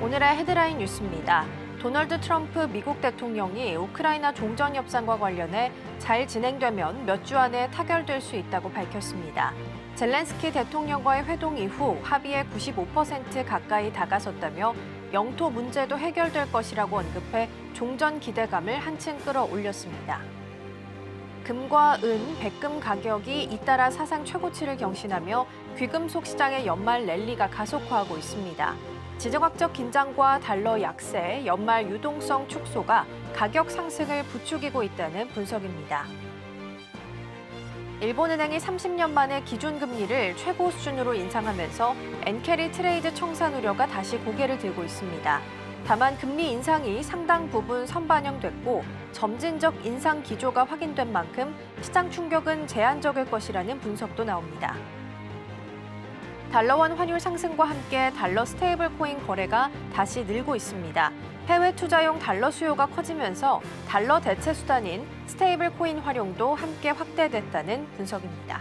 오늘의 헤드라인 뉴스입니다. 도널드 트럼프 미국 대통령이 우크라이나 종전 협상과 관련해 잘 진행되면 몇 주 안에 타결될 수 있다고 밝혔습니다. 젤렌스키 대통령과의 회동 이후 합의에 95% 가까이 다가섰다며 영토 문제도 해결될 것이라고 언급해 종전 기대감을 한층 끌어올렸습니다. 금과 은, 백금 가격이 잇따라 사상 최고치를 경신하며 귀금속 시장의 연말 랠리가 가속화하고 있습니다. 지정학적 긴장과 달러 약세, 연말 유동성 축소가 가격 상승을 부추기고 있다는 분석입니다. 일본은행이 30년 만에 기준금리를 최고 수준으로 인상하면서 엔캐리 트레이드 청산 우려가 다시 고개를 들고 있습니다. 다만 금리 인상이 상당 부분 선반영됐고 점진적 인상 기조가 확인된 만큼 시장 충격은 제한적일 것이라는 분석도 나옵니다. 달러원 환율 상승과 함께 달러 스테이블 코인 거래가 다시 늘고 있습니다. 해외 투자용 달러 수요가 커지면서 달러 대체 수단인 스테이블 코인 활용도 함께 확대됐다는 분석입니다.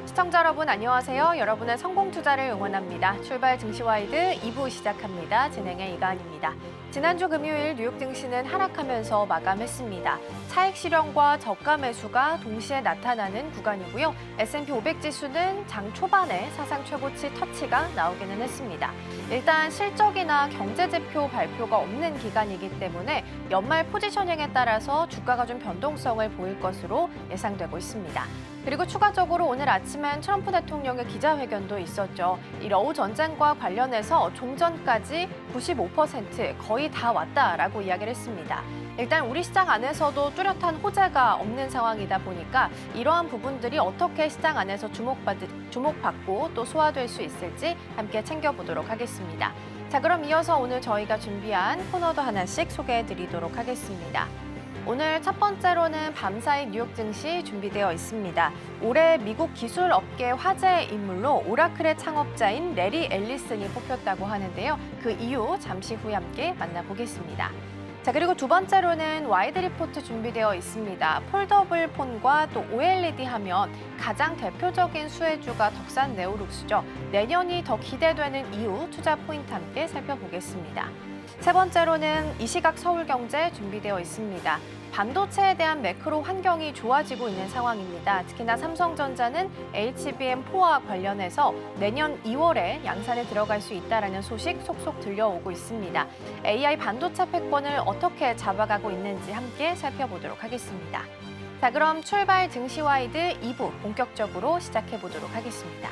시청자 여러분 안녕하세요. 여러분의 성공 투자를 응원합니다. 출발 증시와이드 2부 시작합니다. 진행의 이가은입니다. 지난주 금요일 뉴욕 증시는 하락하면서 마감했습니다. 차익 실현과 저가 매수가 동시에 나타나는 구간이고요. S&P 500 지수는 장 초반에 사상 최고치 터치가 나오기는 했습니다. 일단 실적이나 경제 지표 발표가 없는 기간이기 때문에 연말 포지셔닝에 따라서 주가가 좀 변동성을 보일 것으로 예상되고 있습니다. 그리고 추가적으로 오늘 아침엔 트럼프 대통령의 기자회견도 있었죠. 이 러우 전쟁과 관련해서 종전까지 95% 거의 다 왔다라고 이야기를 했습니다. 일단 우리 시장 안에서도 뚜렷한 호재가 없는 상황이다 보니까 이러한 부분들이 어떻게 시장 안에서 주목받고 또 소화될 수 있을지 함께 챙겨보도록 하겠습니다. 자, 그럼 이어서 오늘 저희가 준비한 코너도 하나씩 소개해드리도록 하겠습니다. 오늘 첫 번째로는 밤사이 뉴욕 증시 준비되어 있습니다. 올해 미국 기술 업계 화제 인물로 오라클의 창업자인 레리 앨리슨이 뽑혔다고 하는데요. 그 이유 잠시 후에 함께 만나보겠습니다. 자, 그리고 두 번째로는 와이드 리포트 준비되어 있습니다. 폴더블 폰과 또 OLED 하면 가장 대표적인 수혜주가 덕산 네오룩스죠. 내년이 더 기대되는 이유 투자 포인트 함께 살펴보겠습니다. 세 번째로는 이 시각 서울경제 준비되어 있습니다. 반도체에 대한 매크로 환경이 좋아지고 있는 상황입니다. 특히나 삼성전자는 HBM4와 관련해서 내년 2월에 양산에 들어갈 수 있다는 소식 속속 들려오고 있습니다. AI 반도체 패권을 어떻게 잡아가고 있는지 함께 살펴보도록 하겠습니다. 자, 그럼 출발 증시와이드 2부 본격적으로 시작해보도록 하겠습니다.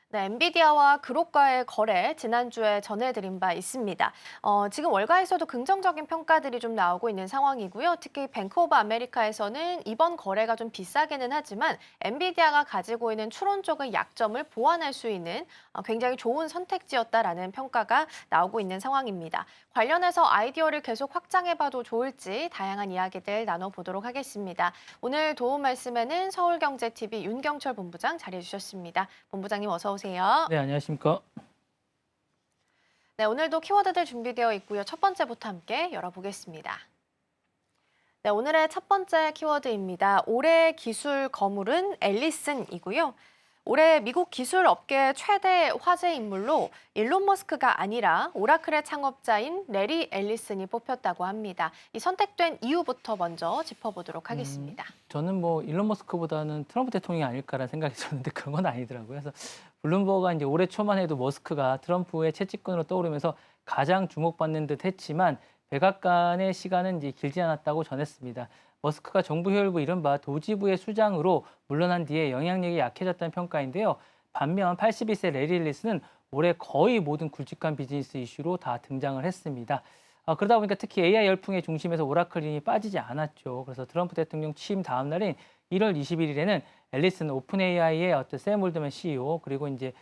네, 엔비디아와 그룹과의 거래 지난주에 전해드린 바 있습니다. 지금 월가에서도 긍정적인 평가들이 좀 나오고 있는 상황이고요. 특히 뱅크 오브 아메리카에서는 이번 거래가 좀 비싸기는 하지만 엔비디아가 가지고 있는 추론적인 약점을 보완할 수 있는 굉장히 좋은 선택지였다라는 평가가 나오고 있는 상황입니다. 관련해서 아이디어를 계속 확장해봐도 좋을지 다양한 이야기들 나눠보도록 하겠습니다. 오늘 도움 말씀에는 서울경제TV 윤경철 본부장 자리해주셨습니다. 본부장님 어서 오세요. 네, 안녕하십니까. 네, 오늘도 키워드들 준비되어 있고요. 첫 번째부터 함께 열어보겠습니다. 네, 오늘의 첫 번째 키워드입니다. 올해 기술 거물은 앨리슨이고요. 올해 미국 기술 업계 최대 화제 인물로 일론 머스크가 아니라 오라클의 창업자인 레리 앨리슨이 뽑혔다고 합니다. 이 선택된 이유부터 먼저 짚어보도록 하겠습니다. 저는 뭐 일론 머스크보다는 트럼프 대통령이 아닐까라는 생각이 들었는데 그런 건 아니더라고요. 그래서 블룸버그가 이제 올해 초만 해도 머스크가 트럼프의 채찍꾼으로 떠오르면서 가장 주목받는 듯 했지만 백악관의 시간은 이제 길지 않았다고 전했습니다. 머스크가 정부 효율부 이른바 도지부의 수장으로 물러난 뒤에 영향력이 약해졌다는 평가인데요. 반면 82세 레리 앨리스는 올해 거의 모든 굵직한 비즈니스 이슈로 다 등장을 했습니다. 그러다 보니까 특히 AI 열풍의 중심에서 오라클이 빠지지 않았죠. 그래서 트럼프 대통령 취임 다음 날인 1월 21일에는 앨리스는 오픈 AI의 샘 올드맨 CEO 그리고 이제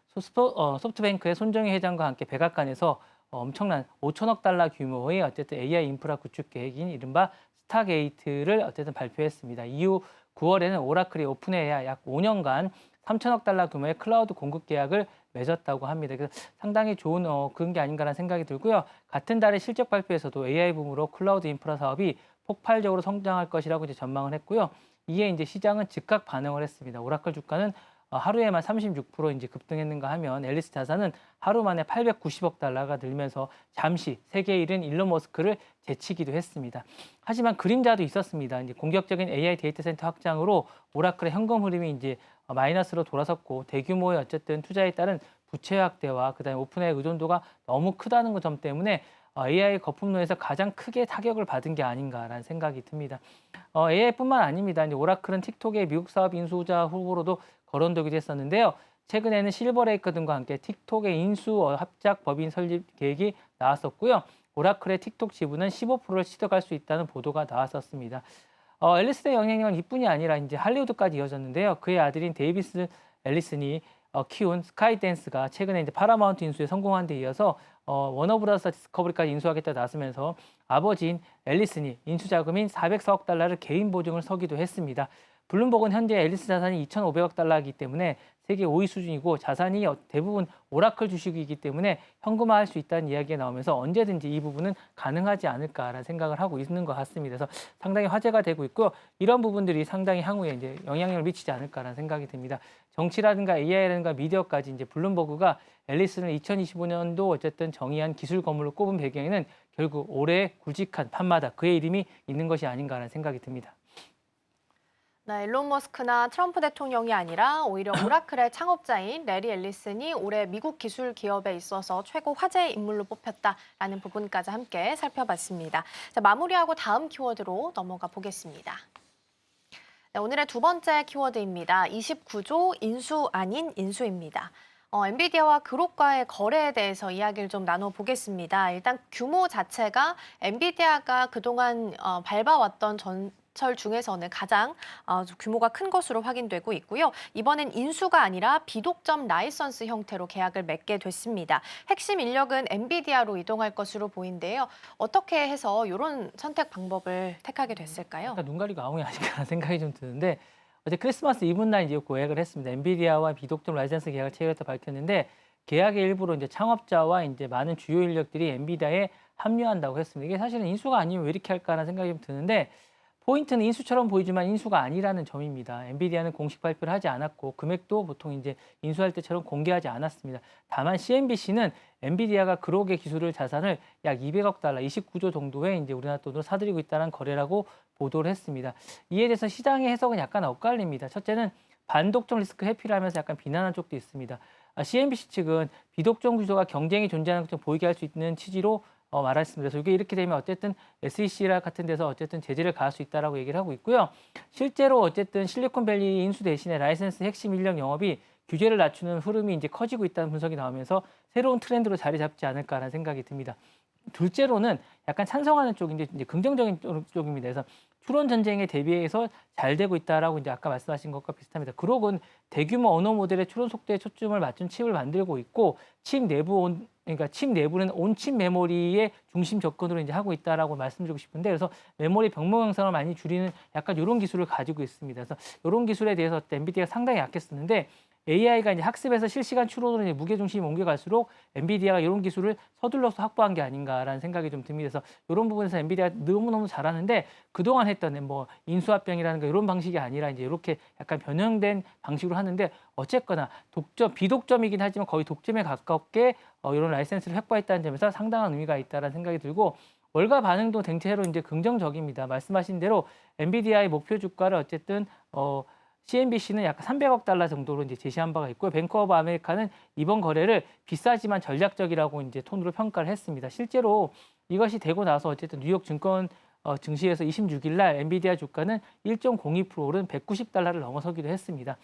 소프트뱅크의 손정희 회장과 함께 백악관에서 엄청난 5천억 달러 규모의 어쨌든 AI 인프라 구축 계획인 이른바 스타게이트를 어쨌든 발표했습니다. 이후 9월에는 오라클이 오픈 AI 약 5년간 3천억 달러 규모의 클라우드 공급 계약을 맺었다고 합니다. 그래서 상당히 좋은 그런 게 아닌가라는 생각이 들고요. 같은 달의 실적 발표에서도 AI 붐으로 클라우드 인프라 사업이 폭발적으로 성장할 것이라고 이제 전망을 했고요. 이에 이제 시장은 즉각 반응을 했습니다. 오라클 주가는 하루에만 36% 이제 급등했는가 하면 앨리스 자산은 하루 만에 890억 달러가 늘면서 잠시 세계 1인 일론 머스크를 제치기도 했습니다. 하지만 그림자도 있었습니다. 이제 공격적인 AI 데이터 센터 확장으로 오라클의 현금 흐름이 이제 마이너스로 돌아섰고 대규모의 어쨌든 투자에 따른 부채 확대와 그다음에 오픈의 의존도가 너무 크다는 점 때문에 AI 거품론에서 가장 크게 타격을 받은 게 아닌가라는 생각이 듭니다. AI뿐만 아닙니다. 이제 오라클은 틱톡의 미국 사업 인수자 후보로도 거론되기도 했었는데요. 최근에는 실버레이크 등과 함께 틱톡의 인수 합작 법인 설립 계획이 나왔었고요. 오라클의 틱톡 지분은 15%를 취득할 수 있다는 보도가 나왔었습니다. 앨리슨의 영향력은 이뿐이 아니라 이제 할리우드까지 이어졌는데요. 그의 아들인 데이비스 앨리슨이 키운 스카이댄스가 최근에 이제 파라마운트 인수에 성공한 데 이어서 워너브라더 디스커버리까지 인수하겠다 나서면서 아버지인 앨리슨이 인수 자금인 404억 달러를 개인 보증을 서기도 했습니다. 블룸버그는 현재 앨리스 자산이 2,500억 달러이기 때문에 세계 5위 수준이고 자산이 대부분 오라클 주식이기 때문에 현금화할 수 있다는 이야기가 나오면서 언제든지 이 부분은 가능하지 않을까라는 생각을 하고 있는 것 같습니다. 그래서 상당히 화제가 되고 있고요. 이런 부분들이 상당히 향후에 이제 영향력을 미치지 않을까라는 생각이 듭니다. 정치라든가 AI라든가 미디어까지 이제 블룸버그가 앨리슨을 2025년도 어쨌든 정의한 기술 건물로 꼽은 배경에는 결국 올해 굵직한 판마다 그의 이름이 있는 것이 아닌가라는 생각이 듭니다. 네, 일론 머스크나 트럼프 대통령이 아니라 오히려 오라클의 창업자인 레리 앨리슨이 올해 미국 기술 기업에 있어서 최고 화제의 인물로 뽑혔다라는 부분까지 함께 살펴봤습니다. 자, 마무리하고 다음 키워드로 넘어가 보겠습니다. 네, 오늘의 두 번째 키워드입니다. 29조 인수 아닌 인수입니다. 엔비디아와 그룹과의 거래에 대해서 이야기를 좀 나눠보겠습니다. 일단 규모 자체가 엔비디아가 그동안 밟아왔던 전철 중에서는 가장 규모가 큰 것으로 확인되고 있고요. 이번엔 인수가 아니라 비독점 라이선스 형태로 계약을 맺게 됐습니다. 핵심 인력은 엔비디아로 이동할 것으로 보이는데요. 어떻게 해서 이런 선택 방법을 택하게 됐을까요? 눈 가리고 아웅이 아닌가 생각이 좀 드는데 어제 크리스마스 이브날 이제 계약을 했습니다. 엔비디아와 비독점 라이선스 계약을 체결했다 밝혔는데 계약의 일부로 이제 창업자와 이제 많은 주요 인력들이 엔비디아에 합류한다고 했습니다. 이게 사실은 인수가 아니면 왜 이렇게 할까라는 생각이 좀 드는데 포인트는 인수처럼 보이지만 인수가 아니라는 점입니다. 엔비디아는 공식 발표를 하지 않았고 금액도 보통 이제 인수할 때처럼 공개하지 않았습니다. 다만 CNBC는 엔비디아가 그로게 기술을 자산을 약 200억 달러, 29조 정도의 이제 우리나라 돈으로 사들이고 있다는 거래라고 보도를 했습니다. 이에 대해서 시장의 해석은 약간 엇갈립니다. 첫째는 반독점 리스크 회피를 하면서 약간 비난한 쪽도 있습니다. CNBC 측은 비독점 구조가 경쟁이 존재하는 것처럼 보이게 할 수 있는 취지로 말했습니다. 그래서 이게 이렇게 되면 어쨌든 SEC 같은 데서 어쨌든 제재를 가할 수 있다라고 얘기를 하고 있고요. 실제로 어쨌든 실리콘밸리 인수 대신에 라이센스 핵심 인력 영업이 규제를 낮추는 흐름이 이제 커지고 있다는 분석이 나오면서 새로운 트렌드로 자리 잡지 않을까라는 생각이 듭니다. 둘째로는 약간 찬성하는 쪽인데 이제 긍정적인 쪽입니다. 그래서 추론 전쟁에 대비해서 잘 되고 있다라고 이제 아까 말씀하신 것과 비슷합니다. 그룹은 대규모 언어 모델의 추론 속도에 초점을 맞춘 칩을 만들고 있고 그러니까 칩 내부는 온칩 메모리의 중심 접근으로 이제 하고 있다라고 말씀드리고 싶은데 그래서 메모리 병목 형상을 많이 줄이는 약간 이런 기술을 가지고 있습니다. 그래서 이런 기술에 대해서 엔비디아가 상당히 약했었는데 AI가 이제 학습에서 실시간 추론으로 이제 무게 중심이 옮겨갈수록 엔비디아가 이런 기술을 서둘러서 확보한 게 아닌가라는 생각이 좀 듭니다. 그래서 이런 부분에서 엔비디아가 너무너무 잘하는데 그동안 했던 뭐 인수합병이라는 이런 방식이 아니라 이제 이렇게 약간 변형된 방식으로 하는데 어쨌거나 비독점이긴 하지만 거의 독점에 가깝게 이런 라이센스를 확보했다는 점에서 상당한 의미가 있다라는 생각이 들고 월가 반응도 대체로 이제 긍정적입니다. 말씀하신 대로 엔비디아의 목표 주가를 어쨌든 CNBC는 약간 300억 달러 정도로 이제 제시한 바가 있고요. 뱅크 오브 아메리카는 이번 거래를 비싸지만 전략적이라고 이제 톤으로 평가를 했습니다. 실제로 이것이 되고 나서 어쨌든 뉴욕 증권 증시에서 26일 날 엔비디아 주가는 1.02% 오른 190달러를 넘어서기도 했습니다.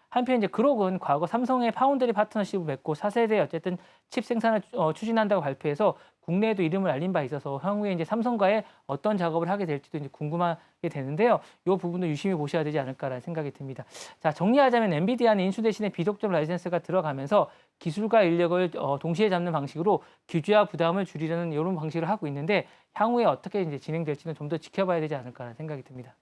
한편 이제 그록은 과거 삼성의 파운드리 파트너십을 맺고 4세대 어쨌든 칩 생산을 추진한다고 발표해서 국내에도 이름을 알린 바 있어서 향후에 이제 삼성과의 어떤 작업을 하게 될지도 이제 궁금하게 되는데요. 이 부분도 유심히 보셔야 되지 않을까라는 생각이 듭니다. 자, 정리하자면 엔비디아는 인수 대신에 비독점 라이센스가 들어가면서 기술과 인력을 동시에 잡는 방식으로 규제와 부담을 줄이려는 이런 방식을 하고 있는데 향후에 어떻게 이제 진행될지는 좀 더 지켜봐야 되지 않을까라는 생각이 듭니다.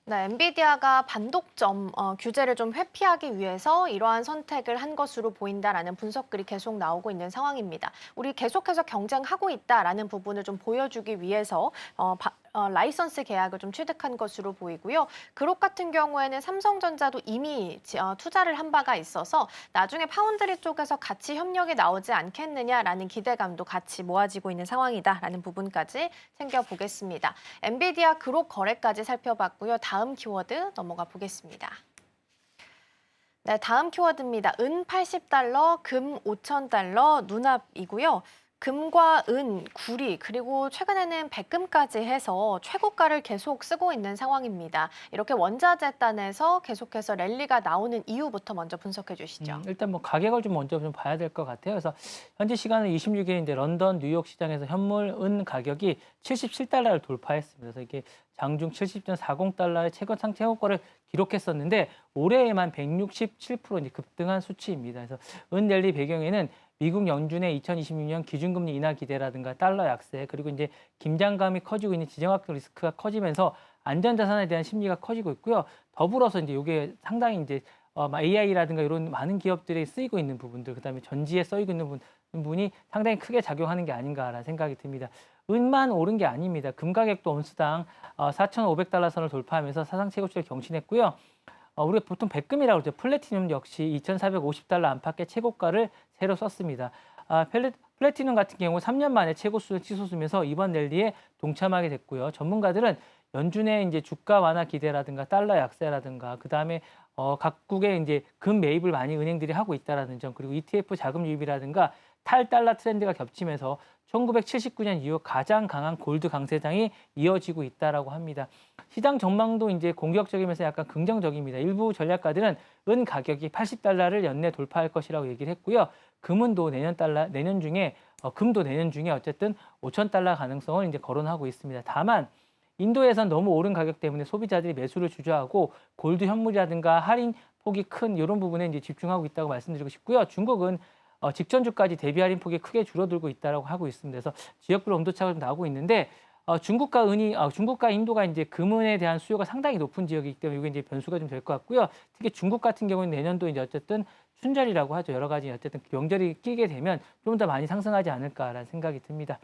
네, 엔비디아가 반독점 규제를 좀 회피하기 위해서 이러한 선택을 한 것으로 보인다라는 분석글이 계속 나오고 있는 상황입니다. 우리 계속해서 경쟁하고 있다라는 부분을 좀 보여주기 위해서 라이선스 계약을 좀 취득한 것으로 보이고요. 그룹 같은 경우에는 삼성전자도 이미 투자를 한 바가 있어서 나중에 파운드리 쪽에서 같이 협력이 나오지 않겠느냐라는 기대감도 같이 모아지고 있는 상황이다라는 부분까지 챙겨보겠습니다. 엔비디아 그룹 거래까지 살펴봤고요. 다음 키워드 넘어가 보겠습니다. 네, 다음 키워드입니다. 은 80달러, 금 5,000달러 눈앞이고요. 금과 은, 구리, 그리고 최근에는 백금까지 해서 최고가를 계속 쓰고 있는 상황입니다. 이렇게 원자재단에서 계속해서 랠리가 나오는 이유부터 먼저 분석해 주시죠. 일단 뭐 가격을 좀 먼저 좀 봐야 될 것 같아요. 그래서 현지 시간은 26일 이제 런던, 뉴욕 시장에서 현물 은 가격이 77달러를 돌파했습니다. 그래서 이게 장중 70.40달러의 최고가를 기록했었는데 올해에만 167% 이제 급등한 수치입니다. 그래서 은 랠리 배경에는 미국 연준의 2026년 기준금리 인하 기대라든가 달러 약세 그리고 이제 긴장감이 커지고 있는 지정학적 리스크가 커지면서 안전자산에 대한 심리가 커지고 있고요. 더불어서 이제 이게 상당히 이제 AI라든가 이런 많은 기업들이 쓰이고 있는 부분들, 그다음에 전지에 쓰이고 있는 부분이 상당히 크게 작용하는 게 아닌가라는 생각이 듭니다. 은만 오른 게 아닙니다. 금 가격도 온스당 4,500달러 선을 돌파하면서 사상 최고치를 경신했고요. 우리가 보통 백금이라고 그러죠. 플래티늄 역시 2,450달러 안팎의 최고가를 새로 썼습니다. 플래티늄 같은 경우 3년 만에 최고 수준을 치솟으면서 이번 랠리에 동참하게 됐고요. 전문가들은 연준의 이제 주가 완화 기대라든가 달러 약세라든가 그다음에 각국의 이제 금 매입을 많이 은행들이 하고 있다라는 점 그리고 ETF 자금 유입이라든가 탈달러 트렌드가 겹치면서 1979년 이후 가장 강한 골드 강세장이 이어지고 있다라고 합니다. 시장 전망도 이제 공격적이면서 약간 긍정적입니다. 일부 전략가들은 은 가격이 80달러를 연내 돌파할 것이라고 얘기를 했고요. 금도 내년 중에 어쨌든 5,000달러 가능성을 이제 거론하고 있습니다. 다만 인도에선 너무 오른 가격 때문에 소비자들이 매수를 주저하고 골드 현물이라든가 할인 폭이 큰 이런 부분에 이제 집중하고 있다고 말씀드리고 싶고요. 중국은 직전주까지 대비 할인 폭이 크게 줄어들고 있다라고 하고 있습니다. 그래서 지역별로 온도차가 좀 나오고 있는데 중국과 인도가 이제 금은에 대한 수요가 상당히 높은 지역이기 때문에 이게 이제 변수가 좀 될 것 같고요. 특히 중국 같은 경우는 내년도 이제 어쨌든 춘절이라고 하죠. 여러 가지 어쨌든 명절이 끼게 되면 좀 더 많이 상승하지 않을까라는 생각이 듭니다.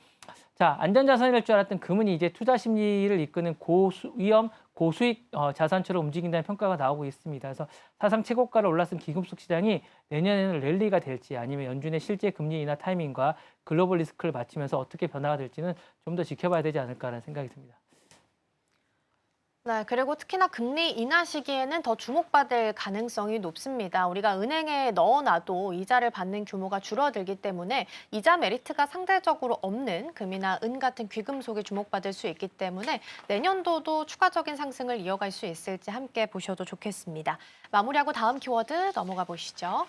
자, 안전자산이 줄 알았던 금은이 이제 투자 심리를 이끄는 고위험, 고수익 자산처럼 움직인다는 평가가 나오고 있습니다. 그래서 사상 최고가를 올랐은 기금속 시장이 내년에는 랠리가 될지 아니면 연준의 실제 금리 인하 타이밍과 글로벌 리스크를 맞추면서 어떻게 변화가 될지는 좀 더 지켜봐야 되지 않을까라는 생각이 듭니다. 네, 그리고 특히나 금리 인하 시기에는 더 주목받을 가능성이 높습니다. 우리가 은행에 넣어놔도 이자를 받는 규모가 줄어들기 때문에 이자 메리트가 상대적으로 없는 금이나 은 같은 귀금속이 주목받을 수 있기 때문에 내년도도 추가적인 상승을 이어갈 수 있을지 함께 보셔도 좋겠습니다. 마무리하고 다음 키워드 넘어가 보시죠.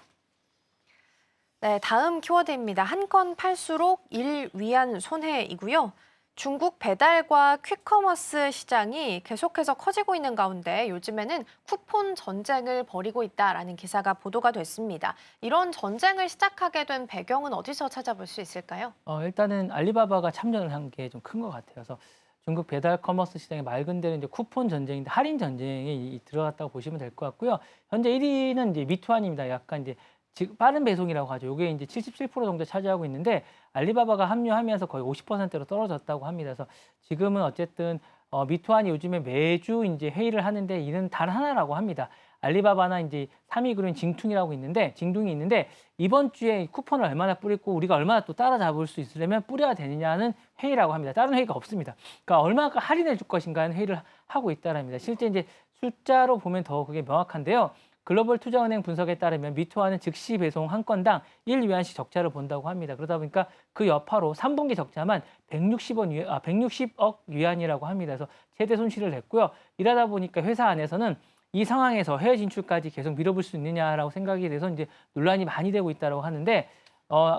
네, 다음 키워드입니다. 한 건 팔수록 일 위안 손해이고요. 중국 배달과 퀵커머스 시장이 계속해서 커지고 있는 가운데 요즘에는 쿠폰 전쟁을 벌이고 있다라는 기사가 보도가 됐습니다. 이런 전쟁을 시작하게 된 배경은 어디서 찾아볼 수 있을까요? 일단은 알리바바가 참전을 한 게 좀 큰 것 같아요. 그래서 중국 배달 커머스 시장의 말 그대로 이제 쿠폰 전쟁인데 할인 전쟁이 들어갔다고 보시면 될 것 같고요. 현재 1위는 이제 미투안입니다. 약간 이제 지금 빠른 배송이라고 하죠. 이게 이제 77% 정도 차지하고 있는데 알리바바가 합류하면서 거의 50%로 떨어졌다고 합니다. 그래서 지금은 어쨌든 미투안이 요즘에 매주 이제 회의를 하는데 이는 단 하나라고 합니다. 알리바바나 이제 3위 그룹인 징퉁이 있는데 이번 주에 쿠폰을 얼마나 뿌리고 우리가 얼마나 또 따라잡을 수 있으려면 뿌려야 되느냐는 회의라고 합니다. 다른 회의가 없습니다. 그러니까 얼마나 할인해 줄 것인가 하는 회의를 하고 있다랍니다. 실제 이제 숫자로 보면 더 그게 명확한데요. 글로벌 투자은행 분석에 따르면 미투안은 즉시 배송 한 건당 1위안씩 적자를 본다고 합니다. 그러다 보니까 그 여파로 3분기 적자만 160억 위안이라고 합니다. 그래서 최대 손실을 냈고요. 이러다 보니까 회사 안에서는 이 상황에서 해외 진출까지 계속 밀어볼 수 있느냐라고 생각이 돼서 이제 논란이 많이 되고 있다고 하는데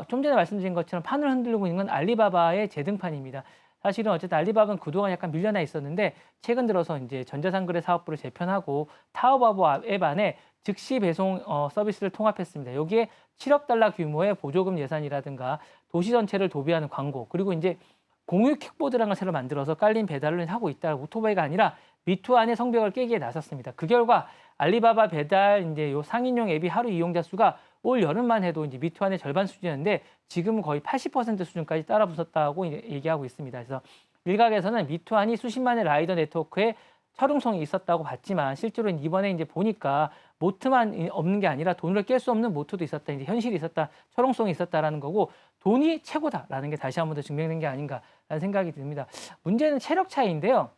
좀 전에 말씀드린 것처럼 판을 흔들고 있는 건 알리바바의 재등판입니다. 사실은 어쨌든 알리바바는 그동안 약간 밀려나 있었는데 최근 들어서 이제 전자상거래 사업부를 재편하고 타오바오 앱 안에 즉시 배송 서비스를 통합했습니다. 여기에 7억 달러 규모의 보조금 예산이라든가 도시 전체를 도배하는 광고 그리고 이제 공유 킥보드라는 걸 새로 만들어서 깔린 배달을 하고 있다. 오토바이가 아니라 미투안의 성벽을 깨기에 나섰습니다. 그 결과 알리바바 배달 이제 요 상인용 앱이 하루 이용자 수가 올 여름만 해도 이제 미투안의 절반 수준이었는데 지금은 거의 80% 수준까지 따라붙었다고 얘기하고 있습니다. 그래서 일각에서는 미투안이 수십만의 라이더 네트워크에 철옹성이 있었다고 봤지만 실제로 이번에 이제 보니까 모트만 없는 게 아니라 돈을 깰 수 없는 모트도 있었다, 이제 현실이 있었다, 철옹성이 있었다라는 거고 돈이 최고다라는 게 다시 한 번 더 증명된 게 아닌가라는 생각이 듭니다. 문제는 체력 차이인데요.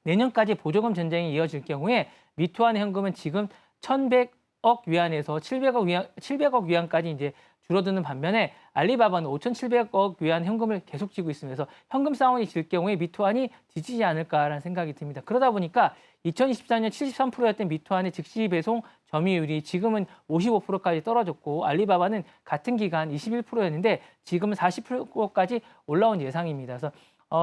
내년까지 보조금 전쟁이 이어질 경우에 미투안의 현금은 지금 1,100억 위안에서 700억 위안까지 이제 줄어드는 반면에 알리바바는 5,700억 위안 현금을 계속 쥐고 있습니다. 그래서 현금 싸움이 질 경우에 미투안이 지치지 않을까라는 생각이 듭니다. 그러다 보니까 2024년 73%였던 미투안의 즉시 배송 점유율이 지금은 55%까지 떨어졌고 알리바바는 같은 기간 21%였는데 지금은 40%까지 올라온 예상입니다. 그래서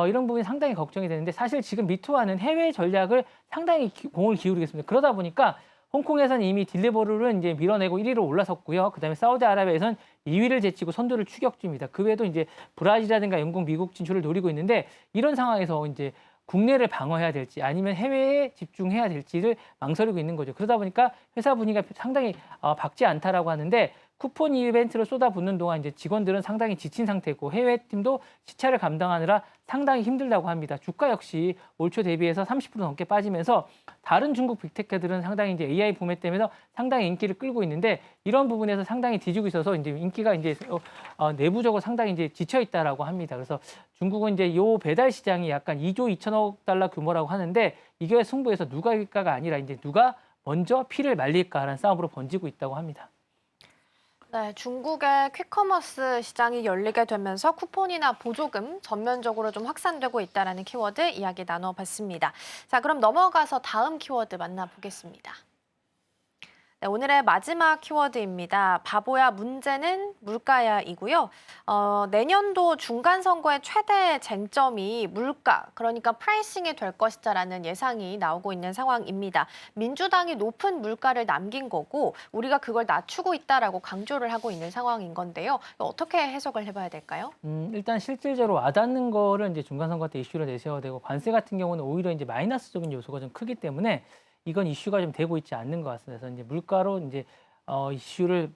이런 부분이 상당히 걱정이 되는데 사실 지금 미투안은 해외 전략을 상당히 공을 기울이고 있습니다. 그러다 보니까 홍콩에서는 이미 딜리버루를 이제 밀어내고 1위로 올라섰고요. 그다음에 사우디아라비아에서는 2위를 제치고 선두를 추격 중입니다. 그 외에도 이제 브라질이라든가 영국, 미국 진출을 노리고 있는데 이런 상황에서 이제 국내를 방어해야 될지 아니면 해외에 집중해야 될지를 망설이고 있는 거죠. 그러다 보니까 회사 분위기가 상당히 밝지 않다라고 하는데 쿠폰 이벤트를 쏟아붓는 동안 이제 직원들은 상당히 지친 상태고 해외팀도 시차를 감당하느라 상당히 힘들다고 합니다. 주가 역시 올 초 대비해서 30% 넘게 빠지면서 다른 중국 빅테크들은 상당히 이제 AI 붐에 때문에 상당히 인기를 끌고 있는데 이런 부분에서 상당히 뒤지고 있어서 이제 인기가 이제 내부적으로 상당히 이제 지쳐 있다라고 합니다. 그래서 중국은 이제 요 배달 시장이 약간 2조 2천억 달러 규모라고 하는데 이게 승부에서 누가 이길까가 아니라 이제 누가 먼저 피를 말릴까라는 싸움으로 번지고 있다고 합니다. 네, 중국의 퀵커머스 시장이 열리게 되면서 쿠폰이나 보조금 전면적으로 좀 확산되고 있다는 키워드 이야기 나눠봤습니다. 자, 그럼 넘어가서 다음 키워드 만나보겠습니다. 네, 오늘의 마지막 키워드입니다. 바보야 문제는 물가야이고요. 내년도 중간선거의 최대 쟁점이 물가, 그러니까 프라이싱이 될 것이다라는 예상이 나오고 있는 상황입니다. 민주당이 높은 물가를 남긴 거고 우리가 그걸 낮추고 있다라고 강조를 하고 있는 상황인 건데요. 어떻게 해석을 해봐야 될까요? 일단 실질적으로 와닿는 거를 이제 중간선거 때 이슈로 내세워야 되고 관세 같은 경우는 오히려 이제 마이너스적인 요소가 좀 크기 때문에 이건 이슈가 좀 되고 있지 않는 것 같습니다. 그래서 이제 물가로 이제 이슈를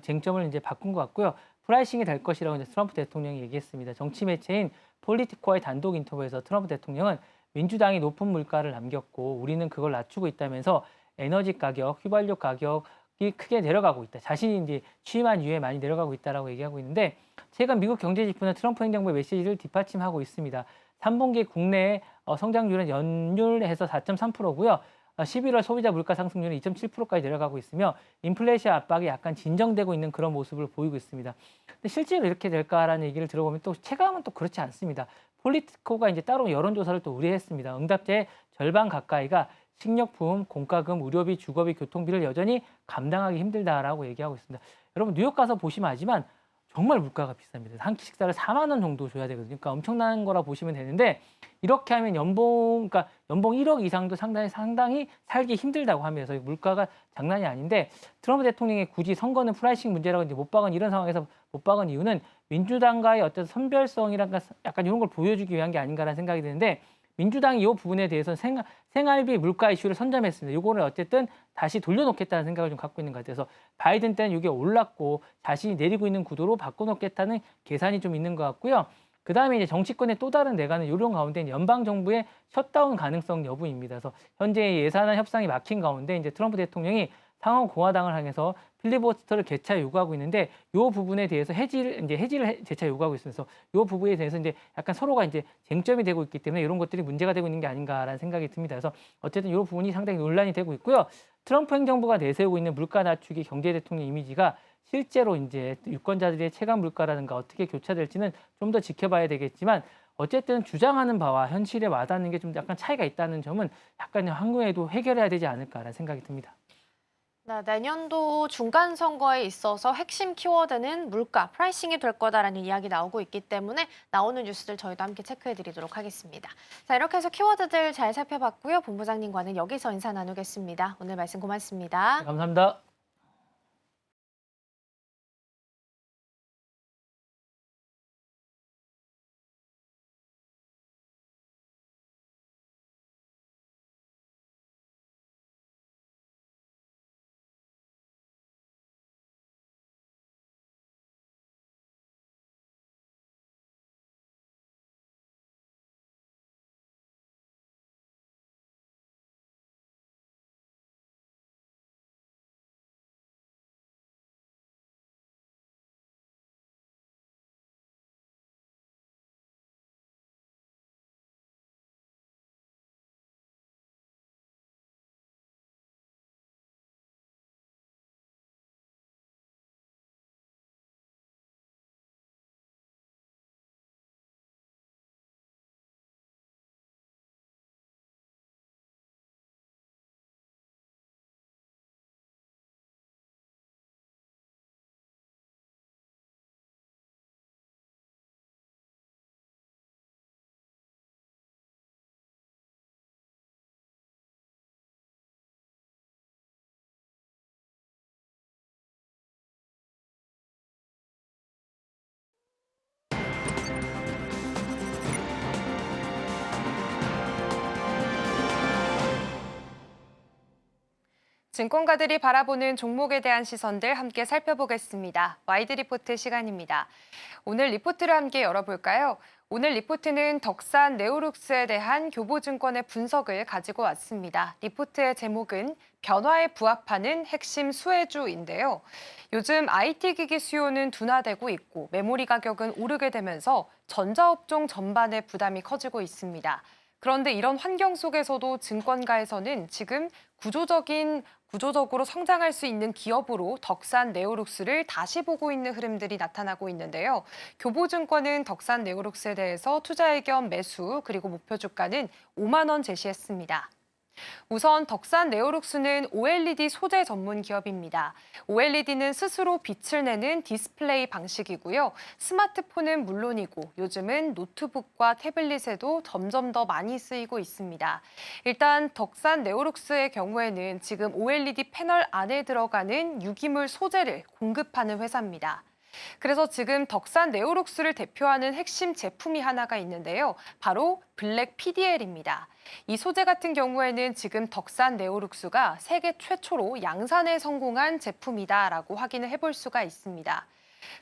쟁점을 이제 바꾼 것 같고요. 프라이싱이 될 것이라고 이제 트럼프 대통령이 얘기했습니다. 정치 매체인 폴리티코와의 단독 인터뷰에서 트럼프 대통령은 민주당이 높은 물가를 남겼고 우리는 그걸 낮추고 있다면서 에너지 가격, 휘발유 가격이 크게 내려가고 있다. 자신이 이제 취임한 이후에 많이 내려가고 있다라고 얘기하고 있는데 최근 미국 경제지표는 트럼프 행정부의 메시지를 뒷받침하고 있습니다. 3분기 국내 성장률은 연율해서 4.3%고요. 11월 소비자 물가 상승률은 2.7%까지 내려가고 있으며 인플레이션 압박이 약간 진정되고 있는 그런 모습을 보이고 있습니다. 근데 실제로 이렇게 될까라는 얘기를 들어보면 또 체감은 또 그렇지 않습니다. 폴리티코가 이제 따로 여론조사를 또 의뢰했습니다. 응답자의 절반 가까이가 식료품, 공과금, 의료비, 주거비, 교통비를 여전히 감당하기 힘들다라고 얘기하고 있습니다. 여러분 뉴욕 가서 보시면 알지만 정말 물가가 비쌉니다. 한 끼 식사를 4만 원 정도 줘야 되거든요. 그러니까 엄청난 거라 보시면 되는데 이렇게 하면 그러니까 연봉 1억 이상도 상당히 살기 힘들다고 하면서 물가가 장난이 아닌데 트럼프 대통령이 굳이 선거는 프라이싱 문제라고 이제 못 박은 이런 상황에서 못 박은 이유는 민주당과의 어떤 선별성이랄까 약간 이런 걸 보여주기 위한 게 아닌가라는 생각이 드는데 민주당이 이 부분에 대해서는 생활비 물가 이슈를 선점했습니다. 이거를 어쨌든 다시 돌려놓겠다는 생각을 좀 갖고 있는 것 같아서 바이든 때는 이게 올랐고 자신이 내리고 있는 구도로 바꿔놓겠다는 계산이 좀 있는 것 같고요. 그다음에 이제 정치권의 또 다른 내관은 이런 가운데 연방 정부의 셧다운 가능성 여부입니다. 그래서 현재 예산안 협상이 막힌 가운데 이제 트럼프 대통령이 상원 공화당을 향해서 필리버스터를 재차 요구하고 있는데 이 부분에 대해서 해지를 재차 요구하고 있어서 이 부분에 대해서 이제 약간 서로가 이제 쟁점이 되고 있기 때문에 이런 것들이 문제가 되고 있는 게 아닌가라는 생각이 듭니다. 그래서 어쨌든 이 부분이 상당히 논란이 되고 있고요. 트럼프 행정부가 내세우고 있는 물가 낮추기 경제 대통령 이미지가 실제로 이제 유권자들의 체감 물가라든가 어떻게 교차될지는 좀 더 지켜봐야 되겠지만 어쨌든 주장하는 바와 현실에 와닿는 게 좀 약간 차이가 있다는 점은 약간 향후에도 해결해야 되지 않을까라는 생각이 듭니다. 네, 내년도 중간 선거에 있어서 핵심 키워드는 물가, 프라이싱이 될 거다라는 이야기 나오고 있기 때문에 나오는 뉴스들 저희도 함께 체크해드리도록 하겠습니다. 자, 이렇게 해서 키워드들 잘 살펴봤고요. 본부장님과는 여기서 인사 나누겠습니다. 오늘 말씀 고맙습니다. 네, 감사합니다. 증권가들이 바라보는 종목에 대한 시선들 함께 살펴보겠습니다. 와이드 리포트 시간입니다. 오늘 리포트를 함께 열어볼까요? 오늘 리포트는 덕산 네오룩스에 대한 교보증권의 분석을 가지고 왔습니다. 리포트의 제목은 변화에 부합하는 핵심 수혜주인데요. 요즘 IT 기기 수요는 둔화되고 있고 메모리 가격은 오르게 되면서 전자업종 전반의 부담이 커지고 있습니다. 그런데 이런 환경 속에서도 증권가에서는 지금 구조적으로 성장할 수 있는 기업으로 덕산 네오룩스를 다시 보고 있는 흐름들이 나타나고 있는데요. 교보증권은 덕산 네오룩스에 대해서 투자 의견 매수 그리고 목표 주가는 5만 원 제시했습니다. 우선 덕산 네오룩스는 OLED 소재 전문 기업입니다. OLED는 스스로 빛을 내는 디스플레이 방식이고요. 스마트폰은 물론이고 요즘은 노트북과 태블릿에도 점점 더 많이 쓰이고 있습니다. 일단 덕산 네오룩스의 경우에는 지금 OLED 패널 안에 들어가는 유기물 소재를 공급하는 회사입니다. 그래서 지금 덕산 네오룩스를 대표하는 핵심 제품이 하나가 있는데요. 바로 블랙 PDL입니다. 이 소재 같은 경우에는 지금 덕산 네오룩스가 세계 최초로 양산에 성공한 제품이다라고 확인을 해볼 수가 있습니다.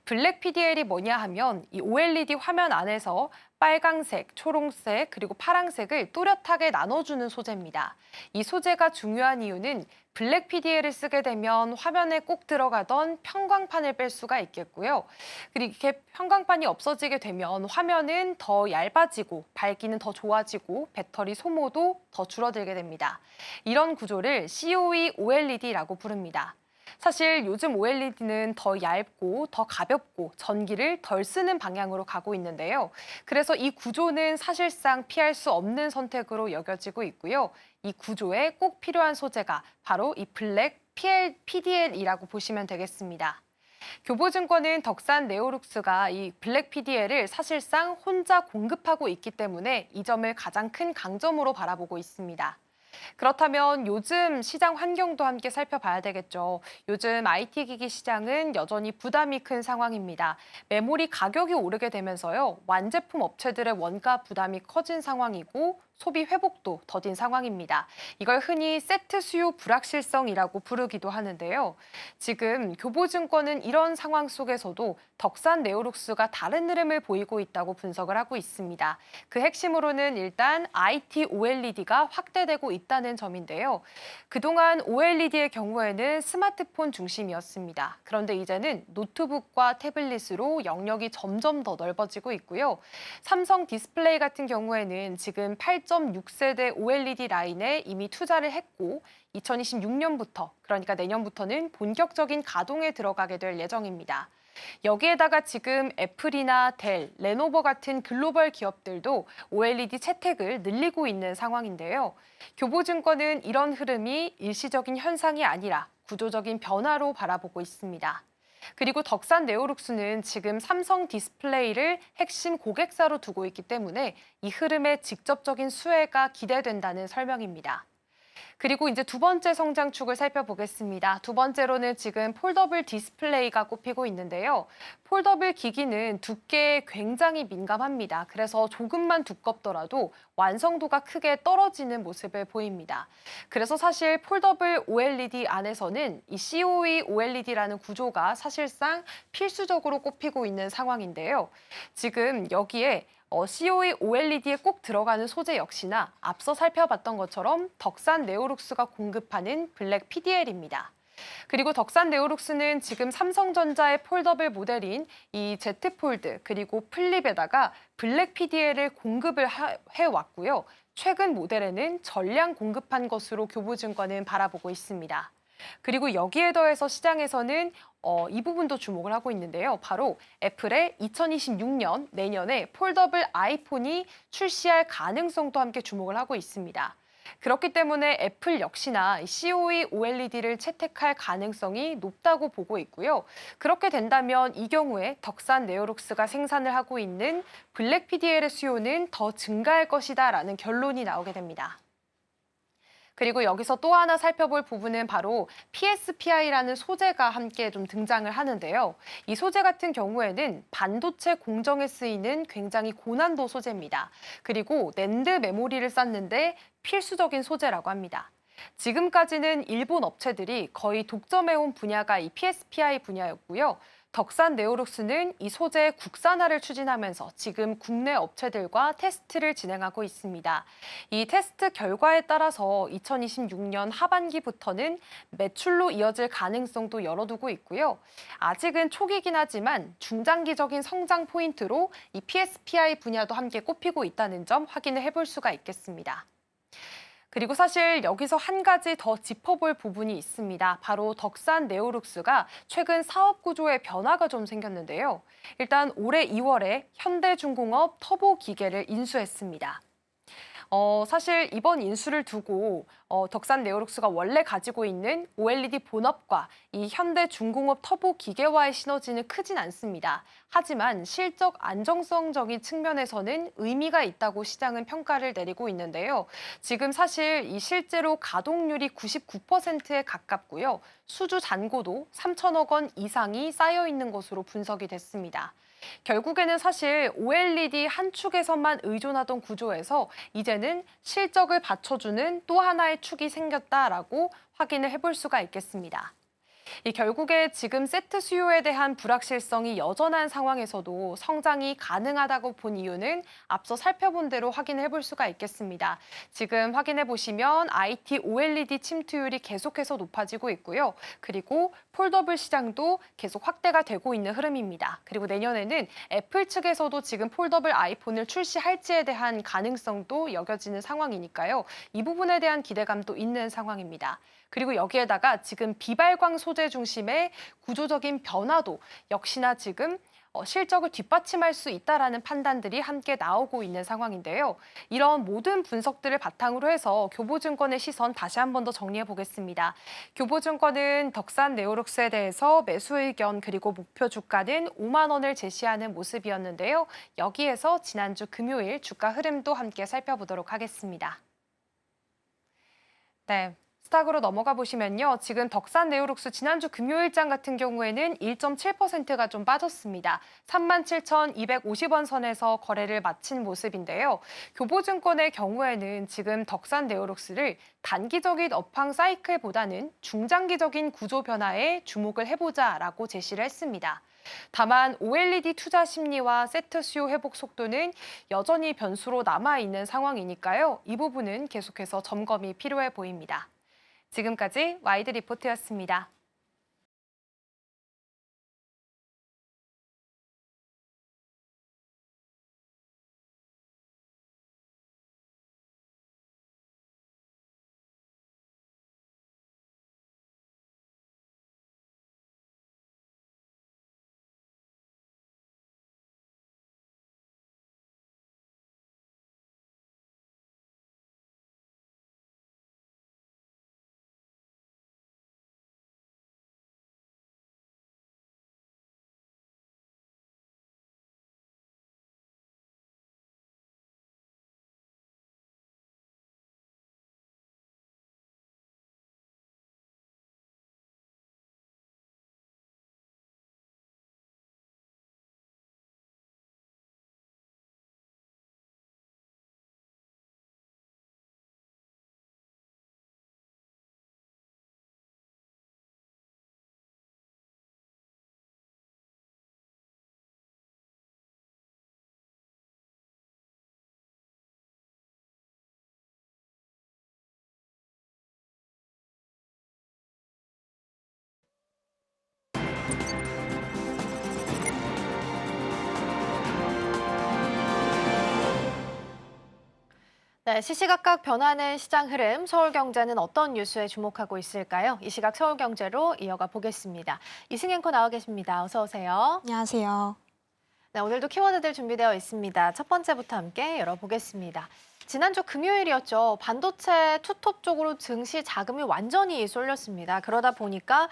블랙 PDL이 뭐냐 하면 이 OLED 화면 안에서 빨강색, 초록색, 그리고 파랑색을 또렷하게 나눠주는 소재입니다. 이 소재가 중요한 이유는 블랙 PDL을 쓰게 되면 화면에 꼭 들어가던 편광판을 뺄 수가 있겠고요. 그리고 이렇게 편광판이 없어지게 되면 화면은 더 얇아지고 밝기는 더 좋아지고 배터리 소모도 더 줄어들게 됩니다. 이런 구조를 COE OLED라고 부릅니다. 사실 요즘 OLED는 더 얇고 더 가볍고 전기를 덜 쓰는 방향으로 가고 있는데요. 그래서 이 구조는 사실상 피할 수 없는 선택으로 여겨지고 있고요. 이 구조에 꼭 필요한 소재가 바로 이 블랙 PDL이라고 보시면 되겠습니다. 교보증권은 덕산 네오룩스가 이 블랙 PDL을 사실상 혼자 공급하고 있기 때문에 이 점을 가장 큰 강점으로 바라보고 있습니다. 그렇다면 요즘 시장 환경도 함께 살펴봐야 되겠죠. 요즘 IT 기기 시장은 여전히 부담이 큰 상황입니다. 메모리 가격이 오르게 되면서요. 완제품 업체들의 원가 부담이 커진 상황이고 소비 회복도 더딘 상황입니다. 이걸 흔히 세트 수요 불확실성이라고 부르기도 하는데요. 지금 교보증권은 이런 상황 속에서도 덕산 네오룩스가 다른 흐름을 보이고 있다고 분석을 하고 있습니다. 그 핵심으로는 일단 IT OLED가 확대되고 있다는 점인데요. 그동안 OLED의 경우에는 스마트폰 중심이었습니다. 그런데 이제는 노트북과 태블릿으로 영역이 점점 더 넓어지고 있고요. 삼성 디스플레이 같은 경우에는 지금 8.6세대 OLED 라인에 이미 투자를 했고 2026년부터, 그러니까 내년부터는 본격적인 가동에 들어가게 될 예정입니다. 여기에다가 지금 애플이나 델, 레노버 같은 글로벌 기업들도 OLED 채택을 늘리고 있는 상황인데요. 교보증권은 이런 흐름이 일시적인 현상이 아니라 구조적인 변화로 바라보고 있습니다. 그리고 덕산 네오룩스는 지금 삼성 디스플레이를 핵심 고객사로 두고 있기 때문에 이 흐름의 직접적인 수혜가 기대된다는 설명입니다. 그리고 이제 두 번째 성장축을 살펴보겠습니다. 두 번째로는 지금 폴더블 디스플레이가 꼽히고 있는데요. 폴더블 기기는 두께에 굉장히 민감합니다. 그래서 조금만 두껍더라도 완성도가 크게 떨어지는 모습을 보입니다. 그래서 사실 폴더블 OLED 안에서는 이 COE OLED라는 구조가 사실상 필수적으로 꼽히고 있는 상황인데요. 지금 여기에 COE OLED에 꼭 들어가는 소재 역시나 앞서 살펴봤던 것처럼 덕산 네오룩스가 공급하는 블랙 PDL입니다. 그리고 덕산 네오룩스는 지금 삼성전자의 폴더블 모델인 이 Z 폴드 그리고 플립에다가 블랙 PDL을 공급을 해왔고요. 최근 모델에는 전량 공급한 것으로 교보증권은 바라보고 있습니다. 그리고 여기에 더해서 시장에서는 이 부분도 주목을 하고 있는데요. 바로 애플의 2026년 내년에 폴더블 아이폰이 출시할 가능성도 함께 주목을 하고 있습니다. 그렇기 때문에 애플 역시나 COE OLED를 채택할 가능성이 높다고 보고 있고요. 그렇게 된다면 이 경우에 덕산 네오룩스가 생산을 하고 있는 블랙 PDL의 수요는 더 증가할 것이다라는 결론이 나오게 됩니다. 그리고 여기서 또 하나 살펴볼 부분은 바로 PSPI라는 소재가 함께 좀 등장을 하는데요. 이 소재 같은 경우에는 반도체 공정에 쓰이는 굉장히 고난도 소재입니다. 그리고 낸드 메모리를 쌓는데 필수적인 소재라고 합니다. 지금까지는 일본 업체들이 거의 독점해온 분야가 이 PSPI 분야였고요. 덕산 네오룩스는 이 소재 국산화를 추진하면서 지금 국내 업체들과 테스트를 진행하고 있습니다. 이 테스트 결과에 따라서 2026년 하반기부터는 매출로 이어질 가능성도 열어두고 있고요. 아직은 초기긴 하지만 중장기적인 성장 포인트로 이 PSPI 분야도 함께 꼽히고 있다는 점 확인을 해볼 수가 있겠습니다. 그리고 사실 여기서 한 가지 더 짚어볼 부분이 있습니다. 바로 덕산 네오룩스가 최근 사업 구조의 변화가 좀 생겼는데요. 일단 올해 2월에 현대중공업 터보 기계를 인수했습니다. 사실 이번 인수를 두고 덕산 네오룩스가 원래 가지고 있는 OLED 본업과 이 현대중공업 터보 기계와의 시너지는 크진 않습니다. 하지만 실적 안정성적인 측면에서는 의미가 있다고 시장은 평가를 내리고 있는데요. 지금 사실 이 실제로 가동률이 99%에 가깝고요. 수주 잔고도 3천억 원 이상이 쌓여 있는 것으로 분석이 됐습니다. 결국에는 사실 OLED 한 축에서만 의존하던 구조에서 이제는 실적을 받쳐주는 또 하나의 축이 생겼다라고 확인을 해볼 수가 있겠습니다. 결국에 지금 세트 수요에 대한 불확실성이 여전한 상황에서도 성장이 가능하다고 본 이유는 앞서 살펴본 대로 확인해 볼 수가 있겠습니다. 지금 확인해 보시면 IT OLED 침투율이 계속해서 높아지고 있고요. 그리고 폴더블 시장도 계속 확대가 되고 있는 흐름입니다. 그리고 내년에는 애플 측에서도 지금 폴더블 아이폰을 출시할지에 대한 가능성도 여겨지는 상황이니까요. 이 부분에 대한 기대감도 있는 상황입니다. 그리고 여기에다가 지금 비발광 소재 중심의 구조적인 변화도 역시나 지금 실적을 뒷받침할 수 있다라는 판단들이 함께 나오고 있는 상황인데요. 이런 모든 분석들을 바탕으로 해서 교보증권의 시선 다시 한 번 더 정리해 보겠습니다. 교보증권은 덕산 네오룩스에 대해서 매수 의견 그리고 목표 주가는 5만 원을 제시하는 모습이었는데요. 여기에서 지난주 금요일 주가 흐름도 함께 살펴보도록 하겠습니다. 네. 스탁으로 넘어가 보시면요. 지금 덕산 네오룩스 지난주 금요일장 같은 경우에는 1.7%가 좀 빠졌습니다. 37,250원 선에서 거래를 마친 모습인데요. 교보증권의 경우에는 지금 덕산 네오룩스를 단기적인 업황 사이클보다는 중장기적인 구조 변화에 주목을 해보자라고 제시를 했습니다. 다만 OLED 투자 심리와 세트 수요 회복 속도는 여전히 변수로 남아있는 상황이니까요. 이 부분은 계속해서 점검이 필요해 보입니다. 지금까지 와이드 리포트였습니다. 네, 시시각각 변하는 시장 흐름, 서울경제는 어떤 뉴스에 주목하고 있을까요? 이 시각 서울경제로 이어가 보겠습니다. 이승 앵커 나와 계십니다. 어서 오세요. 안녕하세요. 네, 오늘도 키워드들 준비되어 있습니다. 첫 번째부터 함께 열어보겠습니다. 지난주 금요일이었죠. 반도체 투톱 쪽으로 증시 자금이 완전히 쏠렸습니다. 그러다 보니까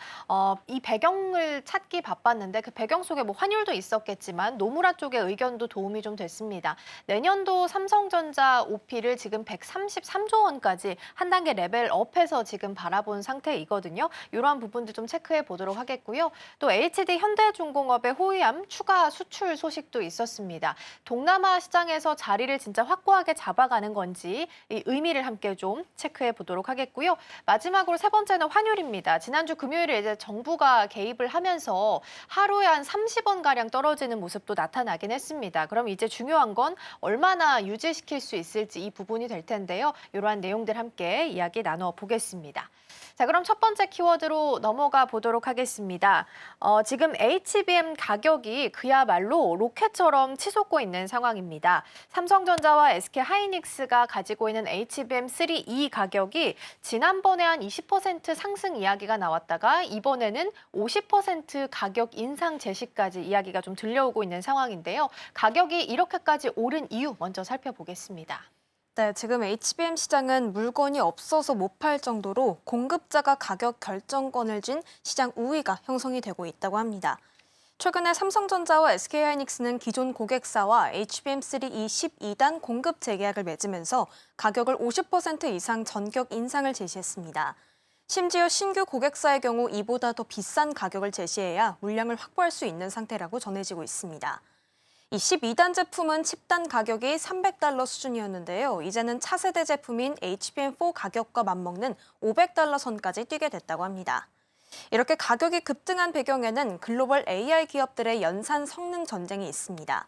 이 배경을 찾기 바빴는데 그 배경 속에 뭐 환율도 있었겠지만 노무라 쪽의 의견도 도움이 좀 됐습니다. 내년도 삼성전자 OP를 지금 133조 원까지 한 단계 레벨업해서 지금 바라본 상태이거든요. 이러한 부분도 좀 체크해 보도록 하겠고요. 또 HD 현대중공업의 호위함 추가 수출 소식도 있었습니다. 동남아 시장에서 자리를 진짜 확고하게 잡아가는 건지 이 의미를 함께 좀 체크해 보도록 하겠고요. 마지막으로 세 번째는 환율입니다. 지난주 금요일에 이제 정부가 개입을 하면서 하루에 한 30원 가량 떨어지는 모습도 나타나긴 했습니다. 그럼 이제 중요한 건 얼마나 유지시킬 수 있을지 이 부분이 될 텐데요. 이러한 내용들 함께 이야기 나눠 보겠습니다. 자, 그럼 첫 번째 키워드로 넘어가 보도록 하겠습니다. 지금 HBM 가격이 그야말로 로켓처럼 치솟고 있는 상황입니다. 삼성전자와 SK하이닉스가 가지고 있는 HBM3E 가격이 지난번에 한 20% 상승 이야기가 나왔다가 이번에는 50% 가격 인상 제시까지 이야기가 좀 들려오고 있는 상황인데요. 가격이 이렇게까지 오른 이유 먼저 살펴보겠습니다. 네, 지금 HBM 시장은 물건이 없어서 못 팔 정도로 공급자가 가격 결정권을 쥔 시장 우위가 형성이 되고 있다고 합니다. 최근에 삼성전자와 SK하이닉스는 기존 고객사와 HBM3E 12단 공급 재계약을 맺으면서 가격을 50% 이상 전격 인상을 제시했습니다. 심지어 신규 고객사의 경우 이보다 더 비싼 가격을 제시해야 물량을 확보할 수 있는 상태라고 전해지고 있습니다. 이 12단 제품은 칩단 가격이 $300 수준이었는데요. 이제는 차세대 제품인 HBM4 가격과 맞먹는 $500 선까지 뛰게 됐다고 합니다. 이렇게 가격이 급등한 배경에는 글로벌 AI 기업들의 연산 성능 전쟁이 있습니다.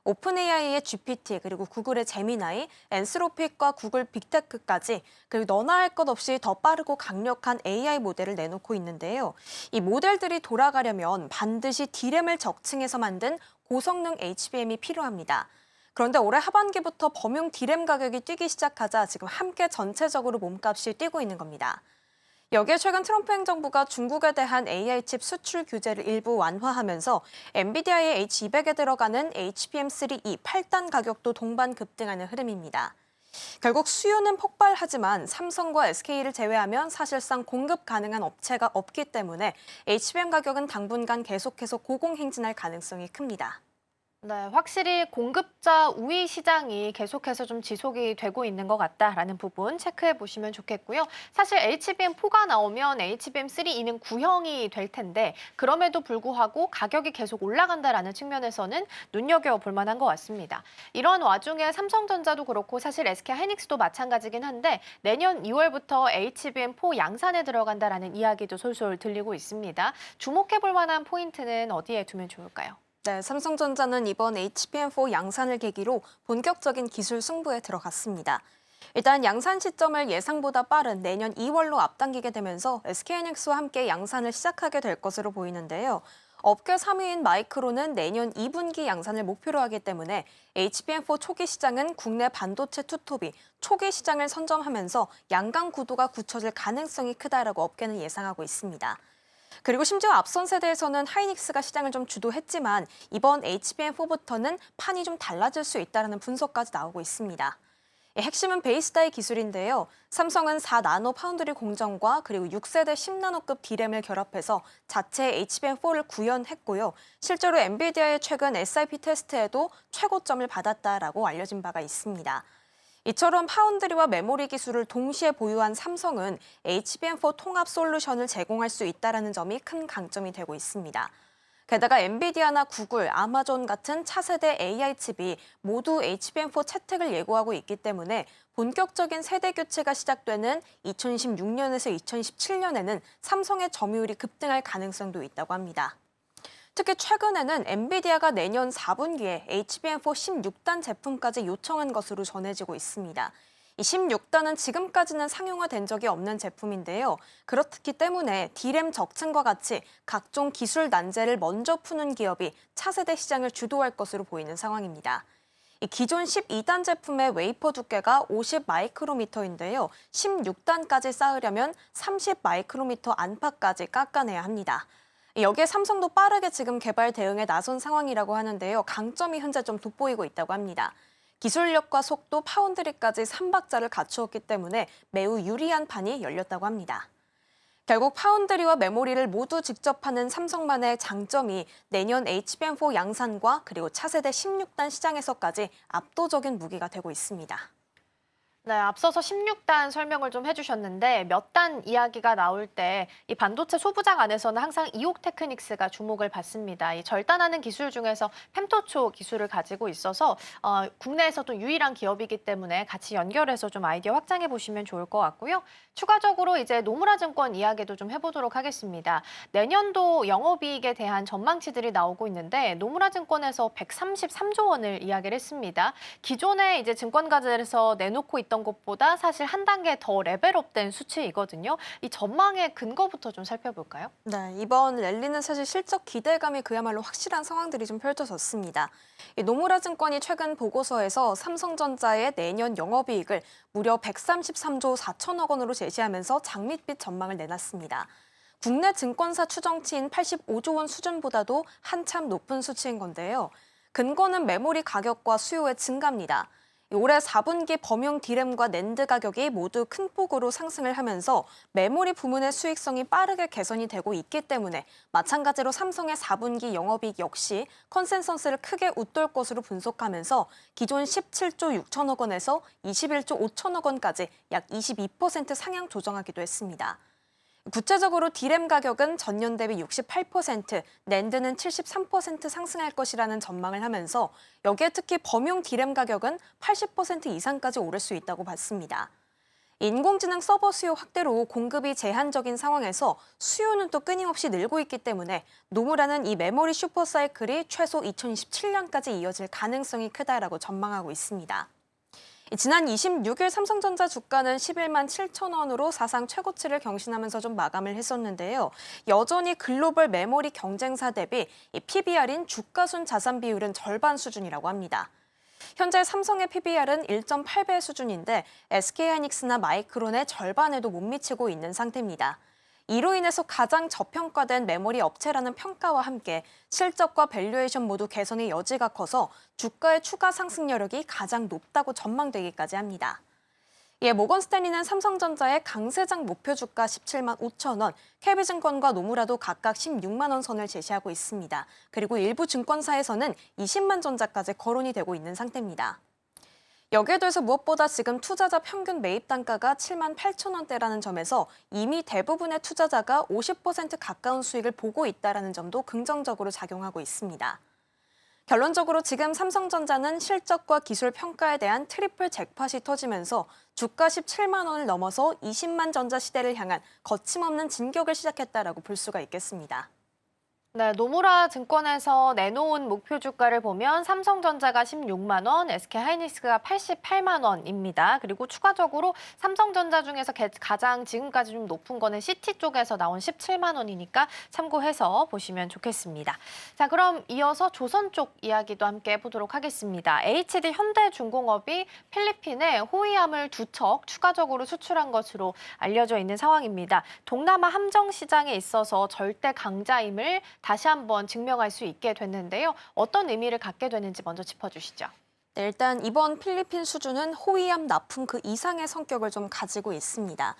오픈AI의 GPT, 그리고 구글의 제미나이, 앤스로픽과 구글 빅테크까지 그리고 너나 할 것 없이 더 빠르고 강력한 AI 모델을 내놓고 있는데요. 이 모델들이 돌아가려면 반드시 D램을 적층해서 만든 고성능 HBM이 필요합니다. 그런데 올해 하반기부터 범용 D램 가격이 뛰기 시작하자 지금 함께 전체적으로 몸값이 뛰고 있는 겁니다. 여기에 최근 트럼프 행정부가 중국에 대한 AI 칩 수출 규제를 일부 완화하면서 엔비디아의 H200에 들어가는 HBM3E 8단 가격도 동반 급등하는 흐름입니다. 결국 수요는 폭발하지만 삼성과 SK를 제외하면 사실상 공급 가능한 업체가 없기 때문에 HBM 가격은 당분간 계속해서 고공행진할 가능성이 큽니다. 네, 확실히 공급자 우위 시장이 계속해서 좀 지속이 되고 있는 것 같다라는 부분 체크해 보시면 좋겠고요. 사실 HBM4가 나오면 HBM3E는 구형이 될 텐데 그럼에도 불구하고 가격이 계속 올라간다라는 측면에서는 눈여겨볼 만한 것 같습니다. 이런 와중에 삼성전자도 그렇고 사실 SK하이닉스도 마찬가지긴 한데 내년 2월부터 HBM4 양산에 들어간다라는 이야기도 솔솔 들리고 있습니다. 주목해 볼 만한 포인트는 어디에 두면 좋을까요? 네, 삼성전자는 이번 HBM4 양산을 계기로 본격적인 기술 승부에 들어갔습니다. 일단 양산 시점을 예상보다 빠른 내년 2월로 앞당기게 되면서 SK하이닉스와 함께 양산을 시작하게 될 것으로 보이는데요. 업계 3위인 마이크론은 내년 2분기 양산을 목표로 하기 때문에 HBM4 초기 시장은 국내 반도체 투톱이 초기 시장을 선점하면서 양강 구도가 굳혀질 가능성이 크다라고 업계는 예상하고 있습니다. 그리고 심지어 앞선 세대에서는 하이닉스가 시장을 좀 주도했지만 이번 HBM4부터는 판이 좀 달라질 수 있다는 분석까지 나오고 있습니다. 핵심은 베이스다이 기술인데요. 삼성은 4나노 파운드리 공정과 그리고 6세대 10나노급 D램을 결합해서 자체 HBM4를 구현했고요. 실제로 엔비디아의 최근 SIP 테스트에도 최고점을 받았다라고 알려진 바가 있습니다. 이처럼 파운드리와 메모리 기술을 동시에 보유한 삼성은 HBM4 통합 솔루션을 제공할 수 있다는 점이 큰 강점이 되고 있습니다. 게다가 엔비디아나 구글, 아마존 같은 차세대 AI 칩이 모두 HBM4 채택을 예고하고 있기 때문에 본격적인 세대 교체가 시작되는 2026년에서 2027년에는 삼성의 점유율이 급등할 가능성도 있다고 합니다. 특히 최근에는 엔비디아가 내년 4분기에 HBM4 16단 제품까지 요청한 것으로 전해지고 있습니다. 이 16단은 지금까지는 상용화된 적이 없는 제품인데요. 그렇기 때문에 D램 적층과 같이 각종 기술 난제를 먼저 푸는 기업이 차세대 시장을 주도할 것으로 보이는 상황입니다. 이 기존 12단 제품의 웨이퍼 두께가 50 마이크로미터인데요. 16단까지 쌓으려면 30 마이크로미터 안팎까지 깎아내야 합니다. 여기에 삼성도 빠르게 지금 개발 대응에 나선 상황이라고 하는데요. 강점이 현재 좀 돋보이고 있다고 합니다. 기술력과 속도, 파운드리까지 3박자를 갖추었기 때문에 매우 유리한 판이 열렸다고 합니다. 결국 파운드리와 메모리를 모두 직접 하는 삼성만의 장점이 내년 HBM4 양산과 그리고 차세대 16단 시장에서까지 압도적인 무기가 되고 있습니다. 네, 앞서서 16단 설명을 좀 해주셨는데 몇 단 이야기가 나올 때 이 반도체 소부장 안에서는 항상 이옥 테크닉스가 주목을 받습니다. 이 절단하는 기술 중에서 펜토초 기술을 가지고 있어서 국내에서도 유일한 기업이기 때문에 같이 연결해서 좀 아이디어 확장해 보시면 좋을 것 같고요. 추가적으로 이제 노무라 증권 이야기도 좀 해보도록 하겠습니다. 내년도 영업이익에 대한 전망치들이 나오고 있는데 노무라 증권에서 133조 원을 이야기를 했습니다. 기존에 이제 증권가들에서 내놓고 있던 것보다 사실 한 단계 더 레벨업된 수치이거든요. 이 전망의 근거부터 좀 살펴볼까요? 네, 이번 랠리는 사실 실적 기대감이 그야말로 확실한 상황들이 좀 펼쳐졌습니다. 노무라 증권이 최근 보고서에서 삼성전자의 내년 영업이익을 무려 133조 4천억 원으로 제시하면서 장밋빛 전망을 내놨습니다. 국내 증권사 추정치인 85조 원 수준보다도 한참 높은 수치인 건데요. 근거는 메모리 가격과 수요의 증가입니다. 올해 4분기 범용 D램과 낸드 가격이 모두 큰 폭으로 상승을 하면서 메모리 부문의 수익성이 빠르게 개선이 되고 있기 때문에 마찬가지로 삼성의 4분기 영업이익 역시 컨센서스를 크게 웃돌 것으로 분석하면서 기존 17조 6천억 원에서 21조 5천억 원까지 약 22% 상향 조정하기도 했습니다. 구체적으로 D램 가격은 전년 대비 68%, 낸드는 73% 상승할 것이라는 전망을 하면서 여기에 특히 범용 D램 가격은 80% 이상까지 오를 수 있다고 봤습니다. 인공지능 서버 수요 확대로 공급이 제한적인 상황에서 수요는 또 끊임없이 늘고 있기 때문에 노무라는 이 메모리 슈퍼사이클이 최소 2027년까지 이어질 가능성이 크다라고 전망하고 있습니다. 지난 26일 삼성전자 주가는 11만 7천 원으로 사상 최고치를 경신하면서 좀 마감을 했었는데요. 여전히 글로벌 메모리 경쟁사 대비 PBR인 주가순 자산 비율은 절반 수준이라고 합니다. 현재 삼성의 PBR은 1.8배 수준인데 SK하이닉스나 마이크론의 절반에도 못 미치고 있는 상태입니다. 이로 인해서 가장 저평가된 메모리 업체라는 평가와 함께 실적과 밸류에이션 모두 개선의 여지가 커서 주가의 추가 상승 여력이 가장 높다고 전망되기까지 합니다. 이에 모건스탠리는 삼성전자의 강세장 목표 주가 17만 5천 원, KB증권과 노무라도 각각 16만 원 선을 제시하고 있습니다. 그리고 일부 증권사에서는 20만 전자까지 거론이 되고 있는 상태입니다. 여기에 더해서 무엇보다 지금 투자자 평균 매입 단가가 7만 8천 원대라는 점에서 이미 대부분의 투자자가 50% 가까운 수익을 보고 있다는 점도 긍정적으로 작용하고 있습니다. 결론적으로 지금 삼성전자는 실적과 기술 평가에 대한 트리플 잭팟이 터지면서 주가 17만 원을 넘어서 20만 전자 시대를 향한 거침없는 진격을 시작했다라고 볼 수가 있겠습니다. 네, 노무라 증권에서 내놓은 목표 주가를 보면 삼성전자가 16만 원, SK하이닉스가 88만 원입니다. 그리고 추가적으로 삼성전자 중에서 가장 지금까지 좀 높은 거는 CT 쪽에서 나온 17만 원이니까 참고해서 보시면 좋겠습니다. 자, 그럼 이어서 조선 쪽 이야기도 함께 해보도록 하겠습니다. HD 현대중공업이 필리핀에 호위함을 2척 추가적으로 수출한 것으로 알려져 있는 상황입니다. 동남아 함정 시장에 있어서 절대 강자임을 다시 한번 증명할 수 있게 됐는데요. 어떤 의미를 갖게 되는지 먼저 짚어주시죠. 네, 일단 이번 필리핀 수주는 호위함 납품 그 이상의 성격을 좀 가지고 있습니다.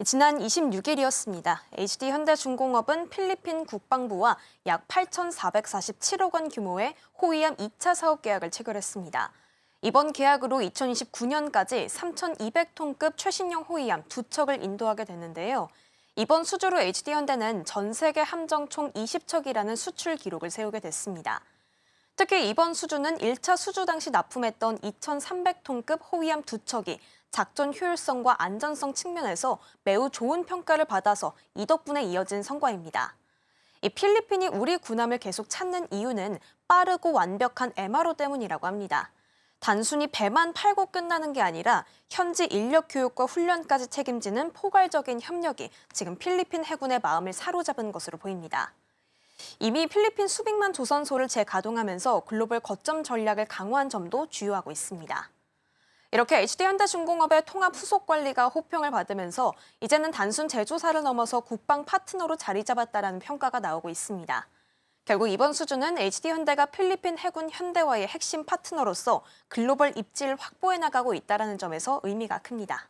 지난 26일이었습니다. HD 현대중공업은 필리핀 국방부와 약 8,447억 원 규모의 호위함 2차 사업 계약을 체결했습니다. 이번 계약으로 2029년까지 3,200톤급 최신형 호위함 2척을 인도하게 됐는데요. 이번 수주로 HD현대는 전 세계 함정 총 20척이라는 수출 기록을 세우게 됐습니다. 특히 이번 수주는 1차 수주 당시 납품했던 2,300톤급 호위함 2척이 작전 효율성과 안전성 측면에서 매우 좋은 평가를 받아서 이 덕분에 이어진 성과입니다. 이 필리핀이 우리 군함을 계속 찾는 이유는 빠르고 완벽한 MRO 때문이라고 합니다. 단순히 배만 팔고 끝나는 게 아니라 현지 인력 교육과 훈련까지 책임지는 포괄적인 협력이 지금 필리핀 해군의 마음을 사로잡은 것으로 보입니다. 이미 필리핀 수백만 조선소를 재가동하면서 글로벌 거점 전략을 강화한 점도 주요하고 있습니다. 이렇게 HD현대중공업의 통합 후속 관리가 호평을 받으면서 이제는 단순 제조사를 넘어서 국방 파트너로 자리 잡았다라는 평가가 나오고 있습니다. 결국 이번 수주는 HD현대가 필리핀 해군 현대와의 핵심 파트너로서 글로벌 입지를 확보해 나가고 있다는 점에서 의미가 큽니다.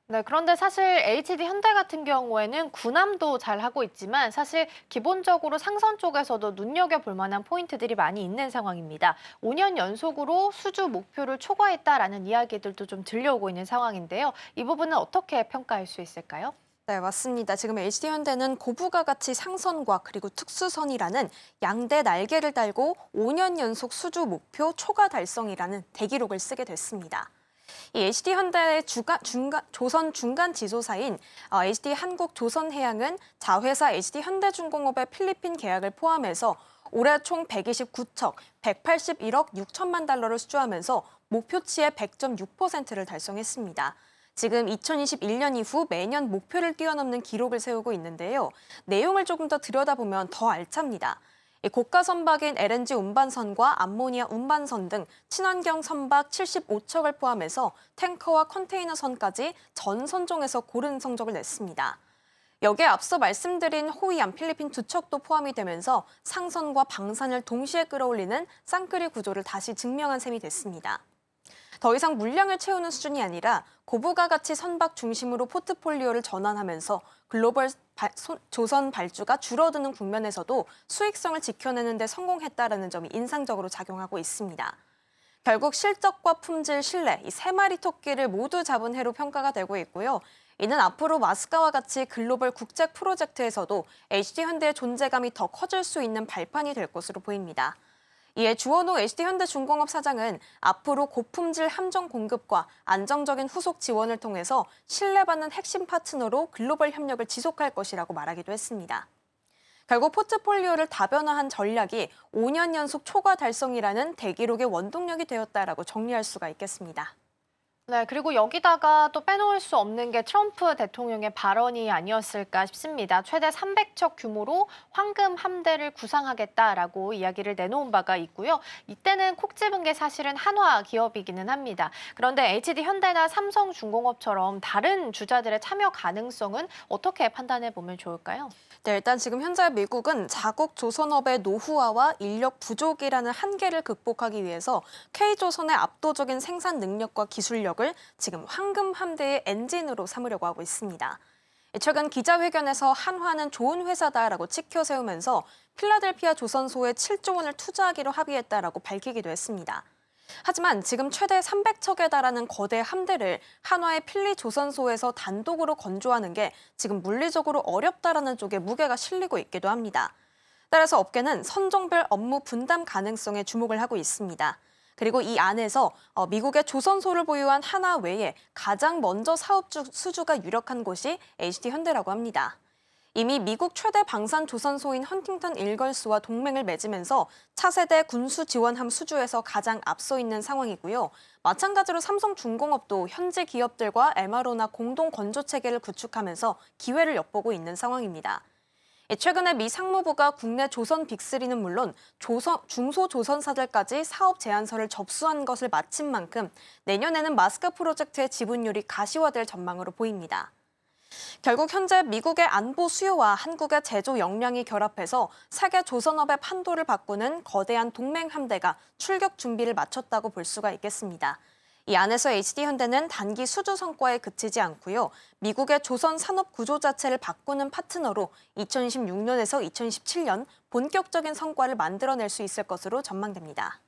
네, 그런데 사실 HD현대 같은 경우에는 군함도 잘 하고 있지만 사실 기본적으로 상선 쪽에서도 눈여겨볼 만한 포인트들이 많이 있는 상황입니다. 5년 연속으로 수주 목표를 초과했다라는 이야기들도 좀 들려오고 있는 상황인데요. 이 부분은 어떻게 평가할 수 있을까요? 네, 맞습니다. 지금 HD현대는 고부가 가치 상선과 그리고 특수선이라는 양대 날개를 달고 5년 연속 수주 목표 초과 달성이라는 대기록을 쓰게 됐습니다. 이 HD현대의 조선 중간 지소사인 HD한국조선해양은 자회사 HD현대중공업의 필리핀 계약을 포함해서 올해 총 129척, 181억 6천만 달러를 수주하면서 목표치의 100.6%를 달성했습니다. 지금 2021년 이후 매년 목표를 뛰어넘는 기록을 세우고 있는데요. 내용을 조금 더 들여다보면 더 알찹니다. 고가 선박인 LNG 운반선과 암모니아 운반선 등 친환경 선박 75척을 포함해서 탱커와 컨테이너선까지 전 선종에서 고른 성적을 냈습니다. 여기에 앞서 말씀드린 호위함 필리핀 2척도 포함이 되면서 상선과 방산을 동시에 끌어올리는 쌍끌이 구조를 다시 증명한 셈이 됐습니다. 더 이상 물량을 채우는 수준이 아니라 고부가 가치 선박 중심으로 포트폴리오를 전환하면서 글로벌 조선 발주가 줄어드는 국면에서도 수익성을 지켜내는 데 성공했다는 점이 인상적으로 작용하고 있습니다. 결국 실적과 품질, 신뢰, 이 세 마리 토끼를 모두 잡은 해로 평가가 되고 있고요. 이는 앞으로 마스카와 같이 글로벌 국제 프로젝트에서도 HD현대의 존재감이 더 커질 수 있는 발판이 될 것으로 보입니다. 이에 주원호 HD현대중공업 사장은 앞으로 고품질 함정 공급과 안정적인 후속 지원을 통해서 신뢰받는 핵심 파트너로 글로벌 협력을 지속할 것이라고 말하기도 했습니다. 결국 포트폴리오를 다변화한 전략이 5년 연속 초과 달성이라는 대기록의 원동력이 되었다라고 정리할 수가 있겠습니다. 네, 그리고 여기다가 또 빼놓을 수 없는 게 트럼프 대통령의 발언이 아니었을까 싶습니다. 최대 300척 규모로 황금 함대를 구상하겠다라고 이야기를 내놓은 바가 있고요. 이때는 콕 집은 게 사실은 한화 기업이기는 합니다. 그런데 HD 현대나 삼성중공업처럼 다른 주자들의 참여 가능성은 어떻게 판단해 보면 좋을까요? 네, 일단 지금 현재 미국은 자국 조선업의 노후화와 인력 부족이라는 한계를 극복하기 위해서 K조선의 압도적인 생산 능력과 기술력을 지금 황금 함대의 엔진으로 삼으려고 하고 있습니다. 최근 기자회견에서 한화는 좋은 회사다라고 치켜 세우면서 필라델피아 조선소에 7조 원을 투자하기로 합의했다라고 밝히기도 했습니다. 하지만 지금 최대 300척에 달하는 거대 함대를 한화의 필리 조선소에서 단독으로 건조하는 게 지금 물리적으로 어렵다라는 쪽에 무게가 실리고 있기도 합니다. 따라서 업계는 선종별 업무 분담 가능성에 주목을 하고 있습니다. 그리고 이 안에서 미국의 조선소를 보유한 한화 외에 가장 먼저 사업주 수주가 유력한 곳이 HD 현대라고 합니다. 이미 미국 최대 방산 조선소인 헌팅턴 일걸스와 동맹을 맺으면서 차세대 군수 지원함 수주에서 가장 앞서 있는 상황이고요. 마찬가지로 삼성중공업도 현지 기업들과 MRO나 공동 건조 체계를 구축하면서 기회를 엿보고 있는 상황입니다. 최근에 미 상무부가 국내 조선 빅3는 물론 중소조선사들까지 사업 제안서를 접수한 것을 마친 만큼 내년에는 마스크 프로젝트의 지분율이 가시화될 전망으로 보입니다. 결국 현재 미국의 안보 수요와 한국의 제조 역량이 결합해서 세계 조선업의 판도를 바꾸는 거대한 동맹 함대가 출격 준비를 마쳤다고 볼 수가 있겠습니다. 이 안에서 HD현대는 단기 수주 성과에 그치지 않고요. 미국의 조선 산업 구조 자체를 바꾸는 파트너로 2026년에서 2017년 본격적인 성과를 만들어낼 수 있을 것으로 전망됩니다.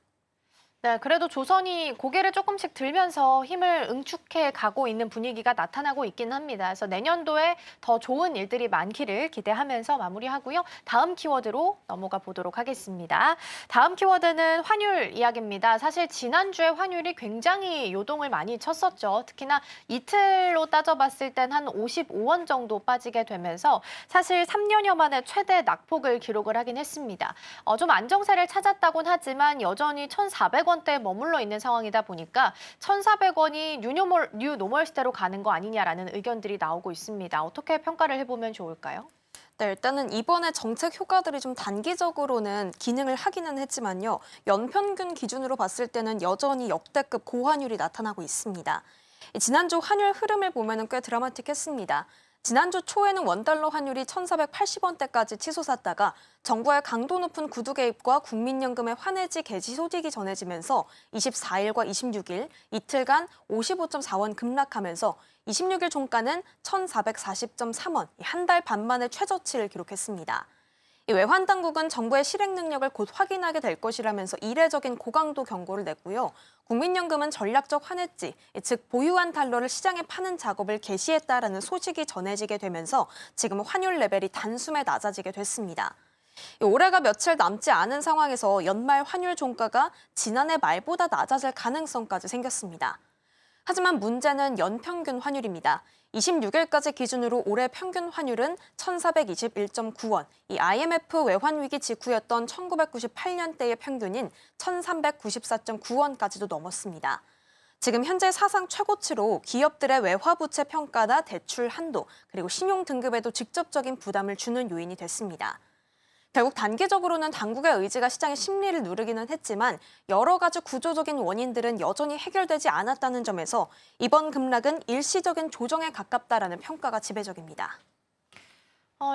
네, 그래도 조선이 고개를 조금씩 들면서 힘을 응축해 가고 있는 분위기가 나타나고 있긴 합니다. 그래서 내년도에 더 좋은 일들이 많기를 기대하면서 마무리하고요. 다음 키워드로 넘어가 보도록 하겠습니다. 다음 키워드는 환율 이야기입니다. 사실 지난주에 환율이 굉장히 요동을 많이 쳤었죠. 특히나 이틀로 따져봤을 땐 한 55원 정도 빠지게 되면서 사실 3년여 만에 최대 낙폭을 기록을 하긴 했습니다. 좀 안정세를 찾았다곤 하지만 여전히 1,400원 대에 머물러 있는 상황이다 보니까 1,400원이 뉴 노멀 시대로 가는 거 아니냐라는 의견들이 나오고 있습니다. 어떻게 평가를 해보면 좋을까요? 네, 일단은 이번에 정책 효과들이 좀 단기적으로는 기능을 하기는 했지만요. 연평균 기준으로 봤을 때는 여전히 역대급 고환율이 나타나고 있습니다. 지난주 환율 흐름을 보면 꽤 드라마틱했습니다. 지난주 초에는 원달러 환율이 1,480원대까지 치솟았다가 정부의 강도 높은 구두 개입과 국민연금의 환해지 개시 소식이 전해지면서 24일과 26일 이틀간 55.4원 급락하면서 26일 종가는 1,440.3원, 한 달 반 만에 최저치를 기록했습니다. 외환 당국은 정부의 실행 능력을 곧 확인하게 될 것이라면서 이례적인 고강도 경고를 냈고요. 국민연금은 전략적 환해지, 즉 보유한 달러를 시장에 파는 작업을 개시했다라는 소식이 전해지게 되면서 지금 환율 레벨이 단숨에 낮아지게 됐습니다. 올해가 며칠 남지 않은 상황에서 연말 환율 종가가 지난해 말보다 낮아질 가능성까지 생겼습니다. 하지만 문제는 연평균 환율입니다. 26일까지 기준으로 올해 평균 환율은 1,421.9원, 이 IMF 외환위기 직후였던 1998년대의 평균인 1,394.9원까지도 넘었습니다. 지금 현재 사상 최고치로 기업들의 외화부채 평가나 대출 한도, 그리고 신용 등급에도 직접적인 부담을 주는 요인이 됐습니다. 결국 단기적으로는 당국의 의지가 시장의 심리를 누르기는 했지만 여러 가지 구조적인 원인들은 여전히 해결되지 않았다는 점에서 이번 급락은 일시적인 조정에 가깝다라는 평가가 지배적입니다.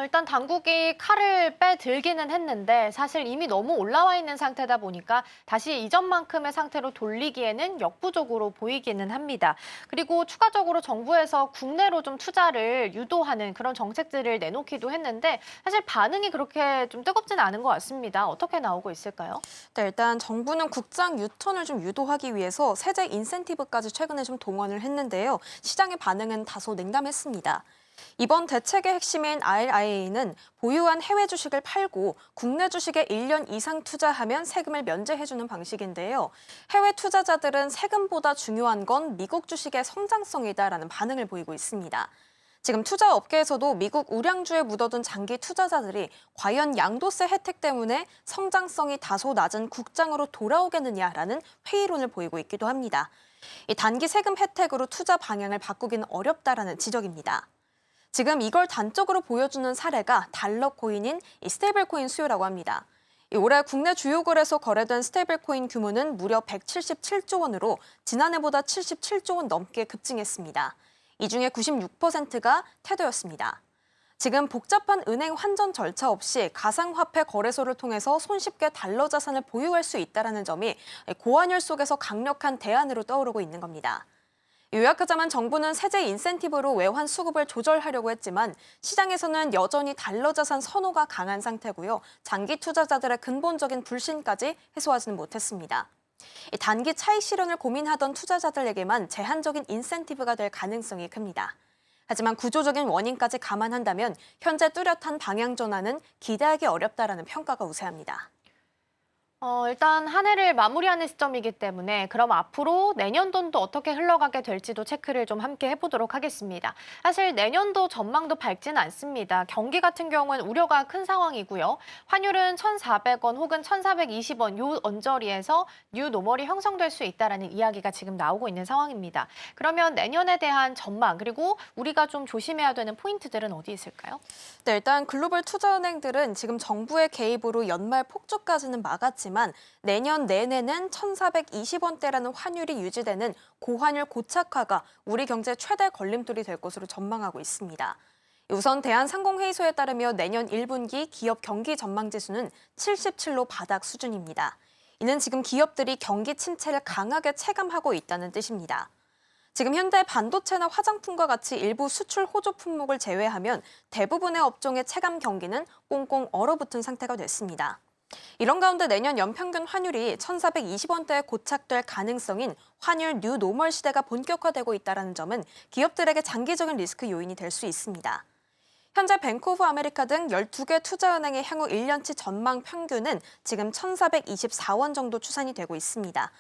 일단 당국이 칼을 빼들기는 했는데 사실 이미 너무 올라와 있는 상태다 보니까 다시 이전만큼의 상태로 돌리기에는 역부족으로 보이기는 합니다. 그리고 추가적으로 정부에서 국내로 좀 투자를 유도하는 그런 정책들을 내놓기도 했는데 사실 반응이 그렇게 좀 뜨겁지는 않은 것 같습니다. 어떻게 나오고 있을까요? 네, 일단 정부는 국장 유턴을 좀 유도하기 위해서 세제 인센티브까지 최근에 좀 동원을 했는데요. 시장의 반응은 다소 냉담했습니다. 이번 대책의 핵심인 RIA는 보유한 해외 주식을 팔고 국내 주식에 1년 이상 투자하면 세금을 면제해주는 방식인데요. 해외 투자자들은 세금보다 중요한 건 미국 주식의 성장성이다라는 반응을 보이고 있습니다. 지금 투자 업계에서도 미국 우량주에 묻어둔 장기 투자자들이 과연 양도세 혜택 때문에 성장성이 다소 낮은 국장으로 돌아오겠느냐라는 회의론을 보이고 있기도 합니다. 이 단기 세금 혜택으로 투자 방향을 바꾸기는 어렵다라는 지적입니다. 지금 이걸 단적으로 보여주는 사례가 달러 코인인 이 스테이블 코인 수요라고 합니다. 올해 국내 주요 거래소 거래된 스테이블 코인 규모는 무려 177조 원으로 지난해보다 77조 원 넘게 급증했습니다. 이 중에 96%가 태도였습니다. 지금 복잡한 은행 환전 절차 없이 가상화폐 거래소를 통해서 손쉽게 달러 자산을 보유할 수 있다는 점이 고환율 속에서 강력한 대안으로 떠오르고 있는 겁니다. 요약하자면 정부는 세제 인센티브로 외환 수급을 조절하려고 했지만 시장에서는 여전히 달러 자산 선호가 강한 상태고요. 장기 투자자들의 근본적인 불신까지 해소하지는 못했습니다. 단기 차익 실현을 고민하던 투자자들에게만 제한적인 인센티브가 될 가능성이 큽니다. 하지만 구조적인 원인까지 감안한다면 현재 뚜렷한 방향 전환은 기대하기 어렵다라는 평가가 우세합니다. 일단 한 해를 마무리하는 시점이기 때문에 그럼 앞으로 내년도는 어떻게 흘러가게 될지도 체크를 좀 함께 해보도록 하겠습니다. 사실 내년도 전망도 밝지는 않습니다. 경기 같은 경우는 우려가 큰 상황이고요. 환율은 1,400원 혹은 1,420원 요 언저리에서 뉴 노멀이 형성될 수 있다는 이야기가 지금 나오고 있는 상황입니다. 그러면 내년에 대한 전망 그리고 우리가 좀 조심해야 되는 포인트들은 어디 있을까요? 네, 일단 글로벌 투자은행들은 지금 정부의 개입으로 연말 폭주까지는 막았지만 내년 내내는 1,420원대라는 환율이 유지되는 고환율 고착화가 우리 경제 최대 걸림돌이 될 것으로 전망하고 있습니다. 우선 대한상공회의소에 따르며 내년 1분기 기업 경기 전망 지수는 77로 바닥 수준입니다. 이는 지금 기업들이 경기 침체를 강하게 체감하고 있다는 뜻입니다. 지금 현재 반도체나 화장품과 같이 일부 수출 호조 품목을 제외하면 대부분의 업종의 체감 경기는 꽁꽁 얼어붙은 상태가 됐습니다. 이런 가운데 내년 연평균 환율이 1,420원대에 고착될 가능성인 환율 뉴 노멀 시대가 본격화되고 있다는 점은 기업들에게 장기적인 리스크 요인이 될 수 있습니다. 현재 뱅크 오브 아메리카 등 12개 투자은행의 향후 1년치 전망 평균은 지금 1,424원 정도 추산이 되고 있습니다.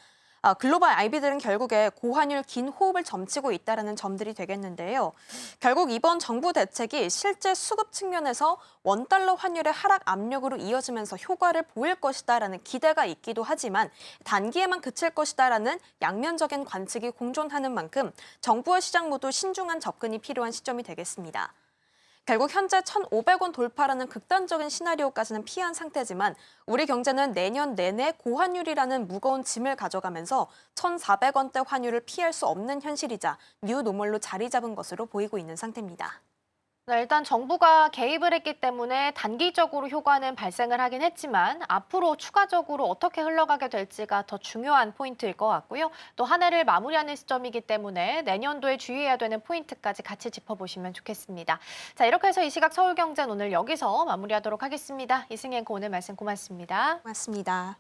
글로벌 IB들은 결국에 고환율 긴 호흡을 점치고 있다는 점들이 되겠는데요. 결국 이번 정부 대책이 실제 수급 측면에서 원달러 환율의 하락 압력으로 이어지면서 효과를 보일 것이다라는 기대가 있기도 하지만 단기에만 그칠 것이다라는 양면적인 관측이 공존하는 만큼 정부와 시장 모두 신중한 접근이 필요한 시점이 되겠습니다. 결국 현재 1,500원 돌파라는 극단적인 시나리오까지는 피한 상태지만 우리 경제는 내년 내내 고환율이라는 무거운 짐을 가져가면서 1,400원대 환율을 피할 수 없는 현실이자 뉴 노멀로 자리 잡은 것으로 보이고 있는 상태입니다. 네, 일단 정부가 개입을 했기 때문에 단기적으로 효과는 발생을 하긴 했지만 앞으로 추가적으로 어떻게 흘러가게 될지가 더 중요한 포인트일 것 같고요. 또 한 해를 마무리하는 시점이기 때문에 내년도에 주의해야 되는 포인트까지 같이 짚어보시면 좋겠습니다. 자, 이렇게 해서 이 시각 서울경제는 오늘 여기서 마무리하도록 하겠습니다. 이승현 고 오늘 말씀 고맙습니다. 고맙습니다.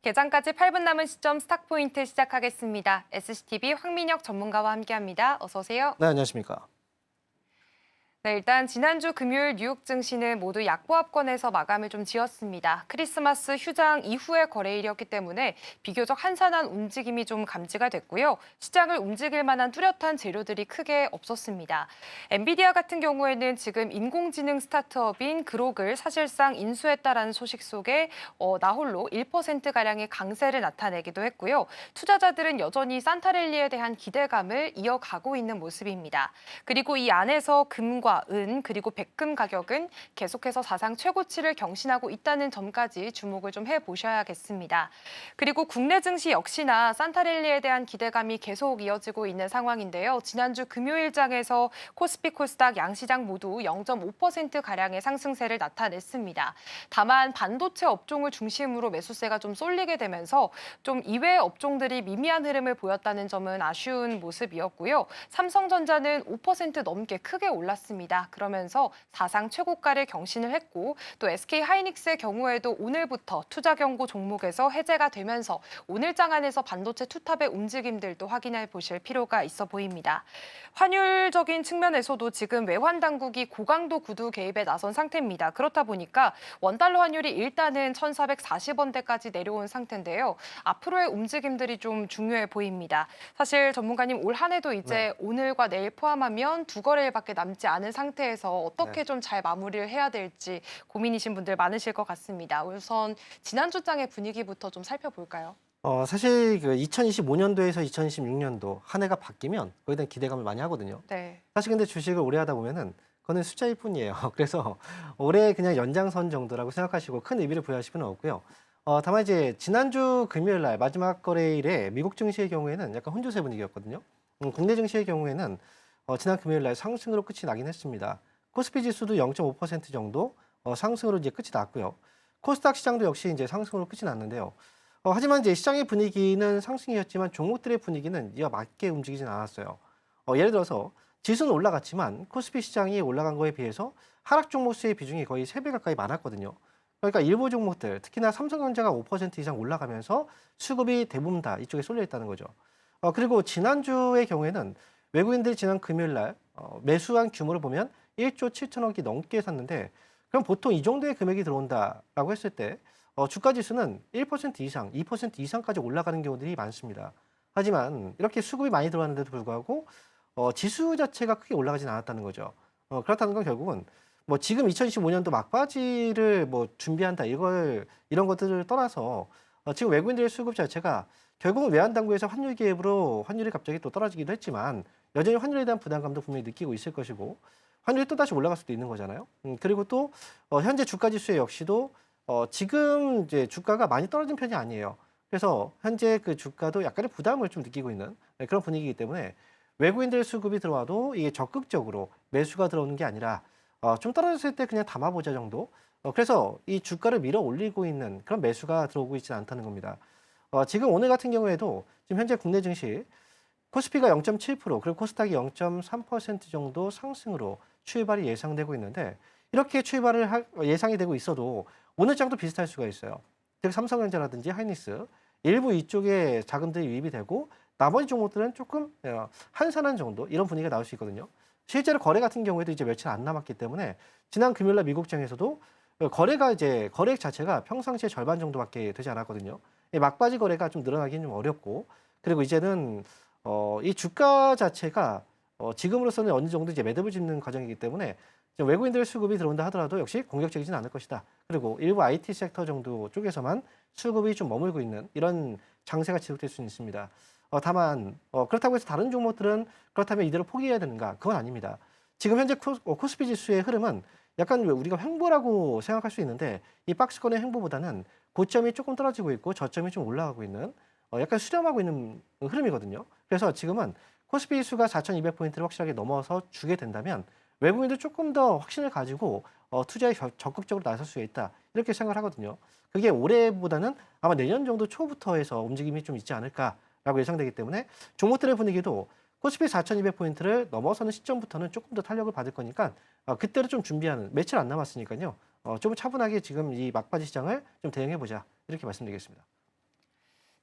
개장까지 8분 남은 시점 스탁포인트 시작하겠습니다. SCTV 황민혁 전문가와 함께합니다. 어서 오세요. 네, 안녕하십니까. 네, 일단 지난주 금요일 뉴욕 증시는 모두 약보합권에서 마감을 좀 지었습니다. 크리스마스 휴장 이후의 거래일이었기 때문에 비교적 한산한 움직임이 좀 감지가 됐고요. 시장을 움직일 만한 뚜렷한 재료들이 크게 없었습니다. 엔비디아 같은 경우에는 지금 인공지능 스타트업인 그록을 사실상 인수했다라는 소식 속에 나홀로 1%가량의 강세를 나타내기도 했고요. 투자자들은 여전히 산타랠리에 대한 기대감을 이어가고 있는 모습입니다. 그리고 이 안에서 금과 은 그리고 백금 가격은 계속해서 사상 최고치를 경신하고 있다는 점까지 주목을 좀 해보셔야겠습니다. 그리고 국내 증시 역시나 산타랠리에 대한 기대감이 계속 이어지고 있는 상황인데요. 지난주 금요일장에서 코스피, 코스닥 양시장 모두 0.5%가량의 상승세를 나타냈습니다. 다만 반도체 업종을 중심으로 매수세가 좀 쏠리게 되면서 좀 이외의 업종들이 미미한 흐름을 보였다는 점은 아쉬운 모습이었고요. 삼성전자는 5% 넘게 크게 올랐습니다. 그러면서 사상 최고가를 경신을 했고 또 SK하이닉스의 경우에도 오늘부터 투자 경고 종목에서 해제가 되면서 오늘장 안에서 반도체 투탑의 움직임들도 확인해 보실 필요가 있어 보입니다. 환율적인 측면에서도 지금 외환 당국이 고강도 구두 개입에 나선 상태입니다. 그렇다 보니까 원달러 환율이 일단은 1,440원대까지 내려온 상태인데요. 앞으로의 움직임들이 좀 중요해 보입니다. 사실 전문가님 올 한 해도 이제 오늘과 내일 포함하면 두 거래일밖에 남지 않은 상태에서 어떻게 좀 잘 마무리를 해야 될지 고민이신 분들 많으실 것 같습니다. 우선 지난주 장의 분위기부터 좀 살펴볼까요? 사실 그 2025년도에서 2026년도 한 해가 바뀌면 거기에 대한 기대감을 많이 하거든요. 네. 사실 근데 주식을 오래 하다 보면은 그거는 숫자일 뿐이에요. 그래서 올해 그냥 연장선 정도라고 생각하시고 큰 의미를 부여하실 필요는 없고요. 다만 이제 지난주 금요일 날 마지막 거래일에 미국 증시의 경우에는 약간 혼조세 분위기였거든요. 국내 증시의 경우에는 지난 금요일 날 상승으로 끝이 나긴 했습니다. 코스피 지수도 0.5% 정도 상승으로 이제 끝이 났고요. 코스닥 시장도 역시 이제 상승으로 끝이 났는데요. 하지만 이제 시장의 분위기는 상승이었지만 종목들의 분위기는 이와 맞게 움직이진 않았어요. 예를 들어서 지수는 올라갔지만 코스피 시장이 올라간 거에 비해서 하락 종목 수의 비중이 거의 3배 가까이 많았거든요. 그러니까 일부 종목들, 특히나 삼성전자가 5% 이상 올라가면서 수급이 대부분 다 이쪽에 쏠려 있다는 거죠. 그리고 지난주의 경우에는 외국인들이 지난 금요일 날 매수한 규모를 보면 1조 7천억이 넘게 샀는데 그럼 보통 이 정도의 금액이 들어온다라고 했을 때 주가 지수는 1% 이상, 2% 이상까지 올라가는 경우들이 많습니다. 하지만 이렇게 수급이 많이 들어왔는데도 불구하고 지수 자체가 크게 올라가진 않았다는 거죠. 그렇다는 건 결국은 뭐 지금 2025년도 막바지를 뭐 준비한다 이런 것들을 떠나서 지금 외국인들의 수급 자체가 결국은 외환당국에서 환율 개입으로 환율이 갑자기 또 떨어지기도 했지만 여전히 환율에 대한 부담감도 분명히 느끼고 있을 것이고 환율이 또 다시 올라갈 수도 있는 거잖아요. 그리고 또 현재 주가 지수에 역시도 지금 이제 주가가 많이 떨어진 편이 아니에요. 그래서 현재 그 주가도 약간의 부담을 좀 느끼고 있는 그런 분위기이기 때문에 외국인들 수급이 들어와도 이게 적극적으로 매수가 들어오는 게 아니라 좀 떨어졌을 때 그냥 담아보자 정도. 그래서 이 주가를 밀어 올리고 있는 그런 매수가 들어오고 있지는 않다는 겁니다. 지금 오늘 같은 경우에도 지금 현재 국내 증시 코스피가 0.7% 그리고 코스닥이 0.3% 정도 상승으로 출발이 예상되고 있는데 이렇게 출발을 예상이 되고 있어도 오늘 장도 비슷할 수가 있어요. 즉 삼성전자라든지 하이닉스 일부 이쪽에 자금들이 유입이 되고 나머지 종목들은 조금 한산한 정도 이런 분위기가 나올 수 있거든요. 실제로 거래 같은 경우에도 이제 며칠 안 남았기 때문에 지난 금요일날 미국장에서도 거래액 자체가 평상시의 절반 정도밖에 되지 않았거든요. 막바지 거래가 좀 늘어나기는 좀 어렵고 그리고 이제는 이 주가 자체가 지금으로서는 어느 정도 이제 매듭을 짓는 과정이기 때문에 외국인들 수급이 들어온다 하더라도 역시 공격적이진 않을 것이다. 그리고 일부 IT 섹터 정도 쪽에서만 수급이 좀 머물고 있는 이런 장세가 지속될 수는 있습니다. 다만 그렇다고 해서 다른 종목들은 그렇다면 이대로 포기해야 되는가? 그건 아닙니다. 지금 현재 코스피 지수의 흐름은 약간 우리가 횡보라고 생각할 수 있는데 이 박스권의 횡보보다는 고점이 조금 떨어지고 있고 저점이 좀 올라가고 있는 약간 수렴하고 있는 흐름이거든요. 그래서 지금은 코스피 지수가 4,200포인트를 확실하게 넘어서 주게 된다면 외국인들 조금 더 확신을 가지고 투자에 적극적으로 나설 수 있다. 이렇게 생각을 하거든요. 그게 올해보다는 아마 내년 정도 초부터 해서 움직임이 좀 있지 않을까라고 예상되기 때문에 종목들의 분위기도 코스피 4,200포인트를 넘어서는 시점부터는 조금 더 탄력을 받을 거니까 그때를 좀 준비하는 며칠 안 남았으니까요. 좀 차분하게 지금 이 막바지 시장을 좀 대응해 보자 이렇게 말씀드리겠습니다.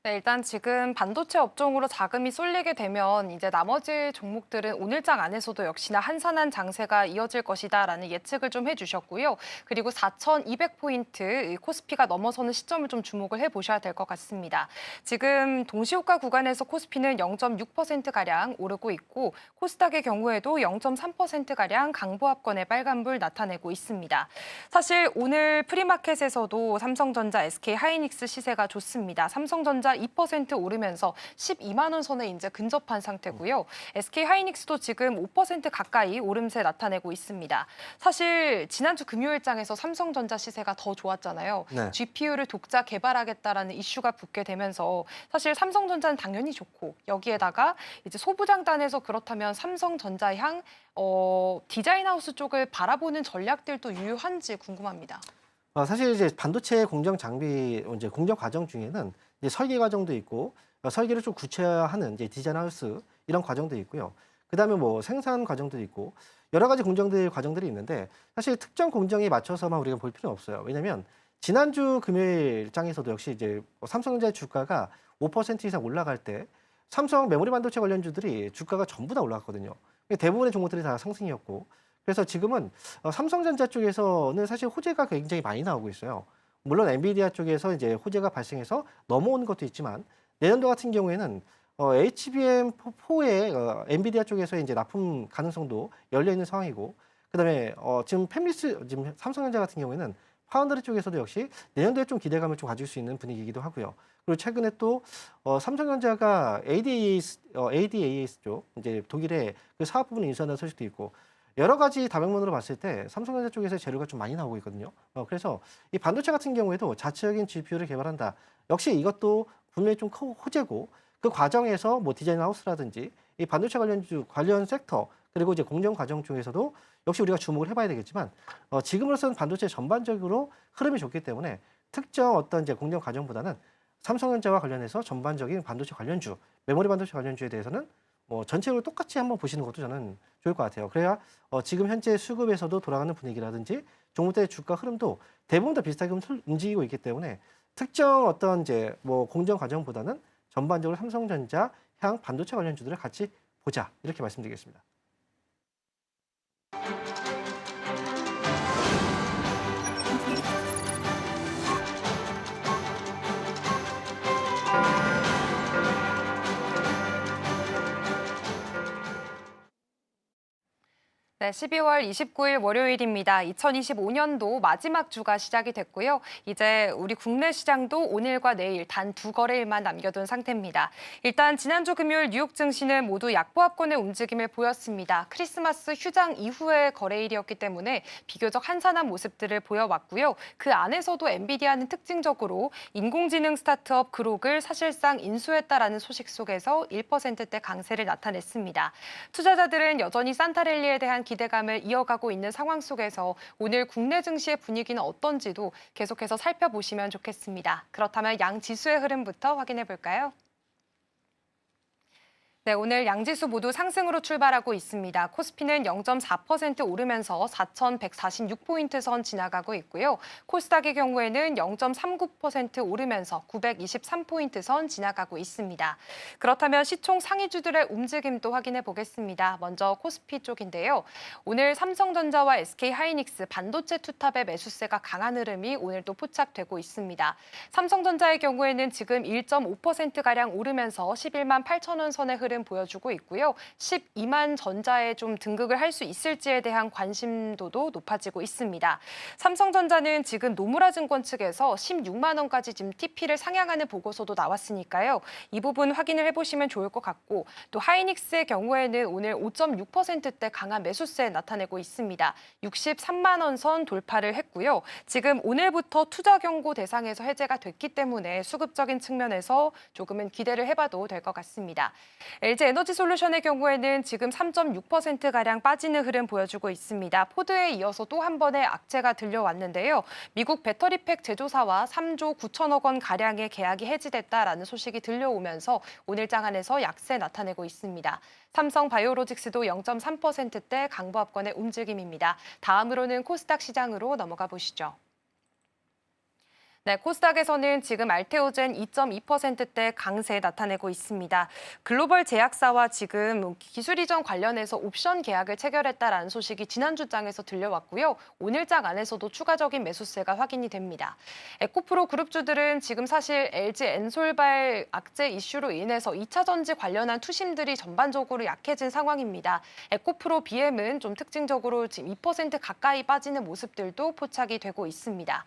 네, 일단 지금 반도체 업종으로 자금이 쏠리게 되면 이제 나머지 종목들은 오늘장 안에서도 역시나 한산한 장세가 이어질 것이다라는 예측을 좀 해주셨고요. 그리고 4,200포인트 코스피가 넘어서는 시점을 좀 주목을 해보셔야 될 것 같습니다. 지금 동시호가 구간에서 코스피는 0.6%가량 오르고 있고 코스닥의 경우에도 0.3%가량 강보합권의 빨간불 나타내고 있습니다. 사실 오늘 프리마켓에서도 삼성전자, SK하이닉스 시세가 좋습니다. 삼성전자 2% 오르면서 12만 원 선에 이제 근접한 상태고요. SK하이닉스도 지금 5% 가까이 오름세 나타내고 있습니다. 사실 지난주 금요일장에서 삼성전자 시세가 더 좋았잖아요. 네. GPU를 독자 개발하겠다라는 이슈가 붙게 되면서 사실 삼성전자는 당연히 좋고 여기에다가 이제 소부장단에서 그렇다면 삼성전자 향 디자인하우스 쪽을 바라보는 전략들도 유효한지 궁금합니다. 사실 이제 반도체 공정 장비 이제 공정 과정 중에는 이제 설계 과정도 있고 설계를 좀 구체화하는 이제 디자인 하우스 이런 과정도 있고요. 그다음에 뭐 생산 과정도 있고 여러 가지 과정들이 있는데 사실 특정 공정에 맞춰서만 우리가 볼 필요는 없어요. 왜냐하면 지난주 금요일장에서도 역시 이제 삼성전자의 주가가 5% 이상 올라갈 때 삼성 메모리 반도체 관련주들이 주가가 전부 다 올라갔거든요. 대부분의 종목들이 다 상승이었고 그래서 지금은 삼성전자 쪽에서는 사실 호재가 굉장히 많이 나오고 있어요. 물론 엔비디아 쪽에서 이제 호재가 발생해서 넘어오는 것도 있지만 내년도 같은 경우에는 HBM4의 엔비디아 쪽에서 이제 납품 가능성도 열려 있는 상황이고 그다음에 지금 삼성전자 같은 경우에는 파운드리 쪽에서도 역시 내년도에 좀 기대감을 좀 가질 수 있는 분위기이기도 하고요. 그리고 최근에 또 삼성전자가 ADAS 쪽 이제 독일의 그 사업 부분을 인수한다는 소식도 있고 여러 가지 다방면으로 봤을 때 삼성전자 쪽에서 재료가 좀 많이 나오고 있거든요. 그래서 이 반도체 같은 경우에도 자체적인 GPU를 개발한다. 역시 이것도 분명히 좀 호재고 그 과정에서 뭐 디자인 하우스라든지 이 반도체 관련 섹터 그리고 이제 공정 과정 중에서도 역시 우리가 주목을 해봐야 되겠지만 지금으로서는 반도체 전반적으로 흐름이 좋기 때문에 특정 어떤 이제 공정 과정보다는 삼성전자와 관련해서 전반적인 반도체 관련주, 메모리 반도체 관련주에 대해서는 뭐 전체적으로 똑같이 한번 보시는 것도 저는 좋을 것 같아요. 그래야 지금 현재 수급에서도 돌아가는 분위기라든지 종목들의 주가 흐름도 대부분 다 비슷하게 움직이고 있기 때문에 특정 어떤 이제 뭐 공정 과정보다는 전반적으로 삼성전자 향 반도체 관련주들을 같이 보자 이렇게 말씀드리겠습니다. 네, 12월 29일 월요일입니다. 2025년도 마지막 주가 시작이 됐고요. 이제 우리 국내 시장도 오늘과 내일 단 2거래일만 남겨둔 상태입니다. 일단 지난주 금요일 뉴욕 증시는 모두 약보합권의 움직임을 보였습니다. 크리스마스 휴장 이후의 거래일이었기 때문에 비교적 한산한 모습들을 보여왔고요. 그 안에서도 엔비디아는 특징적으로 인공지능 스타트업 그록을 사실상 인수했다라는 소식 속에서 1%대 강세를 나타냈습니다. 투자자들은 여전히 산타랠리에 대한 기대감을 이어가고 있는 상황 속에서 오늘 국내 증시의 분위기는 어떤지도 계속해서 살펴보시면 좋겠습니다. 그렇다면 양 지수의 흐름부터 확인해 볼까요? 네, 오늘 양지수 모두 상승으로 출발하고 있습니다. 코스피는 0.4% 오르면서 4,146포인트 선 지나가고 있고요. 코스닥의 경우에는 0.39% 오르면서 923포인트 선 지나가고 있습니다. 그렇다면 시총 상위주들의 움직임도 확인해 보겠습니다. 먼저 코스피 쪽인데요. 오늘 삼성전자와 SK하이닉스 반도체 투탑의 매수세가 강한 흐름이 오늘도 포착되고 있습니다. 삼성전자의 경우에는 지금 1.5%가량 오르면서 11만 8천 원 선의 흐름 보여주고 있고요. 12만 전자에 좀 등극을 할 수 있을지에 대한 관심도도 높아지고 있습니다. 삼성전자는 지금 노무라 증권 측에서 16만 원까지 지금 TP를 상향하는 보고서도 나왔으니까요. 이 부분 확인을 해보시면 좋을 것 같고 또 하이닉스의 경우에는 오늘 5.6%대 강한 매수세 나타내고 있습니다. 63만 원 선 돌파를 했고요. 지금 오늘부터 투자 경고 대상에서 해제가 됐기 때문에 수급적인 측면에서 조금은 기대를 해봐도 될 것 같습니다. LG에너지솔루션의 경우에는 지금 3.6%가량 빠지는 흐름 보여주고 있습니다. 포드에 이어서 또 한 번의 악재가 들려왔는데요. 미국 배터리팩 제조사와 3조 9천억 원 가량의 계약이 해지됐다라는 소식이 들려오면서 오늘 장안에서 약세 나타내고 있습니다. 삼성 바이오로직스도 0.3%대 강보합권의 움직임입니다. 다음으로는 코스닥 시장으로 넘어가 보시죠. 네, 코스닥에서는 지금 알테오젠 2.2%대 강세 나타내고 있습니다. 글로벌 제약사와 지금 기술 이전 관련해서 옵션 계약을 체결했다라는 소식이 지난주장에서 들려왔고요. 오늘장 안에서도 추가적인 매수세가 확인이 됩니다. 에코프로 그룹주들은 지금 사실 LG 엔솔발 악재 이슈로 인해서 2차 전지 관련한 투심들이 전반적으로 약해진 상황입니다. 에코프로 BM은 좀 특징적으로 지금 2% 가까이 빠지는 모습들도 포착이 되고 있습니다.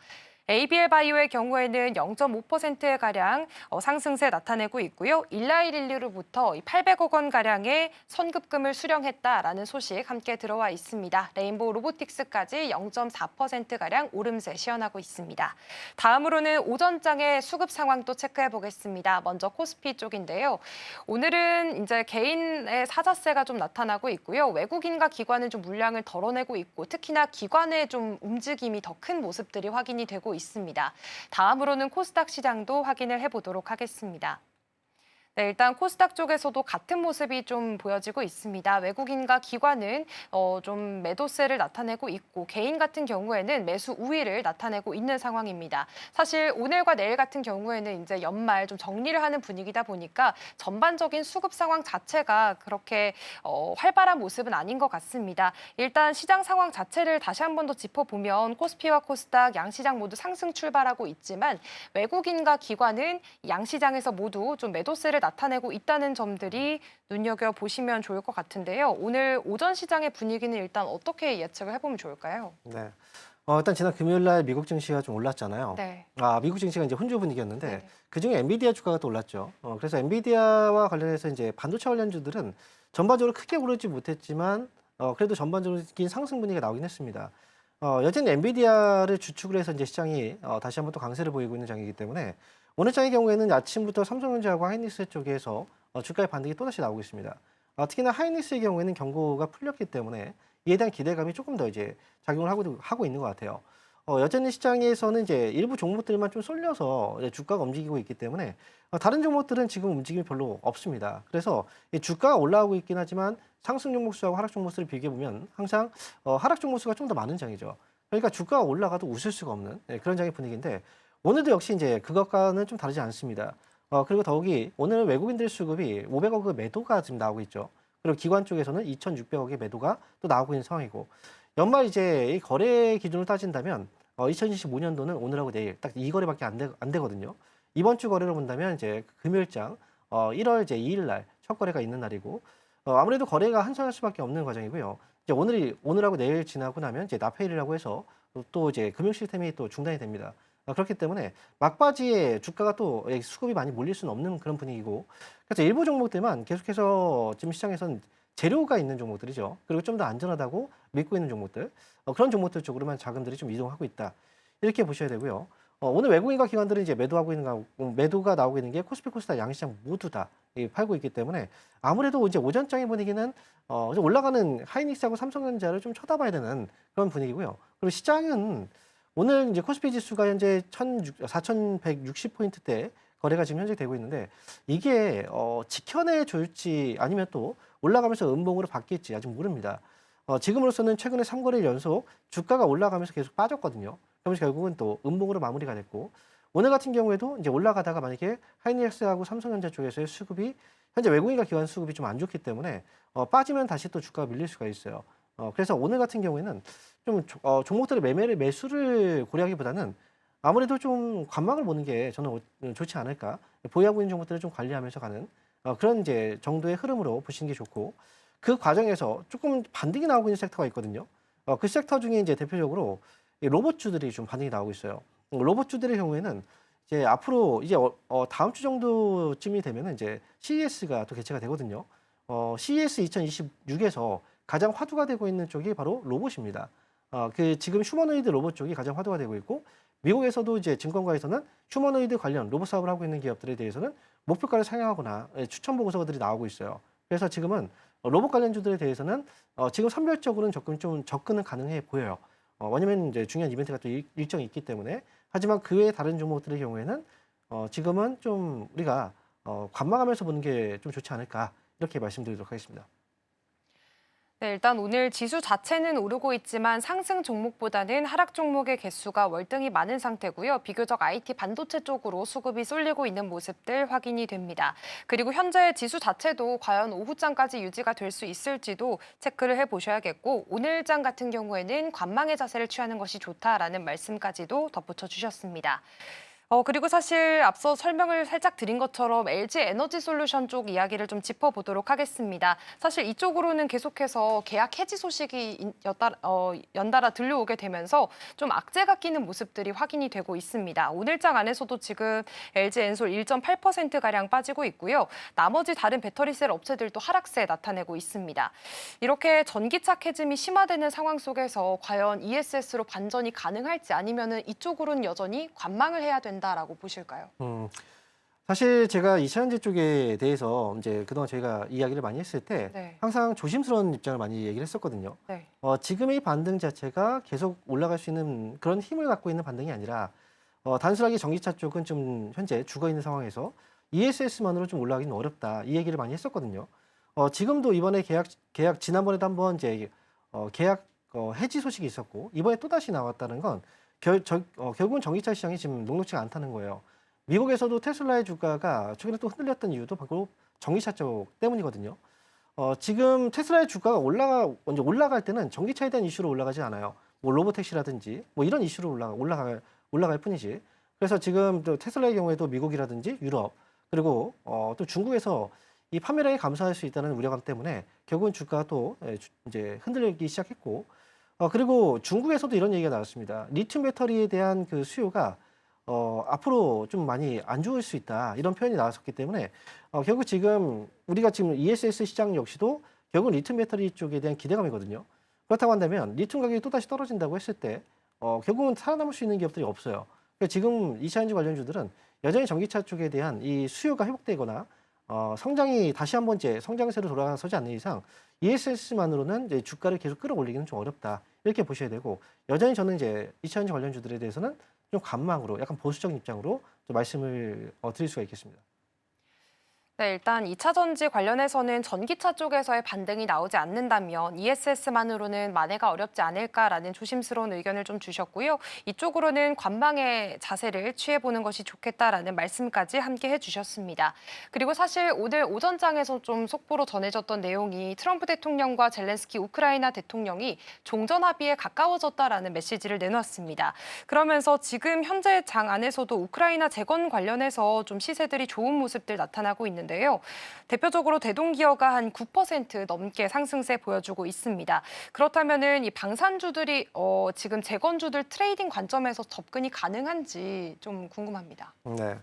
ABL 바이오의 경우에는 0.5%가량 상승세 나타내고 있고요. 일라이릴리로부터 800억 원가량의 선급금을 수령했다라는 소식 함께 들어와 있습니다. 레인보우 로보틱스까지 0.4%가량 오름세 시현하고 있습니다. 다음으로는 오전장의 수급 상황도 체크해 보겠습니다. 먼저 코스피 쪽인데요. 오늘은 이제 개인의 사자세가 좀 나타나고 있고요. 외국인과 기관은 좀 물량을 덜어내고 있고 특히나 기관의 좀 움직임이 더 큰 모습들이 확인이 되고 있습니다. 다음으로는 코스닥 시장도 확인을 해보도록 하겠습니다. 네, 일단 코스닥 쪽에서도 같은 모습이 좀 보여지고 있습니다. 외국인과 기관은 좀 매도세를 나타내고 있고 개인 같은 경우에는 매수 우위를 나타내고 있는 상황입니다. 사실 오늘과 내일 같은 경우에는 이제 연말 좀 정리를 하는 분위기다 보니까 전반적인 수급 상황 자체가 그렇게 활발한 모습은 아닌 것 같습니다. 일단 시장 상황 자체를 다시 한 번 더 짚어보면 코스피와 코스닥 양시장 모두 상승 출발하고 있지만 외국인과 기관은 양시장에서 모두 좀 매도세를 나타내고 있다는 점들이 눈여겨보시면 좋을 것 같은데요. 오늘 오전 시장의 분위기는 일단 어떻게 예측을 해보면 좋을까요? 네. 일단 지난 금요일 날 미국 증시가 좀 올랐잖아요. 네. 미국 증시가 이제 혼조 분위기였는데 네. 그중에 엔비디아 주가가 또 올랐죠. 그래서 엔비디아와 관련해서 이제 반도체 관련주들은 전반적으로 크게 오르지 못했지만 그래도 전반적인 상승 분위기가 나오긴 했습니다. 여전히 엔비디아를 주축으로 해서 이제 시장이 다시 한번 또 강세를 보이고 있는 장이기 때문에 오늘 장의 경우에는 아침부터 삼성전자하고 하이닉스 쪽에서 주가의 반등이 또다시 나오고 있습니다. 특히나 하이닉스의 경우에는 경고가 풀렸기 때문에 이에 대한 기대감이 조금 더 이제 작용을 하고 있는 것 같아요. 여전히 시장에서는 이제 일부 종목들만 좀 쏠려서 주가가 움직이고 있기 때문에 다른 종목들은 지금 움직임이 별로 없습니다. 그래서 이 주가가 올라오고 있긴 하지만 상승 종목 수하고 하락 종목 수를 비교해 보면 항상 하락 종목 수가 좀 더 많은 장이죠. 그러니까 주가가 올라가도 웃을 수가 없는 그런 장의 분위기인데 오늘도 역시 이제 그것과는 좀 다르지 않습니다. 그리고 더욱이 오늘은 외국인들 수급이 500억의 매도가 지금 나오고 있죠. 그리고 기관 쪽에서는 2,600억의 매도가 또 나오고 있는 상황이고 연말 이제 이 거래 기준으로 따진다면 2025년도는 오늘하고 내일 딱 이 거래밖에 안 되거든요. 이번 주 거래로 본다면 이제 금요일장 1월 이제 2일 날 첫 거래가 있는 날이고 아무래도 거래가 한산할 수밖에 없는 과정이고요. 이제 오늘하고 내일 지나고 나면 이제 납회일이라고 해서 또 이제 금융 시스템이 또 중단이 됩니다. 그렇기 때문에 막바지에 주가가 또 수급이 많이 몰릴 수는 없는 그런 분위기고 그래서 일부 종목들만 계속해서 지금 시장에서는 재료가 있는 종목들이죠. 그리고 좀 더 안전하다고 믿고 있는 종목들 그런 종목들 쪽으로만 자금들이 좀 이동하고 있다. 이렇게 보셔야 되고요. 오늘 외국인과 기관들은 이제 매도가 나오고 있는 게 코스피 코스닥 양시장 모두 다 팔고 있기 때문에 아무래도 이제 오전장의 분위기는 올라가는 하이닉스하고 삼성전자를 좀 쳐다봐야 되는 그런 분위기고요. 그리고 시장은 오늘 이제 코스피 지수가 현재 4,160포인트대 거래가 지금 현재 되고 있는데 이게 지켜내 줄지 아니면 또 올라가면서 음봉으로 바뀔지 아직 모릅니다. 지금으로서는 최근에 3거래일 연속 주가가 올라가면서 계속 빠졌거든요. 그러면서 결국은 또 음봉으로 마무리가 됐고 오늘 같은 경우에도 이제 올라가다가 만약에 하이닉스하고 삼성전자 쪽에서의 수급이 현재 외국인과 기관 수급이 좀 안 좋기 때문에 빠지면 다시 또 주가가 밀릴 수가 있어요. 그래서 오늘 같은 경우에는 좀 종목들의 매수를 고려하기보다는 아무래도 좀 관망을 보는 게 저는 좋지 않을까. 보유하고 있는 종목들을 좀 관리하면서 가는 그런 이제 정도의 흐름으로 보시는 게 좋고 그 과정에서 조금 반등이 나오고 있는 섹터가 있거든요. 그 섹터 중에 이제 대표적으로 이 로봇주들이 좀 반등이 나오고 있어요. 로봇주들의 경우에는 이제 앞으로 이제 다음 주 정도쯤이 되면은 이제 CES가 또 개최가 되거든요. CES 2026에서 가장 화두가 되고 있는 쪽이 바로 로봇입니다. 그 지금 휴머노이드 로봇 쪽이 가장 화두가 되고 있고 미국에서도 이제 증권가에서는 휴머노이드 관련 로봇 사업을 하고 있는 기업들에 대해서는 목표가를 상향하거나 추천 보고서들이 나오고 있어요. 그래서 지금은 로봇 관련주들에 대해서는 지금 선별적으로는 접근은 가능해 보여요. 왜냐면 이제 중요한 이벤트가 또 일정이 있기 때문에 하지만 그 외에 다른 종목들의 경우에는 지금은 좀 우리가 관망하면서 보는 게 좀 좋지 않을까 이렇게 말씀드리도록 하겠습니다. 네, 일단 오늘 지수 자체는 오르고 있지만 상승 종목보다는 하락 종목의 개수가 월등히 많은 상태고요. 비교적 IT 반도체 쪽으로 수급이 쏠리고 있는 모습들 확인이 됩니다. 그리고 현재 지수 자체도 과연 오후장까지 유지가 될 수 있을지도 체크를 해보셔야겠고 오늘장 같은 경우에는 관망의 자세를 취하는 것이 좋다라는 말씀까지도 덧붙여 주셨습니다. 그리고 사실 앞서 설명을 살짝 드린 것처럼 LG 에너지 솔루션 쪽 이야기를 좀 짚어보도록 하겠습니다. 사실 이쪽으로는 계속해서 계약 해지 소식이 연달아 들려오게 되면서 좀 악재가 끼는 모습들이 확인이 되고 있습니다. 오늘장 안에서도 지금 LG 엔솔 1.8%가량 빠지고 있고요. 나머지 다른 배터리셀 업체들도 하락세 나타내고 있습니다. 이렇게 전기차 캐즘이 심화되는 상황 속에서 과연 ESS로 반전이 가능할지 아니면은 이쪽으로는 여전히 관망을 해야 된다라고 보실까요? 사실 제가 이차전지 쪽에 대해서 이제 그동안 저희가 이야기를 많이 했을 때 네. 항상 조심스러운 입장을 많이 얘기를 했었거든요. 네. 지금의 반등 자체가 계속 올라갈 수 있는 그런 힘을 갖고 있는 반등이 아니라 단순하게 전기차 쪽은 좀 현재 죽어 있는 상황에서 ESS만으로 좀 올라가기는 어렵다. 이 얘기를 많이 했었거든요. 지금도 이번에 계약 지난번에도 한번 이제 계약 해지 소식이 있었고 이번에 또 다시 나왔다는 건 결국은 전기차 시장이 지금 녹록지가 않다는 거예요. 미국에서도 테슬라의 주가가 최근에 또 흔들렸던 이유도 바로 전기차 쪽 때문이거든요. 지금 테슬라의 주가가 먼저 올라갈 때는 전기차에 대한 이슈로 올라가지 않아요. 뭐 로보택시라든지 뭐 이런 이슈로 올라갈 뿐이지. 그래서 지금 또 테슬라의 경우에도 미국이라든지 유럽 그리고 또 중국에서 이 판매량이 감소할 수 있다는 우려감 때문에 결국은 주가가 또 이제 흔들리기 시작했고 그리고 중국에서도 이런 얘기가 나왔습니다. 리튬 배터리에 대한 그 수요가 앞으로 좀 많이 안 좋을 수 있다. 이런 표현이 나왔었기 때문에 결국 지금 우리가 지금 ESS 시장 역시도 결국 리튬 배터리 쪽에 대한 기대감이거든요. 그렇다고 한다면 리튬 가격이 또다시 떨어진다고 했을 때 결국은 살아남을 수 있는 기업들이 없어요. 그러니까 지금 이차전지 관련주들은 여전히 전기차 쪽에 대한 이 수요가 회복되거나 성장이 다시 한 번째 성장세로 돌아서지 않는 이상 ESS만으로는 이제 주가를 계속 끌어올리기는 좀 어렵다. 이렇게 보셔야 되고 여전히 저는 이제 이차전지 관련주들에 대해서는 좀 관망으로 약간 보수적인 입장으로 좀 말씀을 드릴 수가 있겠습니다. 네, 일단 2차 전지 관련해서는 전기차 쪽에서의 반등이 나오지 않는다면 ESS만으로는 만회가 어렵지 않을까라는 조심스러운 의견을 좀 주셨고요. 이쪽으로는 관망의 자세를 취해보는 것이 좋겠다라는 말씀까지 함께 해주셨습니다. 그리고 사실 오늘 오전장에서 좀 속보로 전해졌던 내용이 트럼프 대통령과 젤렌스키 우크라이나 대통령이 종전 합의에 가까워졌다라는 메시지를 내놓았습니다. 그러면서 지금 현재 장 안에서도 우크라이나 재건 관련해서 좀 시세들이 좋은 모습들 나타나고 있는데요. 대표적으로 대동기어가 한 9% 넘게 상승세 보여주고 있습니다. 그렇다면은 이 방산주들이 지금 재건주들 트레이딩 관점에서 접근이 가능한지 좀 궁금합니다. 네.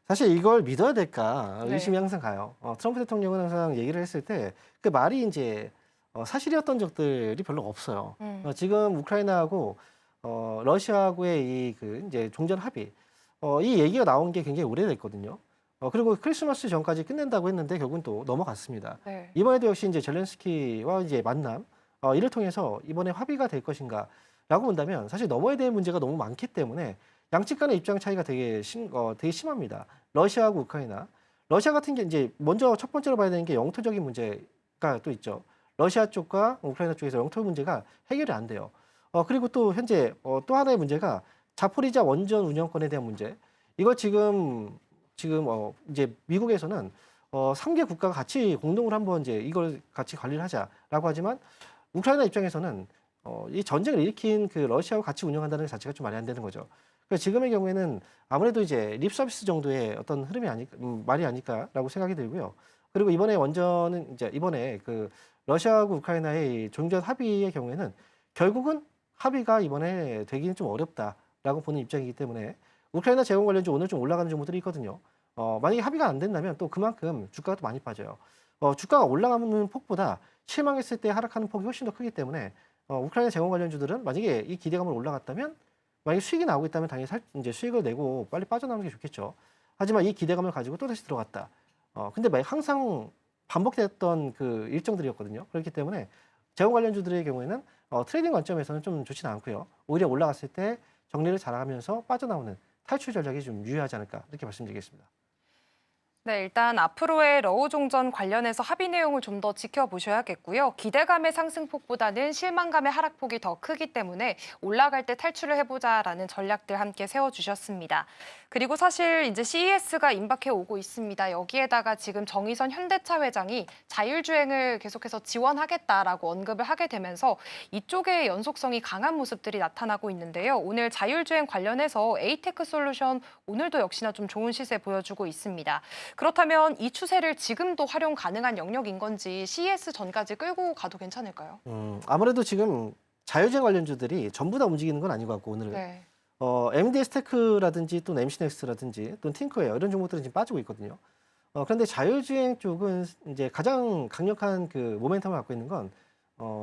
사실 이걸 믿어야 될까 의심이 네. 항상 가요. 트럼프 대통령은 항상 얘기를 했을 때 그 말이 이제 사실이었던 적들이 별로 없어요. 지금 우크라이나하고 러시아하고의 이 그 이제 종전 합의 이 얘기가 나온 게 굉장히 오래됐거든요. 그리고 크리스마스 전까지 끝낸다고 했는데 결국은 또 넘어갔습니다. 네. 이번에도 역시 이제 젤렌스키와 이제 만남 이를 통해서 이번에 합의가 될 것인가라고 본다면 사실 넘어야 될 문제가 너무 많기 때문에 양측 간의 입장 차이가 되게 심합니다. 러시아하고 우크라이나. 러시아 같은 게 이제 먼저 첫 번째로 봐야 되는 게 영토적인 문제가 또 있죠. 러시아 쪽과 우크라이나 쪽에서 영토 문제가 해결이 안 돼요. 그리고 또 현재 또 하나의 문제가 자포리자 원전 운영권에 대한 문제. 이걸 지금 이제 미국에서는 3개 국가가 같이 공동으로 한번 이제 이걸 같이 관리를 하자라고 하지만 우크라이나 입장에서는 이 전쟁을 일으킨 그 러시아와 같이 운영한다는 것 자체가 좀 말이 안 되는 거죠. 그래서 지금의 경우에는 아무래도 이제 립 서비스 정도의 어떤 흐름이 말이 아닐까라고 생각이 들고요. 그리고 이번에 원전은 이제 이번에 그 러시아하고 우크라이나의 종전 합의의 경우에는 결국은 합의가 이번에 되기는 좀 어렵다라고 보는 입장이기 때문에 우크라이나 재건 관련주 오늘 좀 올라가는 종목들이 있거든요. 만약에 합의가 안 된다면 또 그만큼 주가가 또 많이 빠져요. 주가가 올라가는 폭보다 실망했을 때 하락하는 폭이 훨씬 더 크기 때문에 우크라이나 재건 관련주들은 만약에 이 기대감으로 올라갔다면 만약에 수익이 나오고 있다면 당연히 이제 수익을 내고 빨리 빠져나오는 게 좋겠죠. 하지만 이 기대감을 가지고 또 다시 들어갔다. 근데 항상 반복됐던 그 일정들이었거든요. 그렇기 때문에 재건 관련주들의 경우에는 트레이딩 관점에서는 좀 좋지는 않고요. 오히려 올라갔을 때 정리를 잘하면서 빠져나오는 탈출 전략이 좀 유효하지 않을까 이렇게 말씀드리겠습니다. 네, 일단 앞으로의 러우 종전 관련해서 합의 내용을 좀 더 지켜보셔야겠고요. 기대감의 상승폭보다는 실망감의 하락폭이 더 크기 때문에 올라갈 때 탈출을 해보자라는 전략들 함께 세워주셨습니다. 그리고 사실 이제 CES가 임박해 오고 있습니다. 여기에다가 지금 정의선 현대차 회장이 자율주행을 계속해서 지원하겠다라고 언급을 하게 되면서 이쪽의 연속성이 강한 모습들이 나타나고 있는데요. 오늘 자율주행 관련해서 에이테크 솔루션 오늘도 역시나 좀 좋은 시세 보여주고 있습니다. 그렇다면 이 추세를 지금도 활용 가능한 영역인 건지 CES 전까지 끌고 가도 괜찮을까요? 아무래도 지금 자율주행 관련주들이 전부 다 움직이는 건 아닌 것 같고 오늘은 네. MD 스테크라든지 또는 MC넥스라든지 또는 팅커웨어 이런 종목들은 지금 빠지고 있거든요. 그런데 자율주행 쪽은 이제 가장 강력한 그 모멘텀을 갖고 있는 건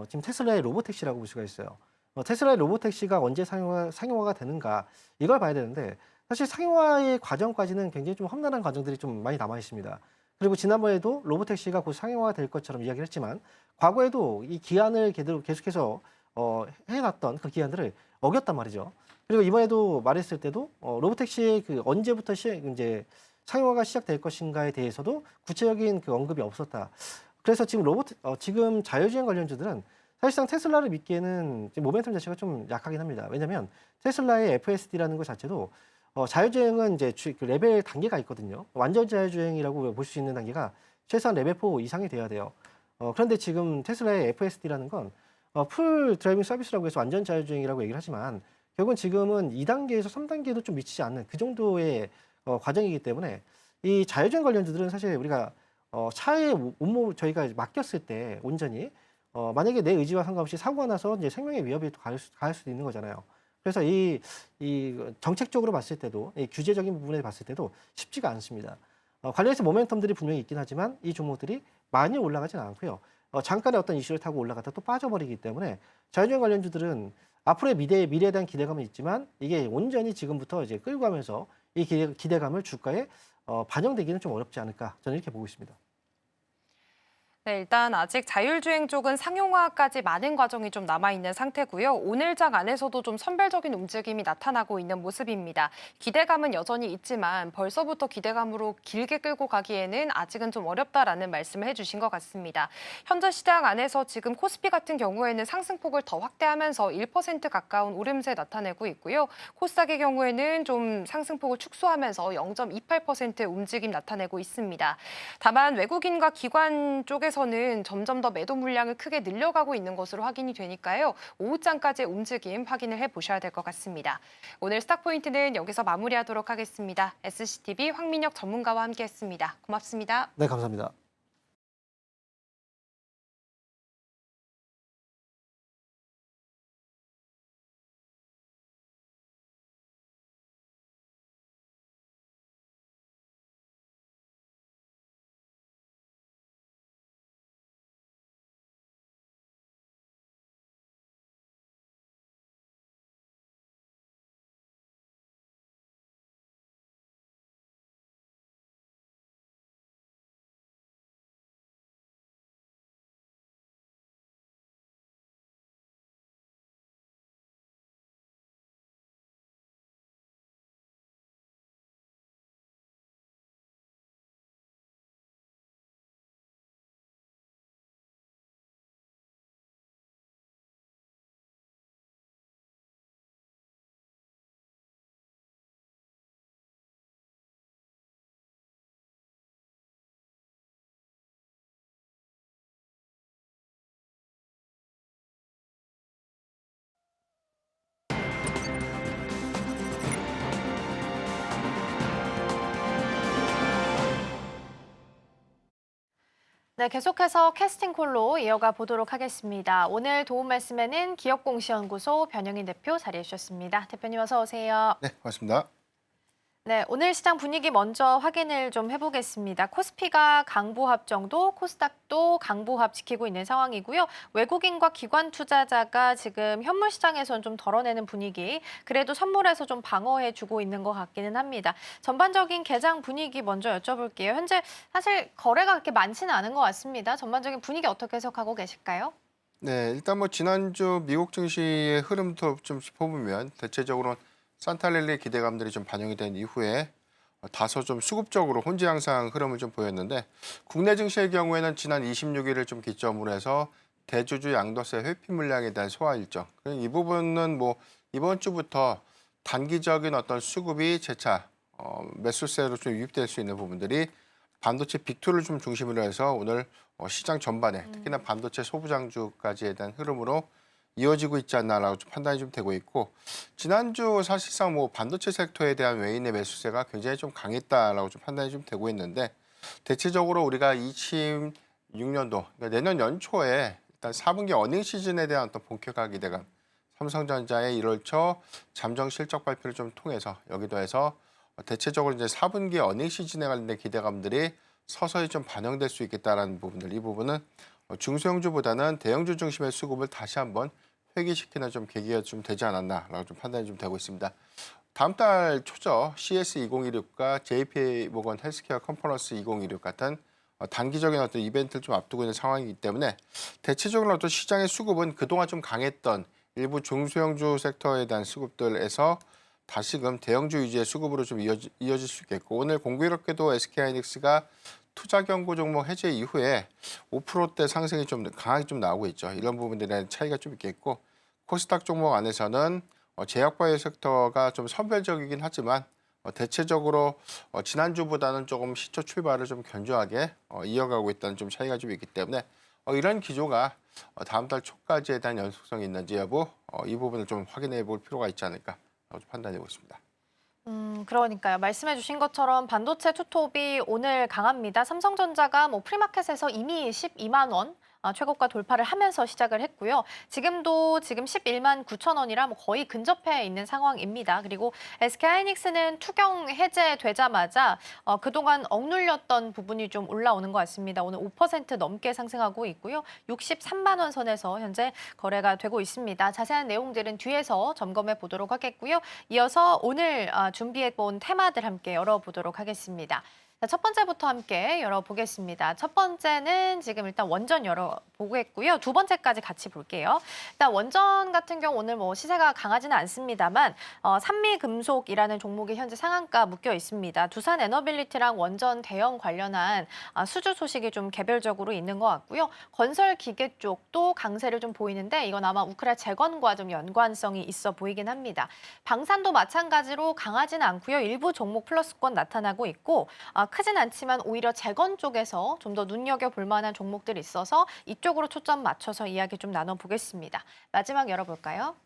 지금 테슬라의 로보택시라고 볼 수가 있어요. 테슬라의 로보택시가 언제 상용화가 되는가 이걸 봐야 되는데 사실 상용화의 과정까지는 굉장히 좀 험난한 과정들이 좀 많이 남아 있습니다. 그리고 지난번에도 로보택시가 곧 상용화가 될 것처럼 이야기를 했지만 과거에도 이 기한을 계속해서 해놨던 그 기한들을 어겼단 말이죠. 그리고 이번에도 말했을 때도 로보택시의 그 언제부터 이제 상용화가 시작될 것인가에 대해서도 구체적인 그 언급이 없었다. 그래서 지금 지금 자율주행 관련주들은 사실상 테슬라를 믿기에는 지금 모멘텀 자체가 좀 약하긴 합니다. 왜냐하면 테슬라의 FSD라는 것 자체도 자율주행은 이제 그 레벨 단계가 있거든요. 완전 자율주행이라고 볼 수 있는 단계가 최소한 레벨 4 이상이 돼야 돼요. 그런데 지금 테슬라의 FSD라는 건 풀 드라이빙 서비스라고 해서 완전 자율주행이라고 얘기를 하지만 결국은 지금은 2단계에서 3단계도 좀 미치지 않는 그 정도의 과정이기 때문에 이 자율주행 관련주들은 사실 우리가 차에 온몸 저희가 맡겼을 때 온전히 만약에 내 의지와 상관없이 사고가 나서 이제 생명의 위협이 가할 수도 있는 거잖아요. 그래서 이 정책적으로 봤을 때도 이 규제적인 부분에 봤을 때도 쉽지가 않습니다. 관련해서 모멘텀들이 분명히 있긴 하지만 이 종목들이 많이 올라가지는 않고요. 잠깐의 어떤 이슈를 타고 올라갔다 또 빠져버리기 때문에 자율주행 관련주들은 앞으로의 미래에 대한 기대감은 있지만 이게 온전히 지금부터 이제 끌고 가면서 이 기대감을 주가에 반영되기는 좀 어렵지 않을까 저는 이렇게 보고 있습니다. 네, 일단 아직 자율주행 쪽은 상용화까지 많은 과정이 좀 남아있는 상태고요. 오늘장 안에서도 좀 선별적인 움직임이 나타나고 있는 모습입니다. 기대감은 여전히 있지만 벌써부터 기대감으로 길게 끌고 가기에는 아직은 좀 어렵다라는 말씀을 해주신 것 같습니다. 현재 시장 안에서 지금 코스피 같은 경우에는 상승폭을 더 확대하면서 1% 가까운 오름세 나타내고 있고요. 코스닥의 경우에는 좀 상승폭을 축소하면서 0.28% 움직임 나타내고 있습니다. 다만 외국인과 기관 쪽에서는 점점 더 매도 물량을 크게 늘려가고 있는 것으로 확인이 되니까요. 오후장까지의 움직임 확인을 해보셔야 될 것 같습니다. 오늘 스탁포인트는 여기서 마무리하도록 하겠습니다. SCTV 황민혁 전문가와 함께했습니다. 고맙습니다. 네, 감사합니다. 네, 계속해서 캐스팅콜로 이어가 보도록 하겠습니다. 오늘 도움 말씀에는 기업공시연구소 변영인 대표 자리해 주셨습니다. 대표님 어서 오세요. 네, 고맙습니다. 네, 오늘 시장 분위기 먼저 확인을 좀 해보겠습니다. 코스피가 강보합 정도, 코스닥도 강보합 지키고 있는 상황이고요. 외국인과 기관 투자자가 지금 현물 시장에서는 좀 덜어내는 분위기, 그래도 선물에서 좀 방어해주고 있는 것 같기는 합니다. 전반적인 개장 분위기 먼저 여쭤볼게요. 현재 사실 거래가 그렇게 많지는 않은 것 같습니다. 전반적인 분위기 어떻게 해석하고 계실까요? 네, 일단 뭐 지난주 미국 증시의 흐름도 좀 짚어보면 대체적으로 산타랠리 기대감들이 좀 반영이 된 이후에 다소 좀 수급적으로 혼재 양상 흐름을 좀 보였는데 국내 증시의 경우에는 지난 26일을 좀 기점으로 해서 대주주 양도세 회피 물량에 대한 소화 일정. 이 부분은 뭐 이번 주부터 단기적인 어떤 수급이 재차 매수세로 좀 유입될 수 있는 부분들이 반도체 빅2를 좀 중심으로 해서 오늘 시장 전반에 특히나 반도체 소부장주까지에 대한 흐름으로 이어지고 있지 않나라고 좀 판단이 좀 되고 있고 지난주 사실상 뭐 반도체 섹터에 대한 외인의 매수세가 굉장히 좀 강했다라고 좀 판단이 좀 되고 있는데 대체적으로 우리가 26년도 그러니까 내년 연초에 일단 4분기 어닝 시즌에 대한 어떤 본격화 기대감 삼성전자의 1월 초 잠정 실적 발표를 좀 통해서 여기도 해서 대체적으로 이제 4분기 어닝 시즌에 관련된 기대감들이 서서히 좀 반영될 수 있겠다라는 부분들 이 부분은 중소형주보다는 대형주 중심의 수급을 다시 한번 회귀시키는 좀 계기가 좀 되지 않았나라고 좀 판단이 좀 되고 있습니다. 다음 달 초죠. CS2016과 JP모건 헬스케어 컨퍼런스 2016 같은 단기적인 어떤 이벤트를 좀 앞두고 있는 상황이기 때문에 대체적으로 어떤 시장의 수급은 그동안 좀 강했던 일부 중소형주 섹터에 대한 수급들에서 다시금 대형주 위주의 수급으로 좀 이어질 수 있겠고 오늘 공교롭게도 SK하이닉스가 투자 경고 종목 해제 이후에 5%대 상승이 좀 강하게 좀 나오고 있죠. 이런 부분들에 대한 차이가 좀 있겠고 코스닥 종목 안에서는 제약바이오 섹터가 좀 선별적이긴 하지만 대체적으로 지난주보다는 조금 시초 출발을 좀 견조하게 이어가고 있다는 좀 차이가 좀 있기 때문에 이런 기조가 다음 달 초까지에 대한 연속성이 있는지 여부 이 부분을 좀 확인해 볼 필요가 있지 않을까 판단해 보고 있습니다. 그러니까요. 말씀해 주신 것처럼 반도체 투톱이 오늘 강합니다. 삼성전자가 뭐 프리마켓에서 이미 12만 원 최고가 돌파를 하면서 시작을 했고요. 지금 11만 9천 원이라 뭐 거의 근접해 있는 상황입니다. 그리고 SK하이닉스는 투경 해제되자마자 그동안 억눌렸던 부분이 좀 올라오는 것 같습니다. 오늘 5% 넘게 상승하고 있고요. 63만 원 선에서 현재 거래가 되고 있습니다. 자세한 내용들은 뒤에서 점검해 보도록 하겠고요. 이어서 오늘 준비해본 테마들 함께 열어보도록 하겠습니다. 자, 첫 번째부터 함께 열어보겠습니다. 첫 번째는 지금 일단 원전 열어보겠고요. 두 번째까지 같이 볼게요. 일단 원전 같은 경우 오늘 뭐 시세가 강하지는 않습니다만 산미금속이라는 종목이 현재 상한가 묶여 있습니다. 두산 에너빌리티랑 원전 대형 관련한 수주 소식이 좀 개별적으로 있는 것 같고요. 건설 기계 쪽도 강세를 좀 보이는데 이건 아마 우크라 재건과 좀 연관성이 있어 보이긴 합니다. 방산도 마찬가지로 강하지는 않고요. 일부 종목 플러스권 나타나고 있고 크진 않지만 오히려 재건 쪽에서 좀 더 눈여겨볼 만한 종목들이 있어서 이쪽으로 초점 맞춰서 이야기 좀 나눠보겠습니다. 마지막 열어볼까요?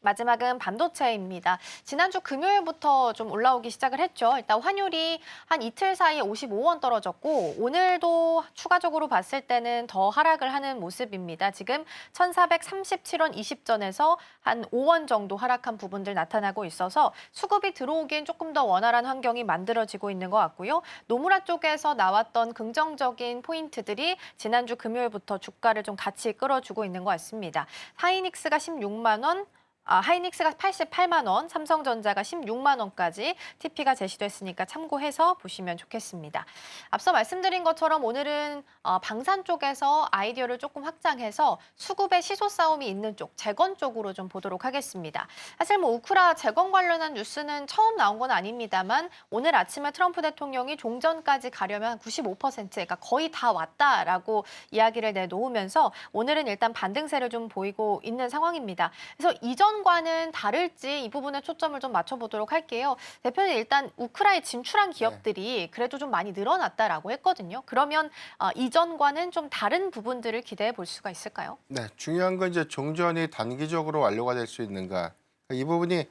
마지막은 반도체입니다. 지난주 금요일부터 좀 올라오기 시작을 했죠. 일단 환율이 한 이틀 사이에 55원 떨어졌고 오늘도 추가적으로 봤을 때는 더 하락을 하는 모습입니다. 지금 1,437원 20전에서 한 5원 정도 하락한 부분들 나타나고 있어서 수급이 들어오기엔 조금 더 원활한 환경이 만들어지고 있는 것 같고요. 노무라 쪽에서 나왔던 긍정적인 포인트들이 지난주 금요일부터 주가를 좀 같이 끌어주고 있는 것 같습니다. 하이닉스가 16만 원, 하이닉스가 88만 원, 삼성전자가 16만 원까지 TP가 제시됐으니까 참고해서 보시면 좋겠습니다. 앞서 말씀드린 것처럼 오늘은 방산 쪽에서 아이디어를 조금 확장해서 수급의 시소 싸움이 있는 쪽, 재건 쪽으로 좀 보도록 하겠습니다. 사실 뭐 우크라 재건 관련한 뉴스는 처음 나온 건 아닙니다만 오늘 아침에 트럼프 대통령이 종전까지 가려면 95%, 그러니까 거의 다 왔다라고 이야기를 내놓으면서 오늘은 일단 반등세를 좀 보이고 있는 상황입니다. 그래서 이전과는 다를지 이 부분에 초점을 좀 맞춰보도록 할게요. 대표님 일단 우크라에 진출한 기업들이 그래도 좀 많이 늘어났다라고 했거든요. 그러면 이전과는 좀 다른 부분들을 기대해 볼 수가 있을까요? 네, 중요한 건 이제 종전이 단기적으로 완료가 될 수 있는가. 이 부분이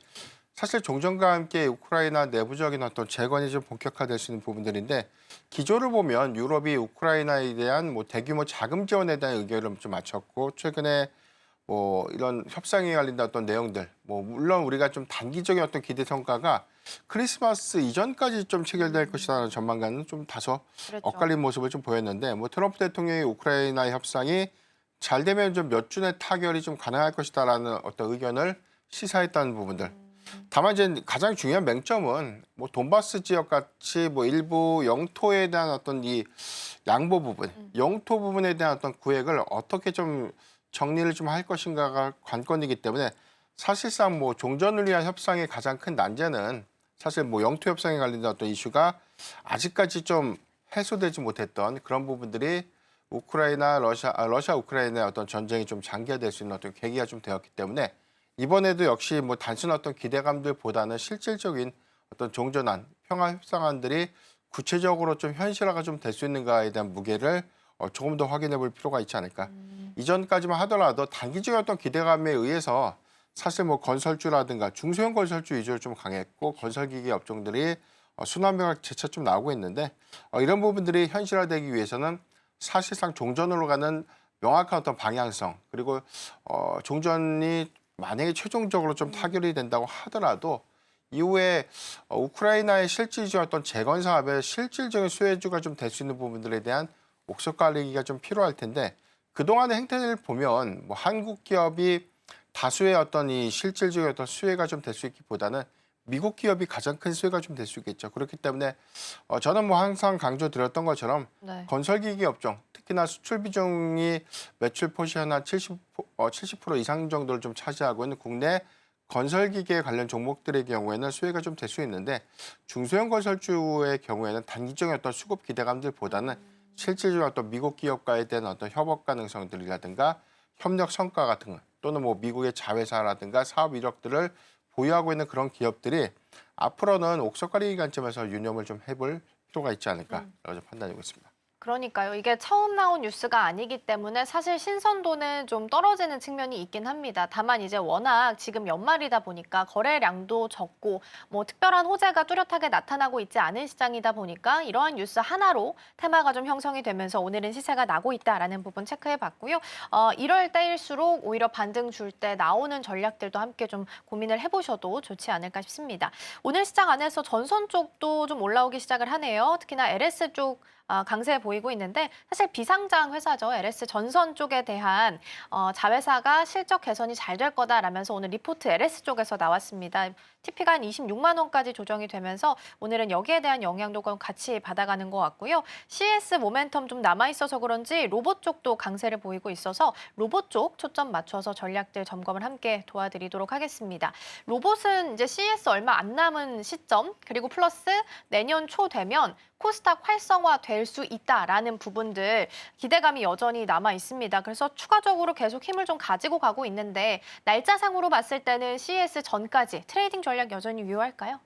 사실 종전과 함께 우크라이나 내부적인 어떤 재건이 좀 본격화될 수 있는 부분들인데 기조를 보면 유럽이 우크라이나에 대한 뭐 대규모 자금 지원에 대한 의견을 좀 맞췄고 최근에 뭐 이런 협상에 관련된 어떤 내용들, 뭐 물론 우리가 좀 단기적인 어떤 기대 성과가 크리스마스 이전까지 좀 체결될 것이라는 전망과는 좀 다소 그렇죠. 엇갈린 모습을 좀 보였는데, 뭐 트럼프 대통령의 우크라이나 협상이 잘 되면 좀 몇 주 내 타결이 좀 가능할 것이다라는 어떤 의견을 시사했다는 부분들. 다만 이제 가장 중요한 맹점은 뭐 돈바스 지역 같이 뭐 일부 영토에 대한 어떤 이 양보 부분, 영토 부분에 대한 어떤 구획을 어떻게 좀 정리를 좀 할 것인가가 관건이기 때문에 사실상 뭐 종전을 위한 협상의 가장 큰 난제는 사실 뭐 영토 협상에 관련된 어떤 이슈가 아직까지 좀 해소되지 못했던 그런 부분들이 러시아 우크라이나의 어떤 전쟁이 좀 장기화될 수 있는 어떤 계기가 좀 되었기 때문에 이번에도 역시 뭐 단순 어떤 기대감들보다는 실질적인 어떤 종전안, 평화 협상안들이 구체적으로 좀 현실화가 좀 될 수 있는가에 대한 무게를 조금 더 확인해 볼 필요가 있지 않을까. 이전까지만 하더라도 단기적인 어떤 기대감에 의해서 사실 뭐 건설주라든가 중소형 건설주 위주로 좀 강했고 건설기계 업종들이 순환매가 재차 좀 나오고 있는데 이런 부분들이 현실화되기 위해서는 사실상 종전으로 가는 명확한 어떤 방향성 그리고 종전이 만약에 최종적으로 좀 타결이 된다고 하더라도 이후에 우크라이나의 실질적인 어떤 재건 사업의 실질적인 수혜주가 좀 될 수 있는 부분들에 대한 옥석 가리기가 좀 필요할 텐데 그동안의 행태를 보면 뭐 한국 기업이 다수의 어떤 이 실질적인 어떤 수혜가 좀 될 수 있기보다는 미국 기업이 가장 큰 수혜가 좀 될 수 있겠죠. 그렇기 때문에 저는 뭐 항상 강조드렸던 것처럼 네. 건설기기 업종, 특히나 수출 비중이 매출 포지션 한 70% 이상 정도를 좀 차지하고 있는 국내 건설기계 관련 종목들의 경우에는 수혜가 좀 될 수 있는데 중소형 건설주의 경우에는 단기적인 어떤 수급 기대감들보다는 실질적인 어떤 미국 기업과에 대한 어떤 협업 가능성들이라든가 협력 성과 같은 것 또는 뭐 미국의 자회사라든가 사업 이력들을 보유하고 있는 그런 기업들이 앞으로는 옥석가리기 관점에서 유념을 좀 해볼 필요가 있지 않을까라고 좀 판단하고 있습니다. 그러니까요. 이게 처음 나온 뉴스가 아니기 때문에 사실 신선도는 좀 떨어지는 측면이 있긴 합니다. 다만 이제 워낙 지금 연말이다 보니까 거래량도 적고 뭐 특별한 호재가 뚜렷하게 나타나고 있지 않은 시장이다 보니까 이러한 뉴스 하나로 테마가 좀 형성이 되면서 오늘은 시세가 나고 있다라는 부분 체크해 봤고요. 이럴 때일수록 오히려 반등 줄 때 나오는 전략들도 함께 좀 고민을 해보셔도 좋지 않을까 싶습니다. 오늘 시장 안에서 전선 쪽도 좀 올라오기 시작을 하네요. 특히나 LS 쪽 강세 보이고 있는데 사실 비상장 회사죠. LS 전선 쪽에 대한 자회사가 실적 개선이 잘 될 거다라면서 오늘 리포트 LS 쪽에서 나왔습니다. TP가 한 26만 원까지 조정이 되면서 오늘은 여기에 대한 영향도 같이 받아가는 것 같고요. CS 모멘텀 좀 남아있어서 그런지 로봇 쪽도 강세를 보이고 있어서 로봇 쪽 초점 맞춰서 전략들 점검을 함께 도와드리도록 하겠습니다. 로봇은 이제 CS 얼마 안 남은 시점 그리고 플러스 내년 초 되면 코스닥 활성화 될 수 있다라는 부분들 기대감이 여전히 남아 있습니다. 그래서 추가적으로 계속 힘을 좀 가지고 가고 있는데 날짜상으로 봤을 때는 CS 전까지 트레이딩 전략 여전히 유효할까요?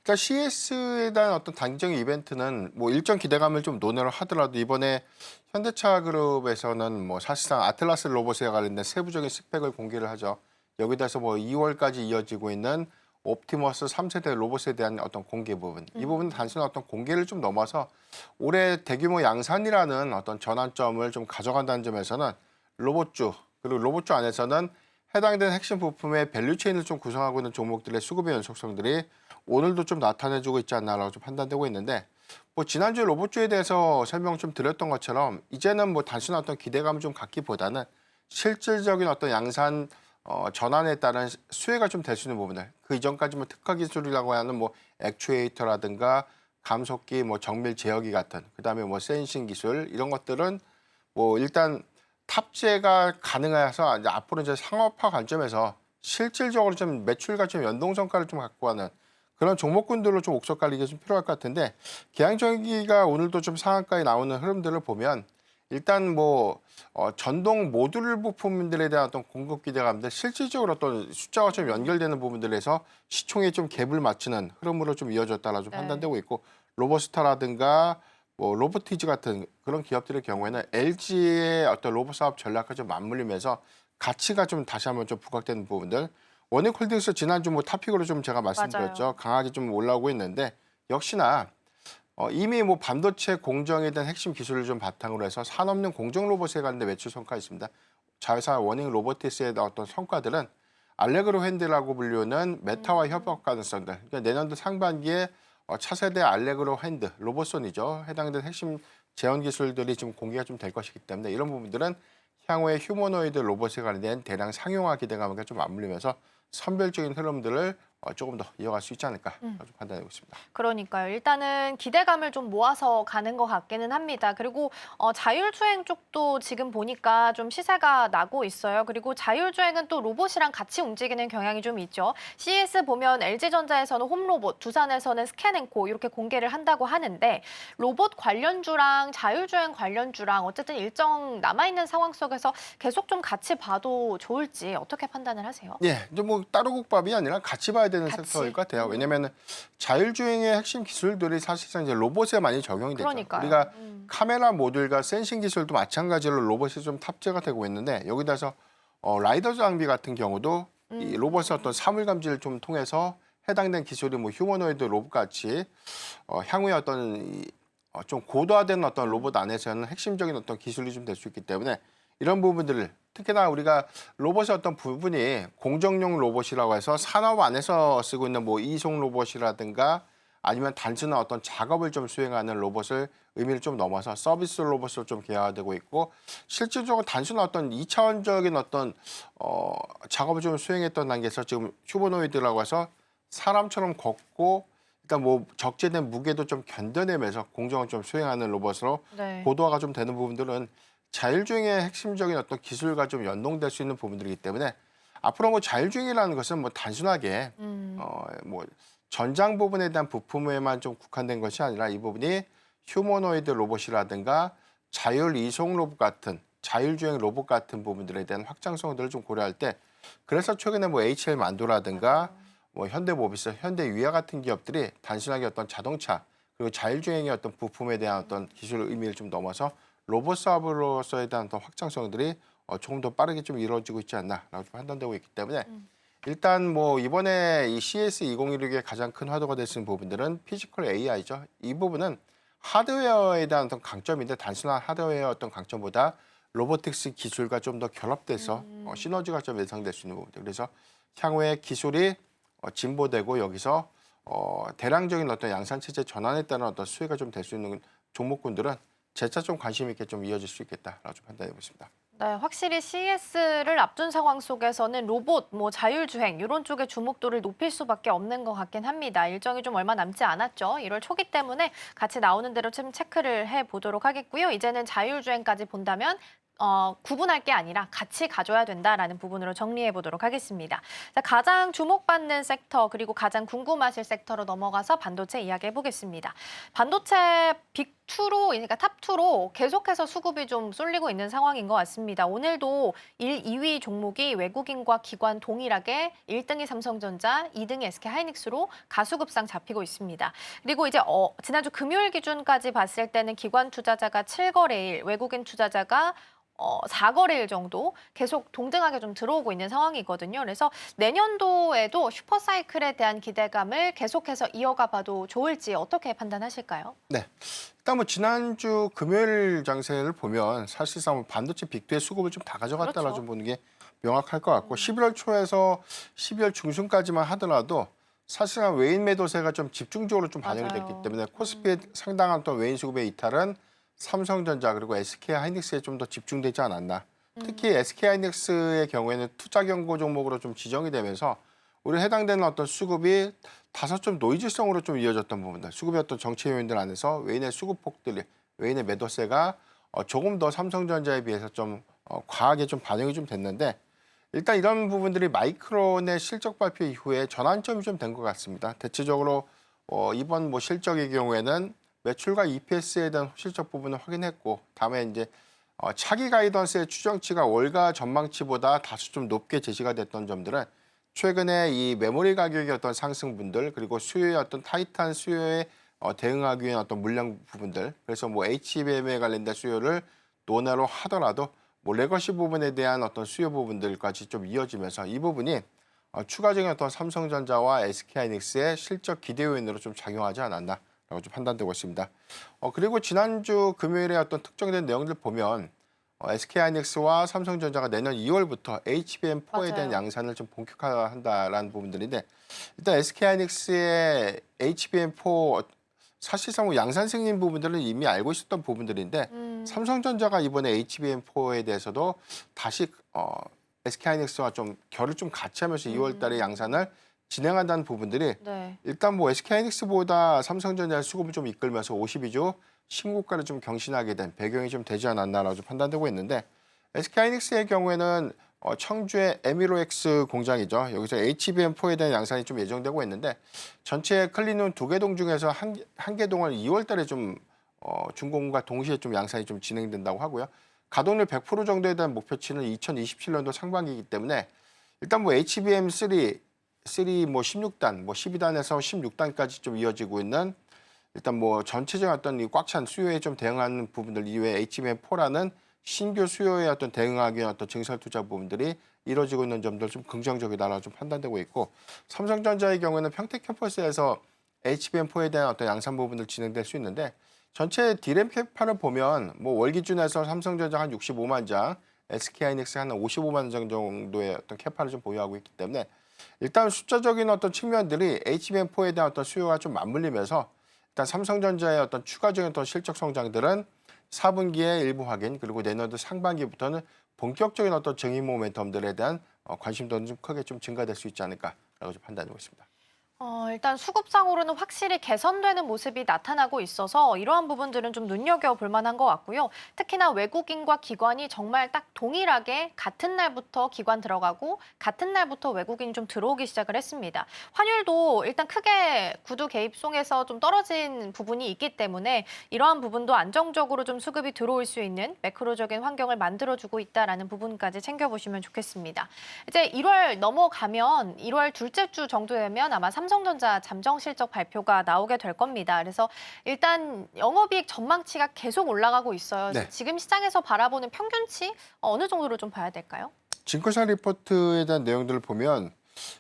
그러니까 CS에 대한 어떤 단기적인 이벤트는 뭐 일정 기대감을 좀 논의를 하더라도 이번에 현대차 그룹에서는 뭐 사실상 아틀라스 로봇에 관련된 세부적인 스펙을 공개를 하죠. 여기다서 뭐 2월까지 이어지고 있는 옵티머스 3세대 로봇에 대한 어떤 공개 부분. 이 부분은 단순한 어떤 공개를 좀 넘어서 올해 대규모 양산이라는 어떤 전환점을 좀 가져간다는 점에서는 로봇주, 그리고 로봇주 안에서는 해당되는 핵심 부품의 밸류체인을 좀 구성하고 있는 종목들의 수급의 연속성들이 오늘도 좀 나타내주고 있지 않나라고 좀 판단되고 있는데 뭐 지난주에 로봇주에 대해서 설명 좀 드렸던 것처럼 이제는 뭐 단순한 어떤 기대감을 좀 갖기보다는 실질적인 어떤 양산 전환에 따른 수혜가 좀 될 수 있는 부분들 그 이전까지 뭐 특화 기술이라고 하는 뭐 액추에이터라든가 감속기, 뭐 정밀 제어기 같은 그다음에 뭐 센싱 기술 이런 것들은 뭐 일단 탑재가 가능해서 이제 앞으로 이제 상업화 관점에서 실질적으로 좀 매출과 좀 연동성과를 좀 갖고 가는 그런 종목군들로 좀 옥석 관리가 좀 필요할 것 같은데 계양전기가 오늘도 좀 상한가에 나오는 흐름들을 보면 일단 뭐 전동 모듈 부품들에 대한 어떤 공급 기대감들 실질적으로 어떤 숫자가 좀 연결되는 부분들에서 시총에 좀 갭을 맞추는 흐름으로 좀 이어졌다라 좀 네. 판단되고 있고 로보스타라든가 뭐 로보티즈 같은 그런 기업들의 경우에는 LG의 어떤 로봇 사업 전략과 좀 맞물리면서 가치가 좀 다시 한번 좀 부각되는 부분들 원익홀딩스 지난주 뭐 탑픽으로 좀 제가 말씀드렸죠. 맞아요. 강하게 좀 올라오고 있는데 역시나 이미 뭐 반도체 공정에 대한 핵심 기술을 좀 바탕으로 해서 산업용 공정 로봇에 관련된 매출 성과가 있습니다. 자회사 워닝 로보티스의 어떤 성과들은 알레그로 핸드라고 불리는 메타와 협업 가능성들. 그러니까 내년도 상반기에 차세대 알레그로 핸드, 로봇손이죠. 해당되는 핵심 재현 기술들이 좀 공개가 좀 될 것이기 때문에 이런 부분들은 향후에 휴머노이드 로봇에 관련된 대량 상용화 기대감과 좀 맞물리면서 선별적인 흐름들을 조금 더 이어갈 수 있지 않을까 좀 판단하고 있습니다. 그러니까요. 일단은 기대감을 좀 모아서 가는 것 같기는 합니다. 그리고 자율주행 쪽도 지금 보니까 좀 시세가 나고 있어요. 그리고 자율주행은 또 로봇이랑 같이 움직이는 경향이 좀 있죠. CES 보면 LG전자에서는 홈로봇, 두산에서는 스캔앤코 이렇게 공개를 한다고 하는데 로봇 관련주랑 자율주행 관련주랑 어쨌든 일정 남아있는 상황 속에서 계속 좀 같이 봐도 좋을지 어떻게 판단을 하세요? 예, 이제 뭐 따로 국밥이 아니라 같이 봐야 되는 같이? 섹터일 것 같아요. 왜냐하면 자율주행의 핵심 기술들이 사실상 이제 로봇에 많이 적용이 되죠. 그러니까요. 우리가 카메라 모듈과 센싱 기술도 마찬가지로 로봇이 좀 탑재가 되고 있는데 여기다서 라이더 장비 같은 경우도 이 로봇의 어떤 사물 감지를 좀 통해서 해당된 기술이 뭐 휴머노이드 로봇 같이 향후에 어떤 좀 고도화된 어떤 로봇 안에서는 핵심적인 어떤 기술이 좀 될 수 있기 때문에 이런 부분들을 특히나 우리가 로봇의 어떤 부분이 공정용 로봇이라고 해서 산업 안에서 쓰고 있는 뭐 이송 로봇이라든가 아니면 단순한 어떤 작업을 좀 수행하는 로봇을 의미를 좀 넘어서 서비스 로봇으로 좀 개화되고 있고 실질적으로 단순한 어떤 2차원적인 어떤 작업을 좀 수행했던 단계에서 지금 휴머노이드라고 해서 사람처럼 걷고 일단 뭐 적재된 무게도 좀 견뎌내면서 공정을 좀 수행하는 로봇으로 네. 고도화가 좀 되는 부분들은 자율주행의 핵심적인 어떤 기술과 좀 연동될 수 있는 부분들이기 때문에 앞으로 뭐 자율주행이라는 것은 뭐 단순하게 뭐 전장 부분에 대한 부품에만 좀 국한된 것이 아니라 이 부분이 휴머노이드 로봇이라든가 자율 이송 로봇 같은 자율주행 로봇 같은 부분들에 대한 확장성들을 좀 고려할 때 그래서 최근에 뭐 HL 만도라든가 뭐 현대모비스, 현대위아 같은 기업들이 단순하게 어떤 자동차 그리고 자율주행의 어떤 부품에 대한 어떤 기술 의미를 좀 넘어서 로봇 사업으로서에 대한 어떤 확장성들이 조금 더 빠르게 좀 이루어지고 있지 않나라고 좀 판단되고 있기 때문에 일단 뭐 이번에 이 CES 2016의 가장 큰 화두가 될 수 있는 부분들은 피지컬 AI죠. 이 부분은 하드웨어에 대한 어떤 강점인데 단순한 하드웨어 어떤 강점보다 로보틱스 기술과 좀 더 결합돼서 시너지가 좀 예상될 수 있는 부분들. 그래서 향후에 기술이 진보되고 여기서 대량적인 어떤 양산 체제 전환에 따른 어떤 수혜가 좀 될 수 있는 종목군들은 재차 좀 관심 있게 좀 이어질 수 있겠다라고 좀 판단해 보겠습니다. 네, 확실히 CES를 앞둔 상황 속에서는 로봇, 뭐 자율주행 이런 쪽의 주목도를 높일 수밖에 없는 것 같긴 합니다. 일정이 좀 얼마 남지 않았죠. 1월 초기 때문에 같이 나오는 대로 좀 체크를 해보도록 하겠고요. 이제는 자율주행까지 본다면 구분할 게 아니라 같이 가져야 된다라는 부분으로 정리해 보도록 하겠습니다. 자, 가장 주목받는 섹터 그리고 가장 궁금하실 섹터로 넘어가서 반도체 이야기해 보겠습니다. 반도체 빅2로, 그러니까 탑2로 계속해서 수급이 좀 쏠리고 있는 상황인 것 같습니다. 오늘도 1, 2위 종목이 외국인과 기관 동일하게 1등이 삼성전자, 2등이 SK하이닉스로 가수급상 잡히고 있습니다. 그리고 이제 지난주 금요일 기준까지 봤을 때는 기관 투자자가 7거래일, 외국인 투자자가 4거래일 정도 계속 동등하게 좀 들어오고 있는 상황이거든요. 그래서 내년도에도 슈퍼사이클에 대한 기대감을 계속해서 이어가 봐도 좋을지 어떻게 판단하실까요? 네. 일단 뭐 지난주 금요일 장세를 보면 사실상 반도체 빅2의 수급을 좀 다 가져갔다라 그렇죠. 좀 보는 게 명확할 것 같고 11월 초에서 12월 중순까지만 하더라도 사실상 외인 매도세가 좀 집중적으로 좀 반영이 맞아요. 됐기 때문에 코스피의 상당한 또 외인 수급의 이탈은 삼성전자 그리고 SK하이닉스에 좀 더 집중되지 않았나. 특히 SK하이닉스의 경우에는 투자 경고 종목으로 좀 지정이 되면서 우리 해당되는 어떤 수급이 다소 좀 노이즈성으로 좀 이어졌던 부분들, 수급의 어떤 정치 요인들 안에서 외인의 수급폭들이, 외인의 매도세가 조금 더 삼성전자에 비해서 좀 과하게 좀 반영이 좀 됐는데 일단 이런 부분들이 마이크론의 실적 발표 이후에 전환점이 좀 된 것 같습니다. 대체적으로 이번 뭐 실적의 경우에는 매출과 EPS에 대한 실적 부분을 확인했고 다음에 이제 차기 가이던스의 추정치가 월가 전망치보다 다소 좀 높게 제시가 됐던 점들은 최근에 이 메모리 가격의 어떤 상승분들 그리고 수요의 어떤 타이트한 수요에 대응하기 위한 어떤 물량 부분들 그래서 뭐 HBM에 관련된 수요를 논외로 하더라도 뭐 레거시 부분에 대한 어떤 수요 부분들까지 좀 이어지면서 이 부분이 추가적인 어떤 삼성전자와 SK하이닉스의 실적 기대 요인으로 좀 작용하지 않았나. 라고 좀 판단되고 있습니다. 그리고 지난주 금요일에 어떤 특정된 내용들 보면 SK하이닉스와 삼성전자가 내년 2월부터 HBM4에 대한 맞아요. 양산을 좀 본격화한다라는 부분들인데 일단 SK하이닉스의 HBM4 사실상 뭐 양산 승인 부분들은 이미 알고 있었던 부분들인데 삼성전자가 이번에 HBM4에 대해서도 다시 SK하이닉스와 좀 결을 좀 같이 하면서 2월 달에 양산을 진행한다는 부분들이 네. 일단 뭐 SK하이닉스보다 삼성전자의 수급을 좀 이끌면서 52조 신고가를 좀 경신하게 된 배경이 좀 되지 않았나라고 좀 판단되고 있는데 SK하이닉스의 경우에는 청주의 에미로엑스 공장이죠. 여기서 HBM4에 대한 양산이 좀 예정되고 있는데 전체 클린룸 2개동 중에서 한 개동을 2월 달에 좀 준공과 동시에 좀 양산이 좀 진행된다고 하고요. 가동률 100% 정도에 대한 목표치는 2027년도 상반기이기 때문에 일단 뭐 HBM3 뭐 16단, 뭐 12단에서 16단까지 좀 이어지고 있는 일단 뭐 전체적인 어떤 이 꽉 찬 수요에 좀 대응하는 부분들 이외에 HBM4라는 신규 수요에 어떤 대응하기 위한 어떤 증설 투자 부분들이 이루어지고 있는 점들 좀 긍정적이다라고 좀 판단되고 있고 삼성전자의 경우에는 평택 캠퍼스에서 HBM4에 대한 어떤 양산 부분들 진행될 수 있는데 전체 디램 캐파를 보면 뭐 월 기준에서 삼성전자 한 65만 장, SK하이닉스 한 55만 장 정도의 어떤 캐파를 좀 보유하고 있기 때문에 일단 숫자적인 어떤 측면들이 HBM4에 대한 어떤 수요가 좀 맞물리면서 일단 삼성전자의 어떤 추가적인 어떤 실적 성장들은 4분기에 일부 확인 그리고 내년도 상반기부터는 본격적인 어떤 증인 모멘텀들에 대한 관심도는 좀 크게 좀 증가될 수 있지 않을까라고 좀 판단하고 있습니다. 일단 수급상으로는 확실히 개선되는 모습이 나타나고 있어서 이러한 부분들은 좀 눈여겨볼 만한 것 같고요. 특히나 외국인과 기관이 정말 딱 동일하게 같은 날부터 기관 들어가고 같은 날부터 외국인이 좀 들어오기 시작을 했습니다. 환율도 일단 크게 구두 개입송에서 좀 떨어진 부분이 있기 때문에 이러한 부분도 안정적으로 좀 수급이 들어올 수 있는 매크로적인 환경을 만들어주고 있다라는 부분까지 챙겨보시면 좋겠습니다. 이제 1월 넘어가면 1월 둘째 주 정도 되면 아마 삼성전자 잠정 실적 발표가 나오게 될 겁니다. 그래서 일단 영업이익 전망치가 계속 올라가고 있어요. 그래서 네. 지금 시장에서 바라보는 평균치 어느 정도로 좀 봐야 될까요? 증권사 리포트에 대한 내용들을 보면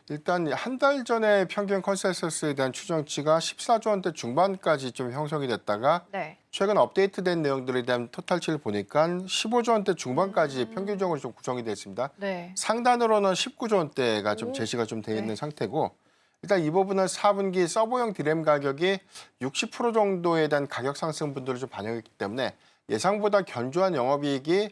일단 한 달 전에 평균 컨센서스에 대한 추정치가 14조 원대 중반까지 좀 형성이 됐다가 네. 최근 업데이트된 내용들에 대한 토탈치를 보니까 15조 원대 중반까지 평균적으로 좀 구성이 됐습니다. 네. 상단으로는 19조 원대가 좀 제시가 좀 돼 있는 네. 상태고 일단 이 부분은 4분기 서버용 디램 가격이 60% 정도에 대한 가격 상승 분들을 좀 반영했기 때문에 예상보다 견조한 영업이익이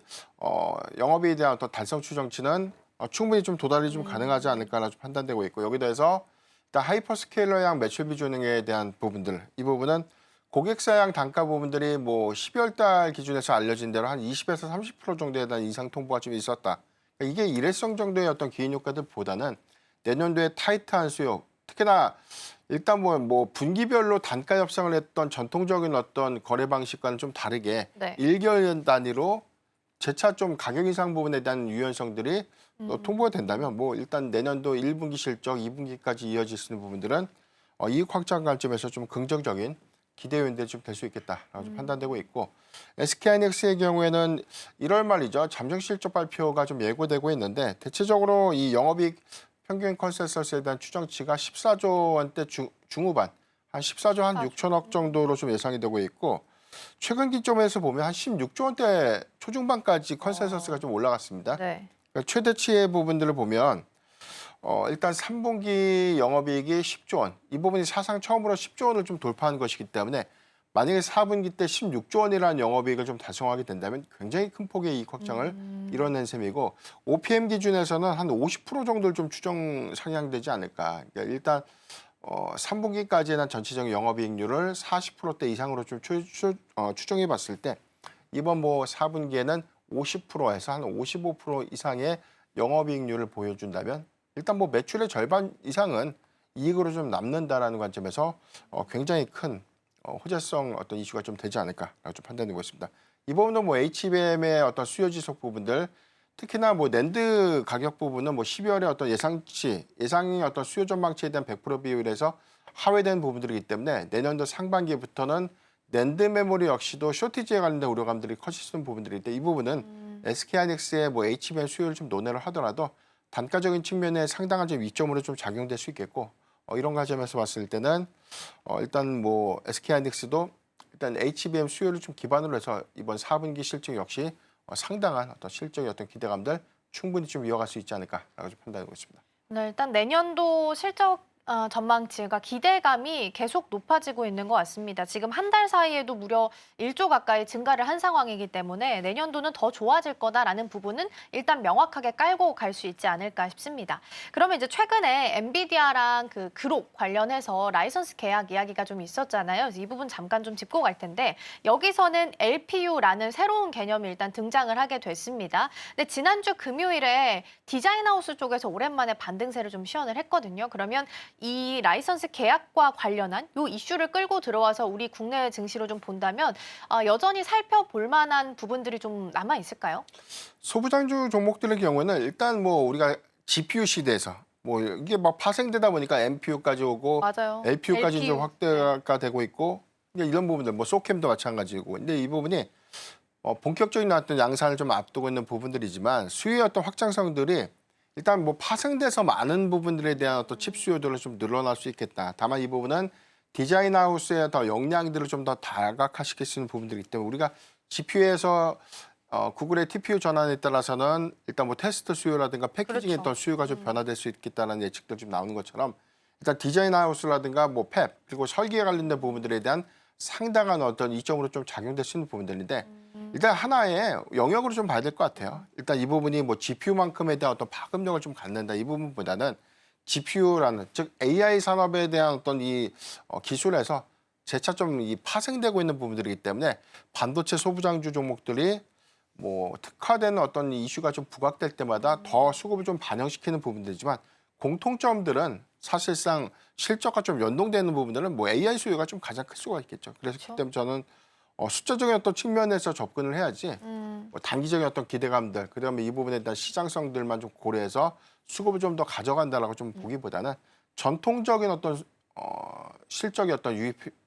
영업이익에 대한 어떤 달성 추정치는 충분히 좀 도달이 좀 가능하지 않을까라 좀 판단되고 있고 여기 대해서 일단 하이퍼스케일러양 매출 비중에 대한 부분들 이 부분은 고객사양 단가 부분들이 뭐 12월 달 기준에서 알려진 대로 한 20에서 30% 정도에 대한 인상 통보가 좀 있었다. 그러니까 이게 일회성 정도의 어떤 기인 효과들보다는 내년도에 타이트한 수요, 특히나 일단 뭐 분기별로 단가 협상을 했던 전통적인 어떤 거래 방식과는 좀 다르게 네. 1개월 단위로 재차 좀 가격 인상 부분에 대한 유연성들이 통보가 된다면 뭐 일단 내년도 1분기 실적, 2분기까지 이어질 수 있는 부분들은 이익 확장 관점에서 좀 긍정적인 기대 요인들이 좀 될 수 있겠다라고 좀 판단되고 있고 SK하이닉스의 경우에는 1월 말이죠. 잠정 실적 발표가 좀 예고되고 있는데 대체적으로 이 영업이익 평균 컨센서스에 대한 추정치가 14조 원대 중후반, 한 14조 한 6천억 정도로 좀 예상이 되고 있고 최근 기점에서 보면 한 16조 원대 초중반까지 컨센서스가 좀 올라갔습니다. 네. 그러니까 최대치의 부분들을 보면 일단 3분기 영업이익이 10조 원, 이 부분이 사상 처음으로 10조 원을 좀 돌파한 것이기 때문에 만약에 4분기 때 16조 원이라는 영업이익을 좀 달성하게 된다면 굉장히 큰 폭의 이익 확장을 이뤄낸 셈이고 OPM 기준에서는 한 50% 정도를 좀 추정 상향되지 않을까. 그러니까 일단 3분기까지는 전체적인 영업이익률을 40%대 이상으로 좀 추정해 봤을 때 이번 뭐 4분기에는 50%에서 한 55% 이상의 영업이익률을 보여준다면 일단 뭐 매출의 절반 이상은 이익으로 좀 남는다라는 관점에서 굉장히 큰 호재성 어떤 이슈가 좀 되지 않을까라고 좀 판단되고 있습니다. 이 부분도 뭐 HBM의 어떤 수요 지속 부분들, 특히나 뭐 낸드 가격 부분은 뭐 12월에 어떤 예상의 어떤 수요 전망치에 대한 100% 비율에서 하회된 부분들이기 때문에 내년도 상반기부터는 낸드 메모리 역시도 쇼티지에 관련된 우려감들이 커지는 부분들인데 이 부분은 SK하이닉스의 뭐 HBM 수요를 좀 논의를 하더라도 단가적인 측면에 상당한 좀 이점으로 좀 작용될 수 있겠고 이런 관점에서 봤을 때는 일단 뭐 SK하이닉스도 일단 HBM 수요를 좀 기반으로 해서 이번 4분기 실적 역시 상당한 어떤 실적의 어떤 기대감들 충분히 좀 이어갈 수 있지 않을까라고 좀 판단하고 있습니다. 네, 일단 내년도 실적 전망치가 기대감이 계속 높아지고 있는 것 같습니다. 지금 한 달 사이에도 무려 1조 가까이 증가를 한 상황이기 때문에 내년도는 더 좋아질 거다라는 부분은 일단 명확하게 깔고 갈 수 있지 않을까 싶습니다. 그러면 이제 최근에 엔비디아랑 그 그록 관련해서 라이선스 계약 이야기가 좀 있었잖아요. 그래서 이 부분 잠깐 좀 짚고 갈 텐데 여기서는 LPU라는 새로운 개념이 일단 등장을 하게 됐습니다. 근데 지난주 금요일에 디자인하우스 쪽에서 오랜만에 반등세를 좀 시연을 했거든요. 그러면 이 라이선스 계약과 관련한 이 이슈를 끌고 들어와서 우리 국내 증시로 좀 본다면 여전히 살펴볼 만한 부분들이 좀 남아 있을까요? 소부장주 종목들의 경우에는 일단 뭐 우리가 GPU 시대에서 뭐 이게 막 파생되다 보니까 NPU까지 오고 맞아요. LPU까지 이제 LPU. 확대가 되고 있고 이제 이런 부분들 뭐 소캠도 마찬가지고 근데 이 부분이 본격적인 어떤 양산을 좀 앞두고 있는 부분들이지만 수요의 어떤 확장성들이 일단 뭐 파생돼서 많은 부분들에 대한 어떤 칩 수요들은 좀 늘어날 수 있겠다. 다만 이 부분은 디자인 하우스의 더 역량들을 좀 더 다각화시킬 수 있는 부분들이기 때문에 우리가 GPU에서 구글의 TPU 전환에 따라서는 일단 뭐 테스트 수요라든가 패키징의 그렇죠. 어떤 수요가 좀 변화될 수 있겠다는 예측들 좀 나오는 것처럼 일단 디자인 하우스라든가 뭐 팹 그리고 설계에 관련된 부분들에 대한 상당한 어떤 이점으로 좀 작용될 수 있는 부분들인데 일단 하나의 영역으로 좀 봐야 될 것 같아요. 일단 이 부분이 뭐 GPU만큼에 대한 어떤 파급력을 좀 갖는다 이 부분보다는 GPU라는 즉 AI 산업에 대한 어떤 이 기술에서 재차 좀 이 파생되고 있는 부분들이기 때문에 반도체 소부장주 종목들이 뭐 특화되는 어떤 이슈가 좀 부각될 때마다 더 수급을 좀 반영시키는 부분들이지만 공통점들은 사실상 실적과 좀 연동되는 부분들은 뭐 AI 수요가 좀 가장 클 수가 있겠죠. 그래서 그렇죠. 그 때문에 저는 숫자적인 어떤 측면에서 접근을 해야지 뭐 단기적인 어떤 기대감들 그다음에 이 부분에 대한 시장성들만 좀 고려해서 수급을 좀 더 가져간다라고 좀 보기보다는 전통적인 어떤 실적의 어떤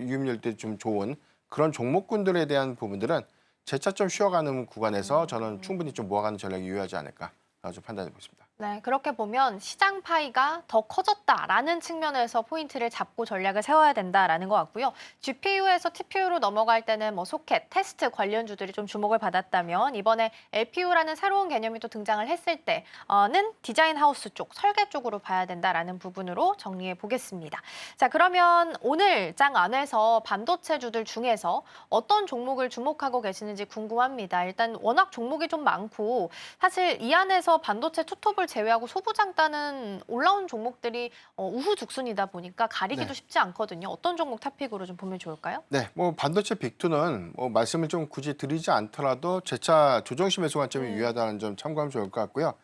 유입률들이 좀 좋은 그런 종목군들에 대한 부분들은 재차 좀 쉬어가는 구간에서 저는 충분히 좀 모아가는 전략이 유효하지 않을까 좀 판단해 보겠습니다. 네, 그렇게 보면 시장 파이가 더 커졌다라는 측면에서 포인트를 잡고 전략을 세워야 된다라는 것 같고요. GPU에서 TPU로 넘어갈 때는 뭐 소켓, 테스트 관련주들이 좀 주목을 받았다면 이번에 LPU라는 새로운 개념이 또 등장을 했을 때는 디자인 하우스 쪽, 설계 쪽으로 봐야 된다라는 부분으로 정리해 보겠습니다. 자, 그러면 오늘 장 안에서 반도체주들 중에서 어떤 종목을 주목하고 계시는지 궁금합니다. 일단 워낙 종목이 좀 많고 사실 이 안에서 반도체 투톱을 제외하고 소부장단은 올라온 종목들이 우후죽순이다 보니까 가리기도 네. 쉽지 않거든요. 어떤 종목 탑픽으로 좀 보면 좋을까요? 네, 뭐 반도체 빅2는 뭐 말씀을 좀 굳이 드리지 않더라도 재차 조정시 매수 관점이 유효하다는 점 참고하면 좋을 것 같고요.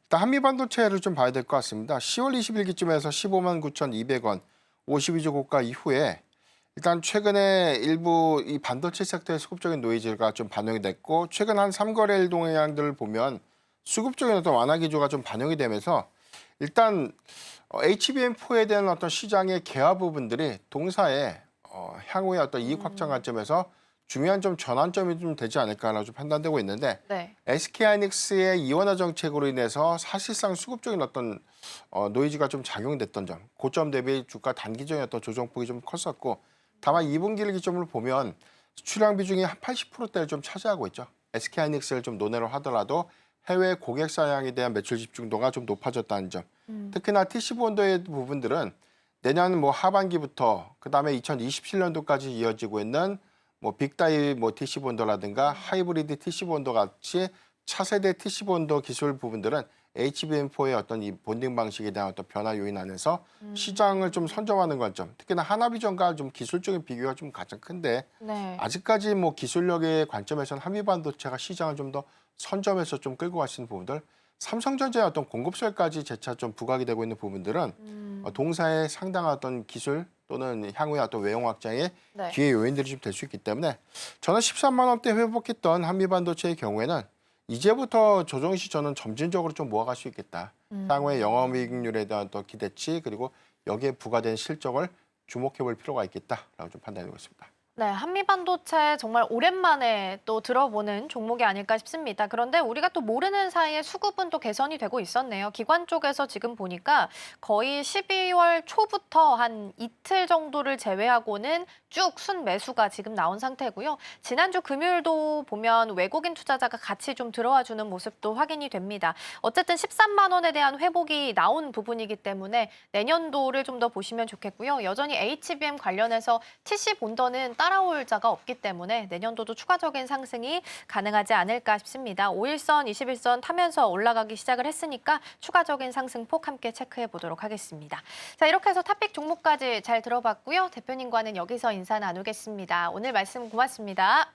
일단 한미반도체를 좀 봐야 될 것 같습니다. 10월 20일기쯤에서 15만 9,200원, 52주 고가 이후에 일단 최근에 일부 이 반도체 섹터의 수급적인 노이즈가 좀 반영이 됐고 최근 한 3거래일 동향들을 보면 수급적인 어떤 완화 기조가 좀 반영이 되면서 일단 HBM4에 대한 어떤 시장의 개화 부분들이 동사의 향후의 어떤 이익 확장 관점에서 중요한 좀 전환점이 좀 되지 않을까라고 좀 판단되고 있는데 네. SK하이닉스의 이원화 정책으로 인해서 사실상 수급적인 어떤 노이즈가 좀 작용됐던 점, 고점 대비 주가 단기적인 어떤 조정폭이 좀 컸었고 다만 2분기를 기점으로 보면 수출량 비중이 한 80%대를 좀 차지하고 있죠. SK하이닉스를 좀 논외로 하더라도 해외 고객 사양에 대한 매출 집중도가 좀 높아졌다는 점. 특히나 TC본도의 부분들은 내년 뭐 하반기부터 그다음에 2027년도까지 이어지고 있는 뭐 빅다이 뭐 TC본도라든가 하이브리드 TC본도 같이 차세대 TC본도 기술 부분들은 HBM4의 어떤 이 본딩 방식에 대한 어떤 변화 요인 안에서 시장을 좀 선점하는 관점, 특히나 하나비전과 좀 기술적인 비교가 좀 가장 큰데 네. 아직까지 뭐 기술력의 관점에서는 한미반도체가 시장을 좀 더 선점해서 좀 끌고 갈 수 있는 부분들, 삼성전자의 어떤 공급설까지 재차 좀 부각이 되고 있는 부분들은 동사의 상당한 어떤 기술 또는 향후의 어떤 외형 확장의 네. 기회 요인들이 좀 될 수 있기 때문에 저는 13만 원대 회복했던 한미반도체의 경우에는 이제부터 조정시 저는 점진적으로 좀 모아갈 수 있겠다. 향후의 영업이익률에 대한 또 기대치 그리고 여기에 부과된 실적을 주목해 볼 필요가 있겠다라고 좀 판단하고 있습니다. 네, 한미반도체 정말 오랜만에 또 들어보는 종목이 아닐까 싶습니다. 그런데 우리가 또 모르는 사이에 수급은 또 개선이 되고 있었네요. 기관 쪽에서 지금 보니까 거의 12월 초부터 한 이틀 정도를 제외하고는 쭉 순매수가 지금 나온 상태고요. 지난주 금요일도 보면 외국인 투자자가 같이 좀 들어와 주는 모습도 확인이 됩니다. 어쨌든 13만 원에 대한 회복이 나온 부분이기 때문에 내년도를 좀 더 보시면 좋겠고요. 여전히 HBM 관련해서 TC 본더는 따라올 자가 없기 때문에 내년도도 추가적인 상승이 가능하지 않을까 싶습니다. 5일선, 21선 타면서 올라가기 시작을 했으니까 추가적인 상승폭 함께 체크해 보도록 하겠습니다. 자, 이렇게 해서 탑픽 종목까지 잘 들어봤고요. 대표님과는 여기서 인사 나누겠습니다. 오늘 말씀 고맙습니다.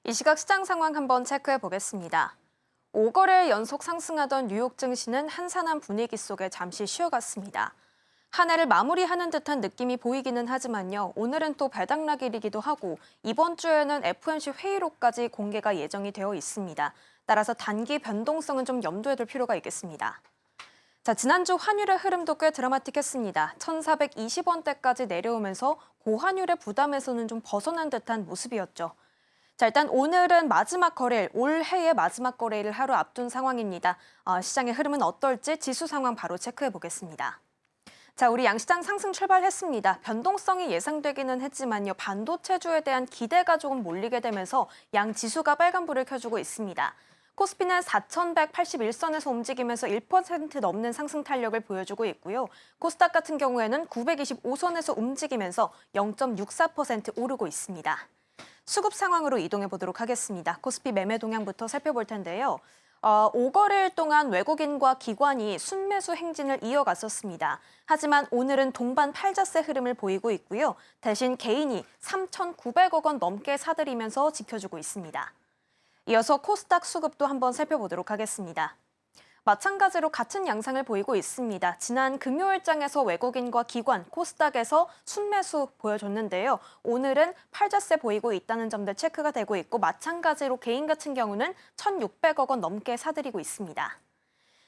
이 시각 시장 상황 한번 체크해 보겠습니다. 5거래 연속 상승하던 뉴욕 증시는 한산한 분위기 속에 잠시 쉬어갔습니다. 한 해를 마무리하는 듯한 느낌이 보이기는 하지만요. 오늘은 또 배당락일이기도 하고 이번 주에는 FOMC 회의록까지 공개가 예정이 되어 있습니다. 따라서 단기 변동성은 좀 염두에 둘 필요가 있겠습니다. 자, 지난주 환율의 흐름도 꽤 드라마틱했습니다. 1,420원대까지 내려오면서 고환율의 부담에서는 좀 벗어난 듯한 모습이었죠. 자, 일단 오늘은 마지막 거래일, 올해의 마지막 거래일을 하루 앞둔 상황입니다. 시장의 흐름은 어떨지 지수 상황 바로 체크해 보겠습니다. 자, 우리 양시장 상승 출발했습니다. 변동성이 예상되기는 했지만요. 반도체주에 대한 기대가 조금 몰리게 되면서 양 지수가 빨간불을 켜주고 있습니다. 코스피는 4,181선에서 움직이면서 1% 넘는 상승 탄력을 보여주고 있고요. 코스닥 같은 경우에는 925선에서 움직이면서 0.64% 오르고 있습니다. 수급 상황으로 이동해 보도록 하겠습니다. 코스피 매매 동향부터 살펴볼 텐데요. 5거래일 동안 외국인과 기관이 순매수 행진을 이어갔었습니다. 하지만 오늘은 동반 팔자세 흐름을 보이고 있고요. 대신 개인이 3,900억 원 넘게 사들이면서 지켜주고 있습니다. 이어서 코스닥 수급도 한번 살펴보도록 하겠습니다. 마찬가지로 같은 양상을 보이고 있습니다. 지난 금요일장에서 외국인과 기관, 코스닥에서 순매수 보여줬는데요. 오늘은 팔자세 보이고 있다는 점들 체크가 되고 있고 마찬가지로 개인 같은 경우는 1,600억 원 넘게 사들이고 있습니다.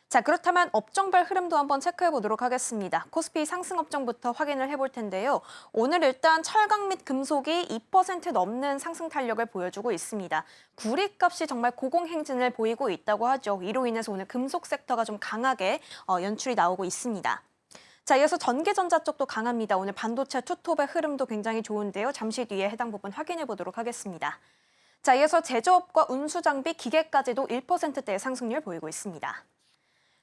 자, 그렇다면 업종별 흐름도 한번 체크해 보도록 하겠습니다. 코스피 상승 업종부터 확인을 해볼 텐데요. 오늘 일단 철강 및 금속이 2% 넘는 상승 탄력을 보여주고 있습니다. 구리값이 정말 고공행진을 보이고 있다고 하죠. 이로 인해서 오늘 금속 섹터가 좀 강하게 연출이 나오고 있습니다. 자, 이어서 전기전자 쪽도 강합니다. 오늘 반도체 투톱의 흐름도 굉장히 좋은데요. 잠시 뒤에 해당 부분 확인해 보도록 하겠습니다. 자, 이어서 제조업과 운수장비, 기계까지도 1%대의 상승률 보이고 있습니다.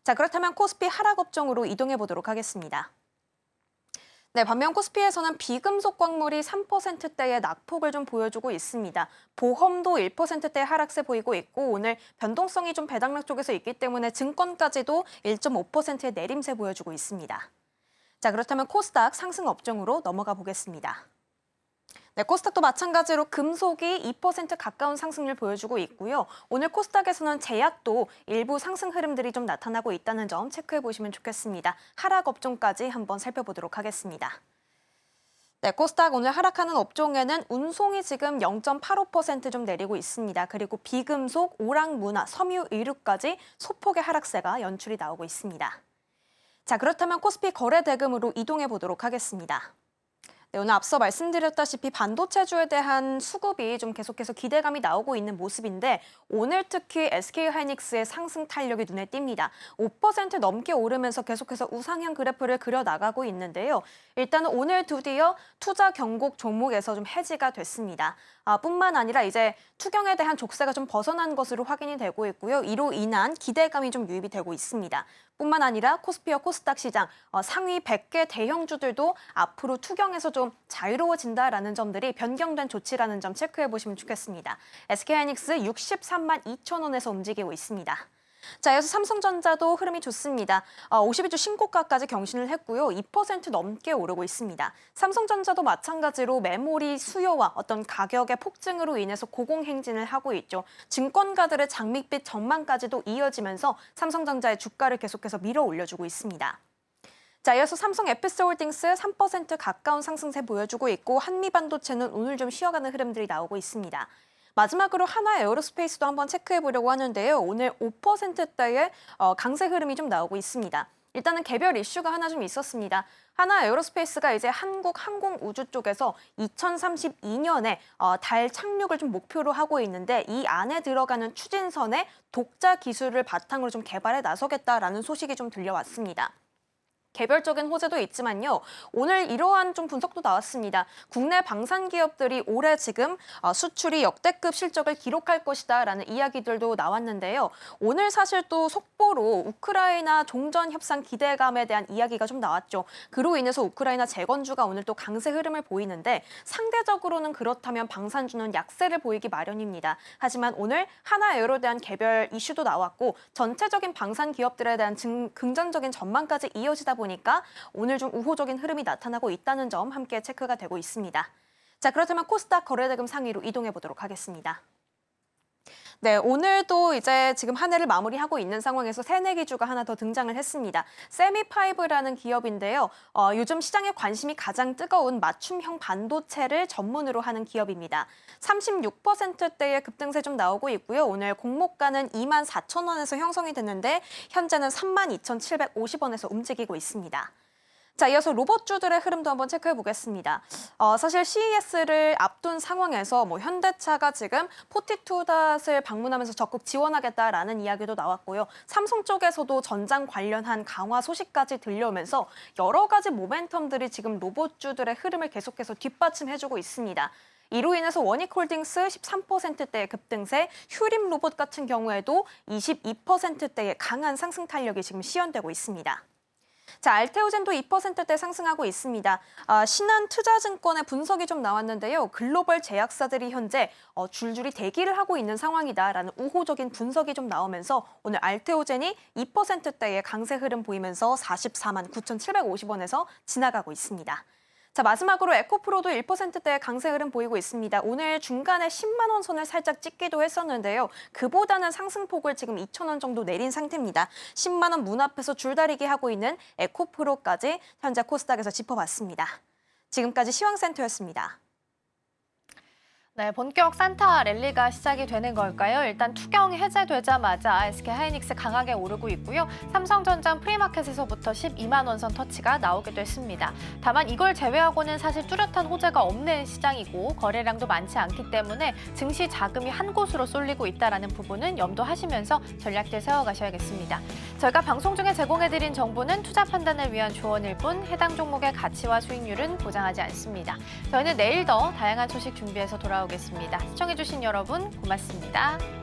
자, 그렇다면 코스피 하락 업종으로 이동해 보도록 하겠습니다. 네, 반면 코스피에서는 비금속 광물이 3%대의 낙폭을 좀 보여주고 있습니다. 보험도 1%대 하락세 보이고 있고 오늘 변동성이 좀 배당락 쪽에서 있기 때문에 증권까지도 1.5%의 내림세 보여주고 있습니다. 자, 그렇다면 코스닥 상승 업종으로 넘어가 보겠습니다. 네, 코스닥도 마찬가지로 금속이 2% 가까운 상승률 보여주고 있고요. 오늘 코스닥에서는 제약도 일부 상승 흐름들이 좀 나타나고 있다는 점 체크해 보시면 좋겠습니다. 하락 업종까지 한번 살펴보도록 하겠습니다. 네, 코스닥 오늘 하락하는 업종에는 운송이 지금 0.85% 좀 내리고 있습니다. 그리고 비금속, 오락문화, 섬유, 의류까지 소폭의 하락세가 연출이 나오고 있습니다. 자, 그렇다면 코스피 거래 대금으로 이동해 보도록 하겠습니다. 네, 오늘 앞서 말씀드렸다시피 반도체주에 대한 수급이 좀 계속해서 기대감이 나오고 있는 모습인데 오늘 특히 SK하이닉스의 상승 탄력이 눈에 띕니다. 5% 넘게 오르면서 계속해서 우상향 그래프를 그려나가고 있는데요. 일단은 오늘 드디어 투자 경곡 종목에서 좀 해지가 됐습니다. 뿐만 아니라 이제 투경에 대한 족쇄가 좀 벗어난 것으로 확인이 되고 있고요. 이로 인한 기대감이 좀 유입이 되고 있습니다. 뿐만 아니라 코스피와 코스닥 시장 상위 100개 대형주들도 앞으로 투경에서 좀 자유로워진다라는 점들이 변경된 조치라는 점 체크해 보시면 좋겠습니다. SK하이닉스 63만 2천 원에서 움직이고 있습니다. 자, 이어서 삼성전자도 흐름이 좋습니다. 52주 신고가까지 경신을 했고요. 2% 넘게 오르고 있습니다. 삼성전자도 마찬가지로 메모리 수요와 어떤 가격의 폭증으로 인해서 고공행진을 하고 있죠. 증권가들의 장밋빛 전망까지도 이어지면서 삼성전자의 주가를 계속해서 밀어 올려주고 있습니다. 자, 이어서 삼성 에피스홀딩스 3% 가까운 상승세 보여주고 있고 한미반도체는 오늘 좀 쉬어가는 흐름들이 나오고 있습니다. 마지막으로 하나 에어로스페이스도 한번 체크해 보려고 하는데요. 오늘 5%대의 강세 흐름이 좀 나오고 있습니다. 일단은 개별 이슈가 하나 좀 있었습니다. 하나 에어로스페이스가 이제 한국 항공우주 쪽에서 2032년에 달 착륙을 좀 목표로 하고 있는데 이 안에 들어가는 추진선의 독자 기술을 바탕으로 좀 개발에 나서겠다라는 소식이 좀 들려왔습니다. 개별적인 호재도 있지만요. 오늘 이러한 좀 분석도 나왔습니다. 국내 방산 기업들이 올해 지금 수출이 역대급 실적을 기록할 것이다라는 이야기들도 나왔는데요. 오늘 사실 또 속보로 우크라이나 종전 협상 기대감에 대한 이야기가 좀 나왔죠. 그로 인해서 우크라이나 재건주가 오늘 또 강세 흐름을 보이는데 상대적으로는 그렇다면 방산주는 약세를 보이기 마련입니다. 하지만 오늘 하나에어로에 대한 개별 이슈도 나왔고 전체적인 방산 기업들에 대한 긍정적인 전망까지 이어지다 보니까 오늘 좀 우호적인 흐름이 나타나고 있다는 점 함께 체크가 되고 있습니다. 자, 그렇다면 코스닥 거래대금 상위로 이동해 보도록 하겠습니다. 네, 오늘도 이제 지금 한 해를 마무리하고 있는 상황에서 새내 기주가 하나 더 등장을 했습니다. 세미파이브라는 기업인데요. 요즘 시장에 관심이 가장 뜨거운 맞춤형 반도체를 전문으로 하는 기업입니다. 36%대의 급등세 좀 나오고 있고요. 오늘 공모가는 24,000원에서 형성이 됐는데 현재는 32,750원에서 움직이고 있습니다. 자, 이어서 로봇주들의 흐름도 한번 체크해 보겠습니다. 사실 CES를 앞둔 상황에서 현대차가 지금 포티투닷을 방문하면서 적극 지원하겠다라는 이야기도 나왔고요. 삼성 쪽에서도 전장 관련한 강화 소식까지 들려오면서 여러 가지 모멘텀들이 지금 로봇주들의 흐름을 계속해서 뒷받침해주고 있습니다. 이로 인해서 원익홀딩스 13%대의 급등세, 휴림 로봇 같은 경우에도 22%대의 강한 상승 탄력이 지금 시현되고 있습니다. 자, 알테오젠도 2%대 상승하고 있습니다. 신한투자증권의 분석이 좀 나왔는데요. 글로벌 제약사들이 현재 줄줄이 대기를 하고 있는 상황이다라는 우호적인 분석이 좀 나오면서 오늘 알테오젠이 2%대의 강세 흐름 보이면서 44만 9,750원에서 지나가고 있습니다. 자, 마지막으로 에코프로도 1%대의 강세 흐름 보이고 있습니다. 오늘 중간에 10만 원 선을 살짝 찍기도 했었는데요. 그보다는 상승폭을 지금 2,000원 정도 내린 상태입니다. 10만 원 문 앞에서 줄다리기 하고 있는 에코프로까지 현재 코스닥에서 짚어봤습니다. 지금까지 시황센터였습니다. 네, 본격 산타 랠리가 시작이 되는 걸까요? 일단 투경 해제되자마자 SK하이닉스 강하게 오르고 있고요. 삼성전자 프리마켓에서부터 12만 원 선 터치가 나오기도 했습니다. 다만 이걸 제외하고는 사실 뚜렷한 호재가 없는 시장이고 거래량도 많지 않기 때문에 증시 자금이 한 곳으로 쏠리고 있다는 부분은 염두하시면서 전략들 세워가셔야겠습니다. 저희가 방송 중에 제공해드린 정보는 투자 판단을 위한 조언일 뿐 해당 종목의 가치와 수익률은 보장하지 않습니다. 저희는 내일 더 다양한 소식 준비해서 돌아오겠습니다. 시청해주신 여러분 고맙습니다.